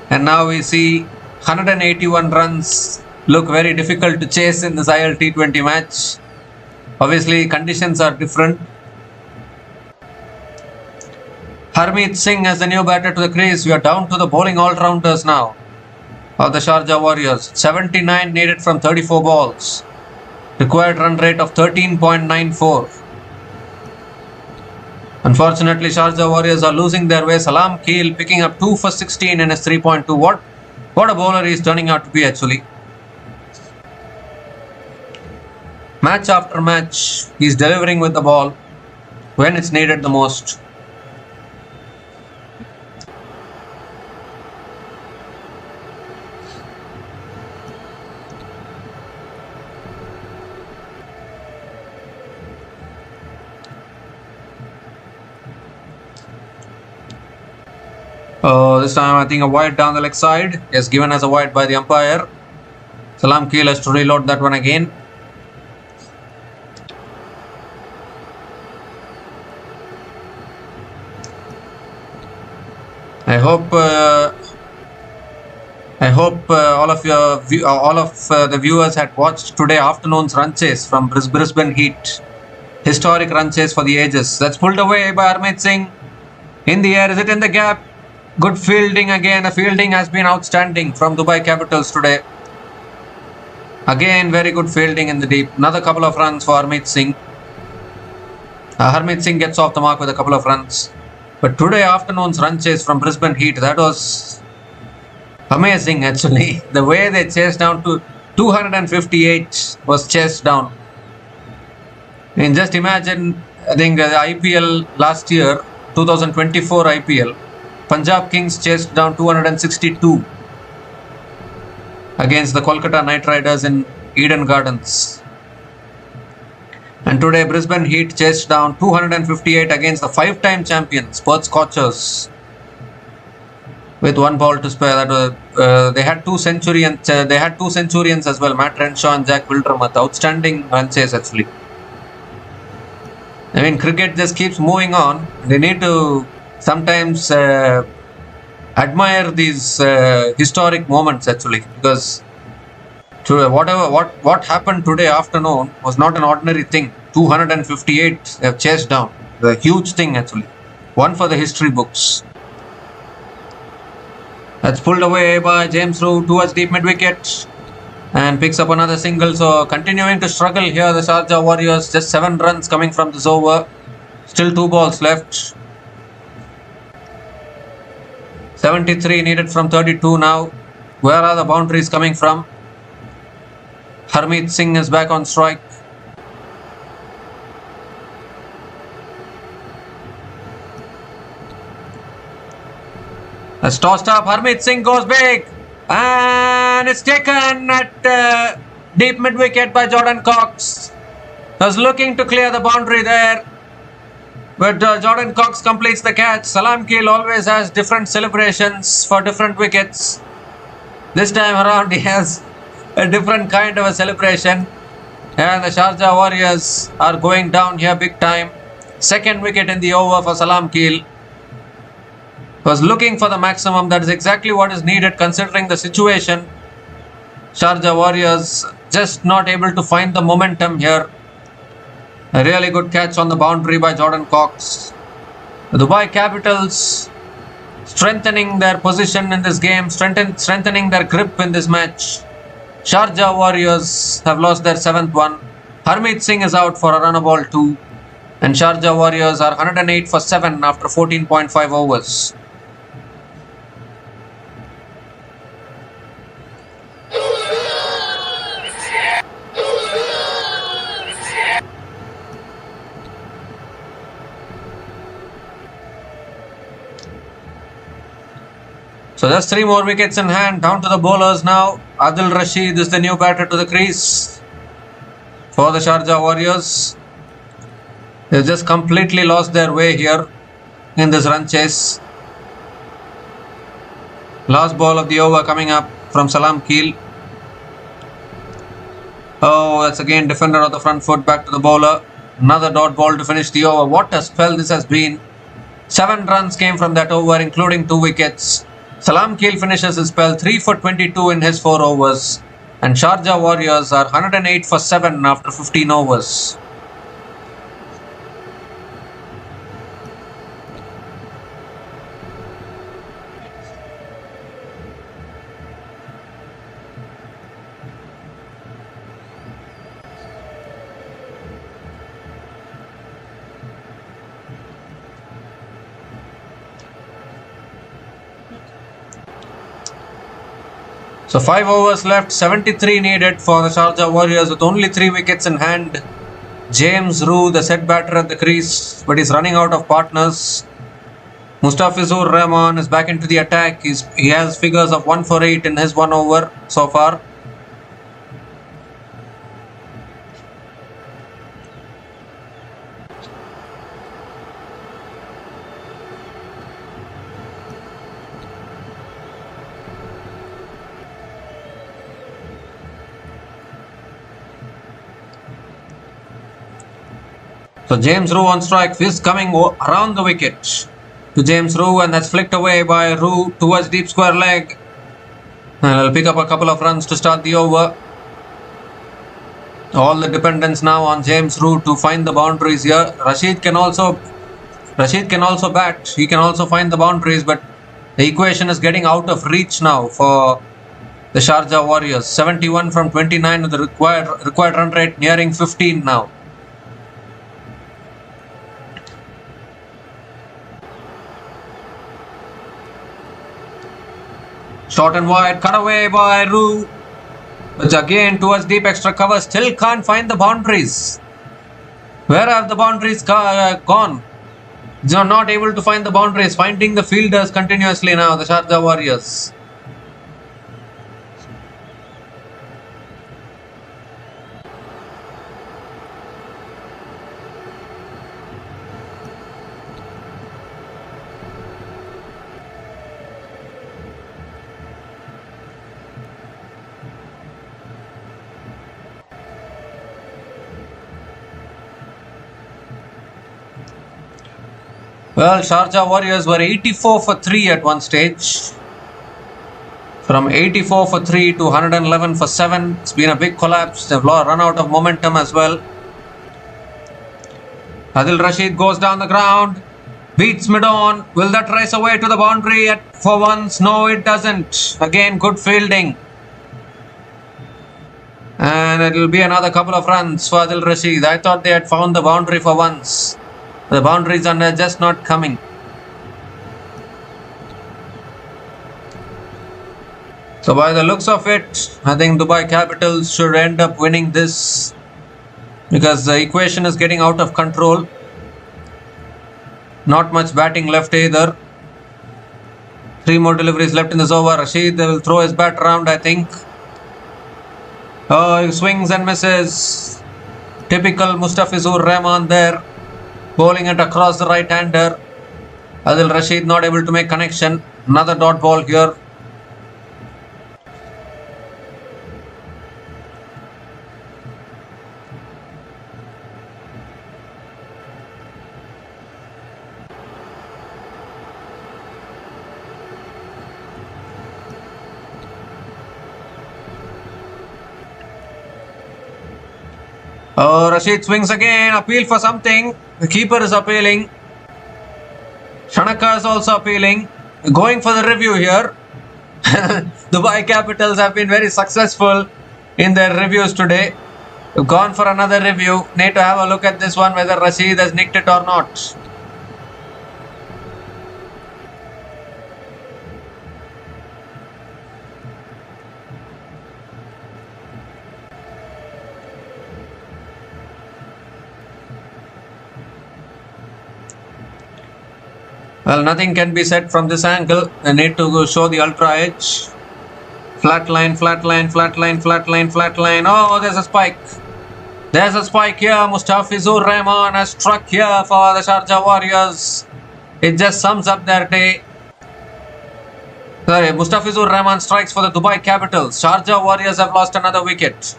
A: and now we see 181 runs look very difficult to chase in this IL T20 match. Obviously, conditions are different. Harmeet Singh as the new batter to the crease. We are down to the bowling all-rounders now of the Sharjah Warriors. 79 needed from 34 balls. Required run rate of 13.94. Unfortunately, Sharjah Warriors are losing their way. Salam Keel picking up 2 for 16 in his 3.2. What a bowler he is turning out to be actually. Match after match, he is delivering with the ball when it's needed the most. This time I think a wide down the leg side. Yes, given as a wide by the umpire. Salam Keel has to reload that one again. I hope all of the viewers had watched today afternoon's run chase from Brisbane Heat. Historic run chase for the ages. That's pulled away by Harmeet Singh. In the air, is it in the gap? Good fielding again. The fielding has been outstanding from Dubai Capitals today. Again, very good fielding in the deep. Another couple of runs for Harmeet Singh. Harmeet Singh gets off the mark with a couple of runs. But today afternoon's run chase from Brisbane Heat, that was amazing actually. The way they chased down to 258 was chased down. And just imagine, I think the IPL last year, 2024 IPL, Punjab Kings chased down 262 against the Kolkata Knight Riders in Eden Gardens. And today Brisbane Heat chased down 258 against the 5-time champions, Perth Scorchers, with 1 ball to spare. That was, they had two centurions. They had 2 centurions as well, Matt Renshaw and Jack Wildermuth. Outstanding run chase actually. I mean, cricket just keeps moving on. They need to sometimes admire these historic moments actually, because what happened today afternoon was not an ordinary thing. 258 they have chased down. A huge thing actually. One for the history books. That's pulled away by James Root towards deep mid wicket and picks up another single. So continuing to struggle here, the Sharjah Warriors. Just 7 runs coming from this over. Still 2 balls left. 73 needed from 32 now. Where are the boundaries coming from? Harmeet Singh is back on strike. That's tossed up. Harmeet Singh goes big. And it's taken at deep mid wicket by Jordan Cox. Was looking to clear the boundary there, but Jordan Cox completes the catch. Salam Keel always has different celebrations for different wickets. This time around he has a different kind of a celebration. And the Sharjah Warriors are going down here big time. 2nd wicket in the over for Salam Keel. Was looking for the maximum. That is exactly what is needed considering the situation. Sharjah Warriors just not able to find the momentum here. A really good catch on the boundary by Jordan Cox. The Dubai Capitals strengthening their position in this game, strengthening their grip in this match. Sharjah Warriors have lost their 7th one. Harmeet Singh is out for a run of ball 2. And Sharjah Warriors are 108 for 7 after 14.5 overs. So just 3 more wickets in hand. Down to the bowlers now. Adil Rashid is the new batter to the crease for the Sharjah Warriors. They've just completely lost their way here in this run chase. Last ball of the over coming up from Salam Keel. Oh, that's again defender of the front foot back to the bowler. Another dot ball to finish the over. What a spell this has been. 7 runs came from that over, including 2 wickets. Salam Keel finishes his spell 3 for 22 in his 4 overs. And Sharjah Warriors are 108 for 7 after 15 overs. So 5 overs left, 73 needed for the Sharjah Warriors with only 3 wickets in hand. James Root, the set batter at the crease, but he's running out of partners. Mustafizur Rahman is back into the attack. He has figures of 1 for 8 in his 1 over so far. So James Root on strike is coming around the wicket to James Root, and that's flicked away by Root towards deep square leg. And he'll pick up a couple of runs to start the over. All the dependence now on James Root to find the boundaries here. Rashid can also bat. He can also find the boundaries, but the equation is getting out of reach now for the Sharjah Warriors. 71 from 29 with the required run rate nearing 15 now. Short and wide, cut away by Rue. Which again towards deep extra cover, still can't find the boundaries. Where have the boundaries gone? They are not able to find the boundaries, finding the fielders continuously now, the Sharjah Warriors. Well, Sharjah Warriors were 84 for 3 at one stage. From 84 for 3 to 111 for 7. It's been a big collapse. They've run out of momentum as well. Adil Rashid goes down the ground. Beats mid-on. Will that race away to the boundary for once? No, it doesn't. Again, good fielding. And it will be another couple of runs for Adil Rashid. I thought they had found the boundary for once. The boundaries are just not coming. So by the looks of it, I think Dubai Capitals should end up winning this, because the equation is getting out of control. Not much batting left either. 3 more deliveries left in this over. Rashid will throw his bat around, I think. Oh, he swings and misses. Typical Mustafizur Rahman there. Bowling it across the right-hander. Adil Rashid not able to make connection. Another dot ball here. Oh, Rashid swings again. Appeal for something. The keeper is appealing. Shanaka is also appealing. Going for the review here. Dubai Capitals have been very successful in their reviews today. They've gone for another review. Need to have a look at this one, whether Rashid has nicked it or not. Well, nothing can be said from this angle. I need to show the ultra edge. Flat line, flat line, flat line, flat line, flat line. Oh, there's a spike. There's a spike here. Mustafizur Rahman has struck here for the Sharjah Warriors. It just sums up their day. Sorry, Mustafizur Rahman strikes for the Dubai Capitals. Sharjah Warriors have lost another wicket.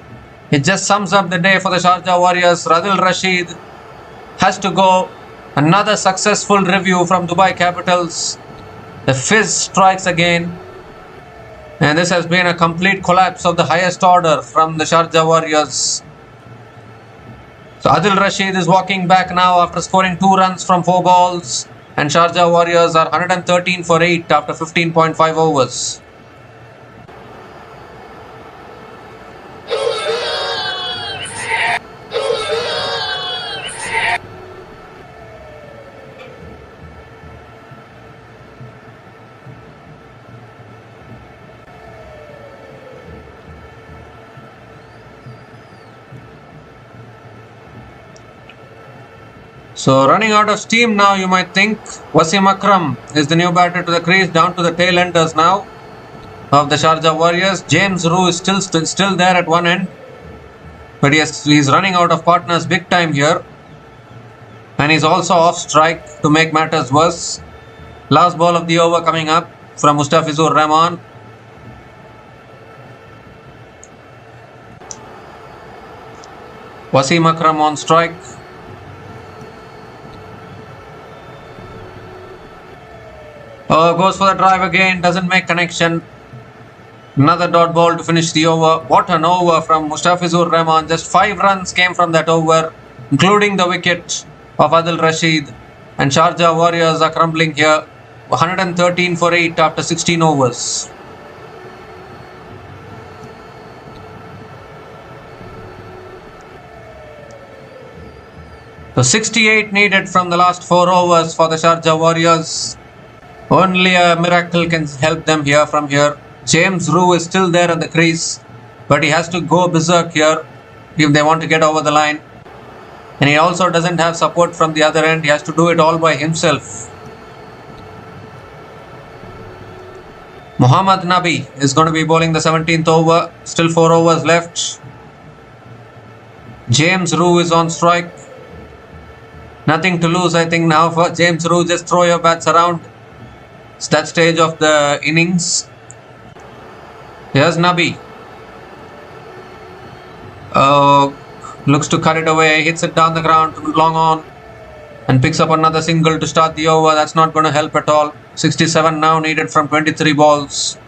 A: It just sums up the day for the Sharjah Warriors. Adil Rashid has to go. Another successful review from Dubai Capitals. The fizz strikes again. And this has been a complete collapse of the highest order from the Sharjah Warriors. So Adil Rashid is walking back now after scoring 2 runs from 4 balls. And Sharjah Warriors are 113 for 8 after 15.5 overs. So running out of steam now, you might think. Wasim Akram is the new batter to the crease, down to the tail enders now of the Sharjah Warriors. James Rue is still there at one end, but he's running out of partners big time here, and he's also off strike to make matters worse. Last ball of the over coming up from Mustafizur Rahman. Wasim Akram on strike. Oh, goes for the drive again, doesn't make connection. Another dot ball to finish the over. What an over from Mustafizur Rahman. Just 5 runs came from that over, including the wicket of Adil Rashid. And Sharjah Warriors are crumbling here. 113 for 8 after 16 overs. So 68 needed from the last 4 overs for the Sharjah Warriors. Only a miracle can help them here from here. James Rue is still there at the crease, but he has to go berserk here if they want to get over the line. And he also doesn't have support from the other end. He has to do it all by himself. Mohammad Nabi is going to be bowling the 17th over. Still 4 overs left. James Rue is on strike. Nothing to lose, I think, now for James Rue. Just throw your bats around. It's that stage of the innings. Here's Nabi. Looks to cut it away. Hits it down the ground, long on. And picks up another single to start the over. That's not going to help at all. 67 now needed from 23 balls.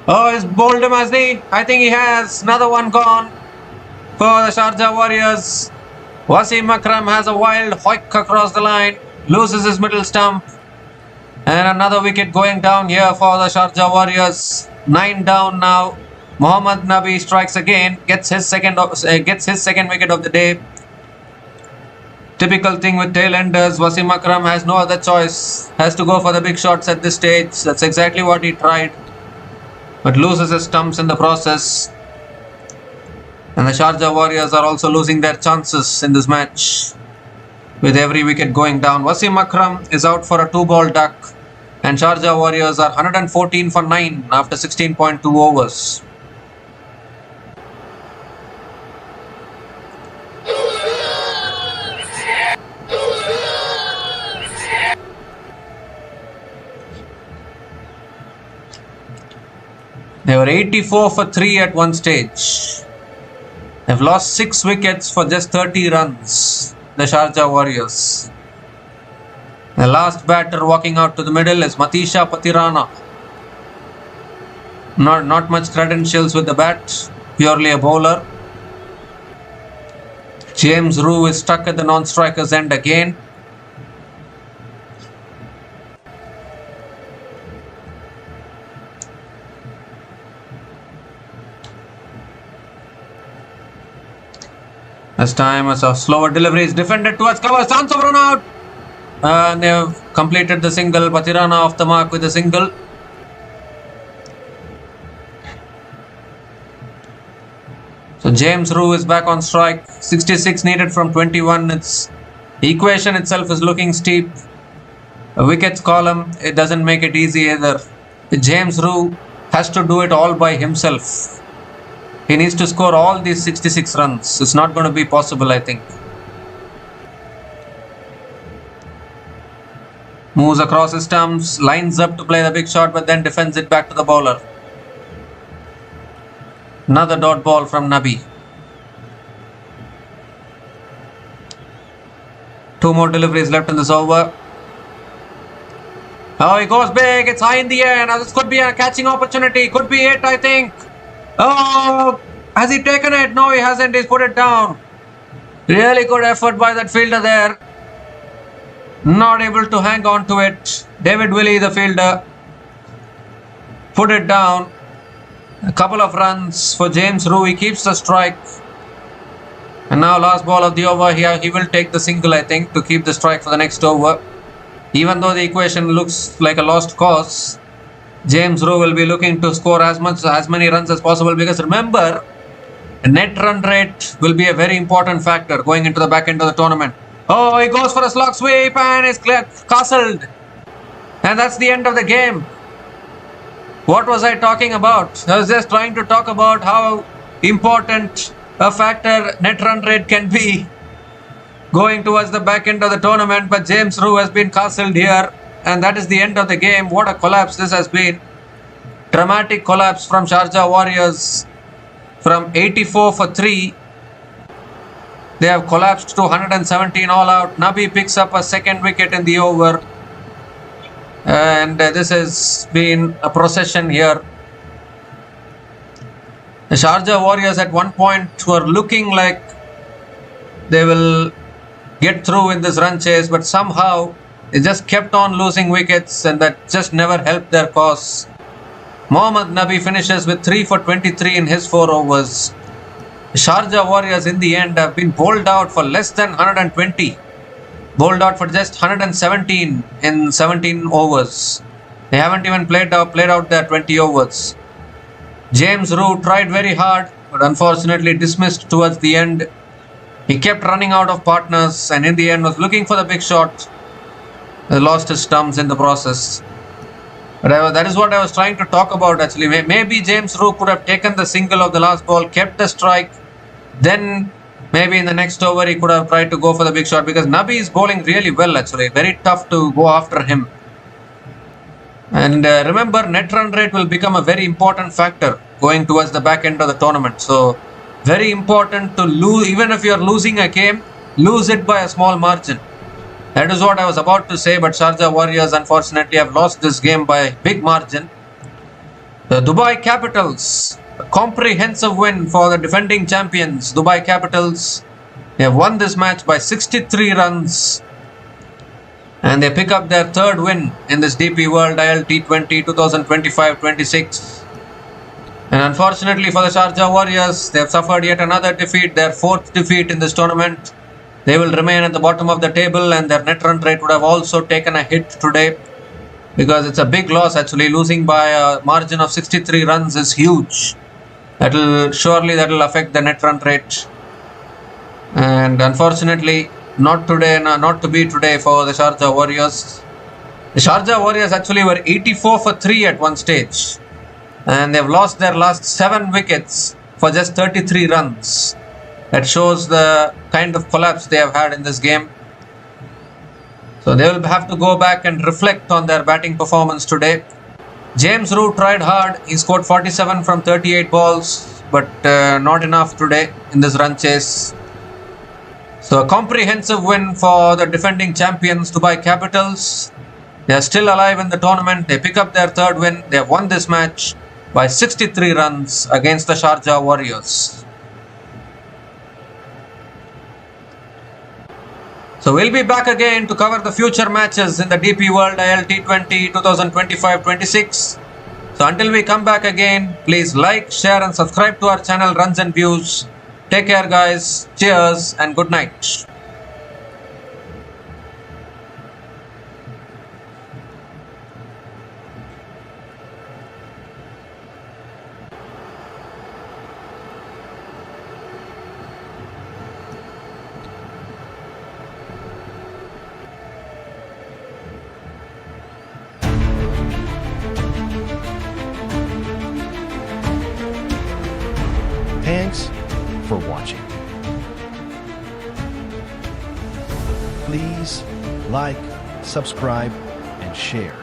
A: Oh, he's bowled him, has he? I think he has. Another one gone for the Sharjah Warriors. Wasim Akram has a wild hoik across the line. Loses his middle stump. And another wicket going down here for the Sharjah Warriors. 9 down now. Mohammad Nabi strikes again. Gets his second wicket of the day. Typical thing with tail-enders. Wasim Akram has no other choice. Has to go for the big shots at this stage. That's exactly what he tried, but loses his stumps in the process. And the Sharjah Warriors are also losing their chances in this match with every wicket going down. Wasim Akram is out for a 2-ball duck, and Sharjah Warriors are 114 for 9 after 16.2 overs. They were 84 for 3 at one stage. They've lost 6 wickets for just 30 runs, the Sharjah Warriors. The last batter walking out to the middle is Matisha Patirana. Not much credentials with the bat, purely a bowler. James Rue is stuck at the non-striker's end again. This time as a slower delivery is defended towards cover. Chance of run out. And they've completed the single. Patirana off the mark with a single. So James Rue is back on strike. 66 needed from 21. The equation itself is looking steep. A wickets column, it doesn't make it easy either. James Rue has to do it all by himself. He needs to score all these 66 runs. It's not going to be possible, I think. Moves across his stumps, lines up to play the big shot, but then defends it back to the bowler. Another dot ball from Nabi. 2 more deliveries left in this over. Oh, he goes big. It's high in the air. Now this could be a catching opportunity. Could be it, I think. Oh, has he taken it? No, he hasn't. He's put it down. Really good effort by that fielder there. Not able to hang on to it. David Willey, the fielder, put it down. A couple of runs for James Rue. He keeps the strike. And now last ball of the over here. He will take the single, I think, to keep the strike for the next over. Even though the equation looks like a lost cause, James Rue will be looking to score as many runs as possible, because remember, net run rate will be a very important factor going into the back end of the tournament. Oh, he goes for a slog sweep and is castled. And that's the end of the game. What was I talking about? I was just trying to talk about how important a factor net run rate can be going towards the back end of the tournament, but James Rue has been castled here. And that is the end of the game. What a collapse this has been. Dramatic collapse from Sharjah Warriors. From 84 for 3 They have collapsed to 117 all out. Nabi picks up a second wicket in the over. And this has been a procession here. The Sharjah Warriors at one point were looking like they will get through in this run chase, but somehow they just kept on losing wickets, and that just never helped their cause. Mohammad Nabi finishes with 3 for 23 in his 4 overs. The Sharjah Warriors in the end have been bowled out for less than 120. Bowled out for just 117 in 17 overs. They haven't even played out their 20 overs. James Root tried very hard, but unfortunately dismissed towards the end. He kept running out of partners and in the end was looking for the big shot. He lost his stumps in the process. But that is what I was trying to talk about actually. Maybe James Root could have taken the single of the last ball, kept the strike, then maybe in the next over he could have tried to go for the big shot, because Nabi is bowling really well actually. Very tough to go after him. And remember, net run rate will become a very important factor going towards the back end of the tournament. So very important to lose, even if you are losing a game, lose it by a small margin. That is what I was about to say, but Sharjah Warriors unfortunately have lost this game by a big margin. The Dubai Capitals, a comprehensive win for the defending champions. Dubai Capitals, they have won this match by 63 runs. And they pick up their third win in this DP World IL T20 2025-26. And unfortunately for the Sharjah Warriors, they have suffered yet another defeat, their fourth defeat in this tournament. They will remain at the bottom of the table and their net run rate would have also taken a hit today, because it's a big loss actually. Losing by a margin of 63 runs is huge. That will affect the net run rate. And unfortunately, not to be today for the Sharjah Warriors. The Sharjah Warriors actually were 84 for 3 at one stage. And they've lost their last 7 wickets for just 33 runs. That shows the kind of collapse they have had in this game. So they will have to go back and reflect on their batting performance today. James Root tried hard. He scored 47 from 38 balls, but not enough today in this run chase. So a comprehensive win for the defending champions Dubai Capitals. They are still alive in the tournament. They pick up their third win. They have won this match by 63 runs against the Sharjah Warriors. So we'll be back again to cover the future matches in the DP World IL T20 2025-26. So until we come back again, please like, share and subscribe to our channel Runs and Views. Take care guys, cheers and good night.
B: Thanks for watching. Please like, subscribe, and share.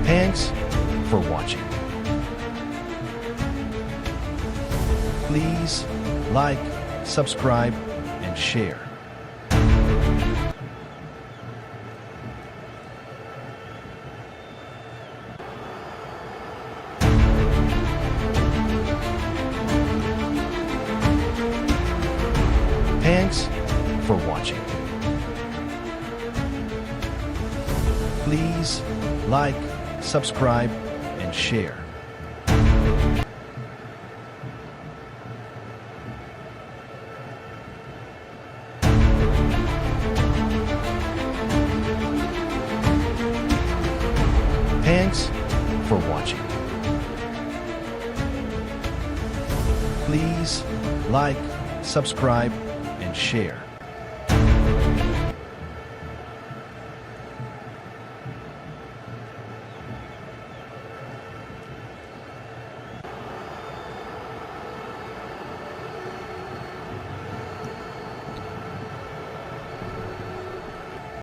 B: Thanks for watching. Please like, subscribe, and share. Thanks for watching. Please like, subscribe, and share. Thanks for watching. Please like, subscribe, and share.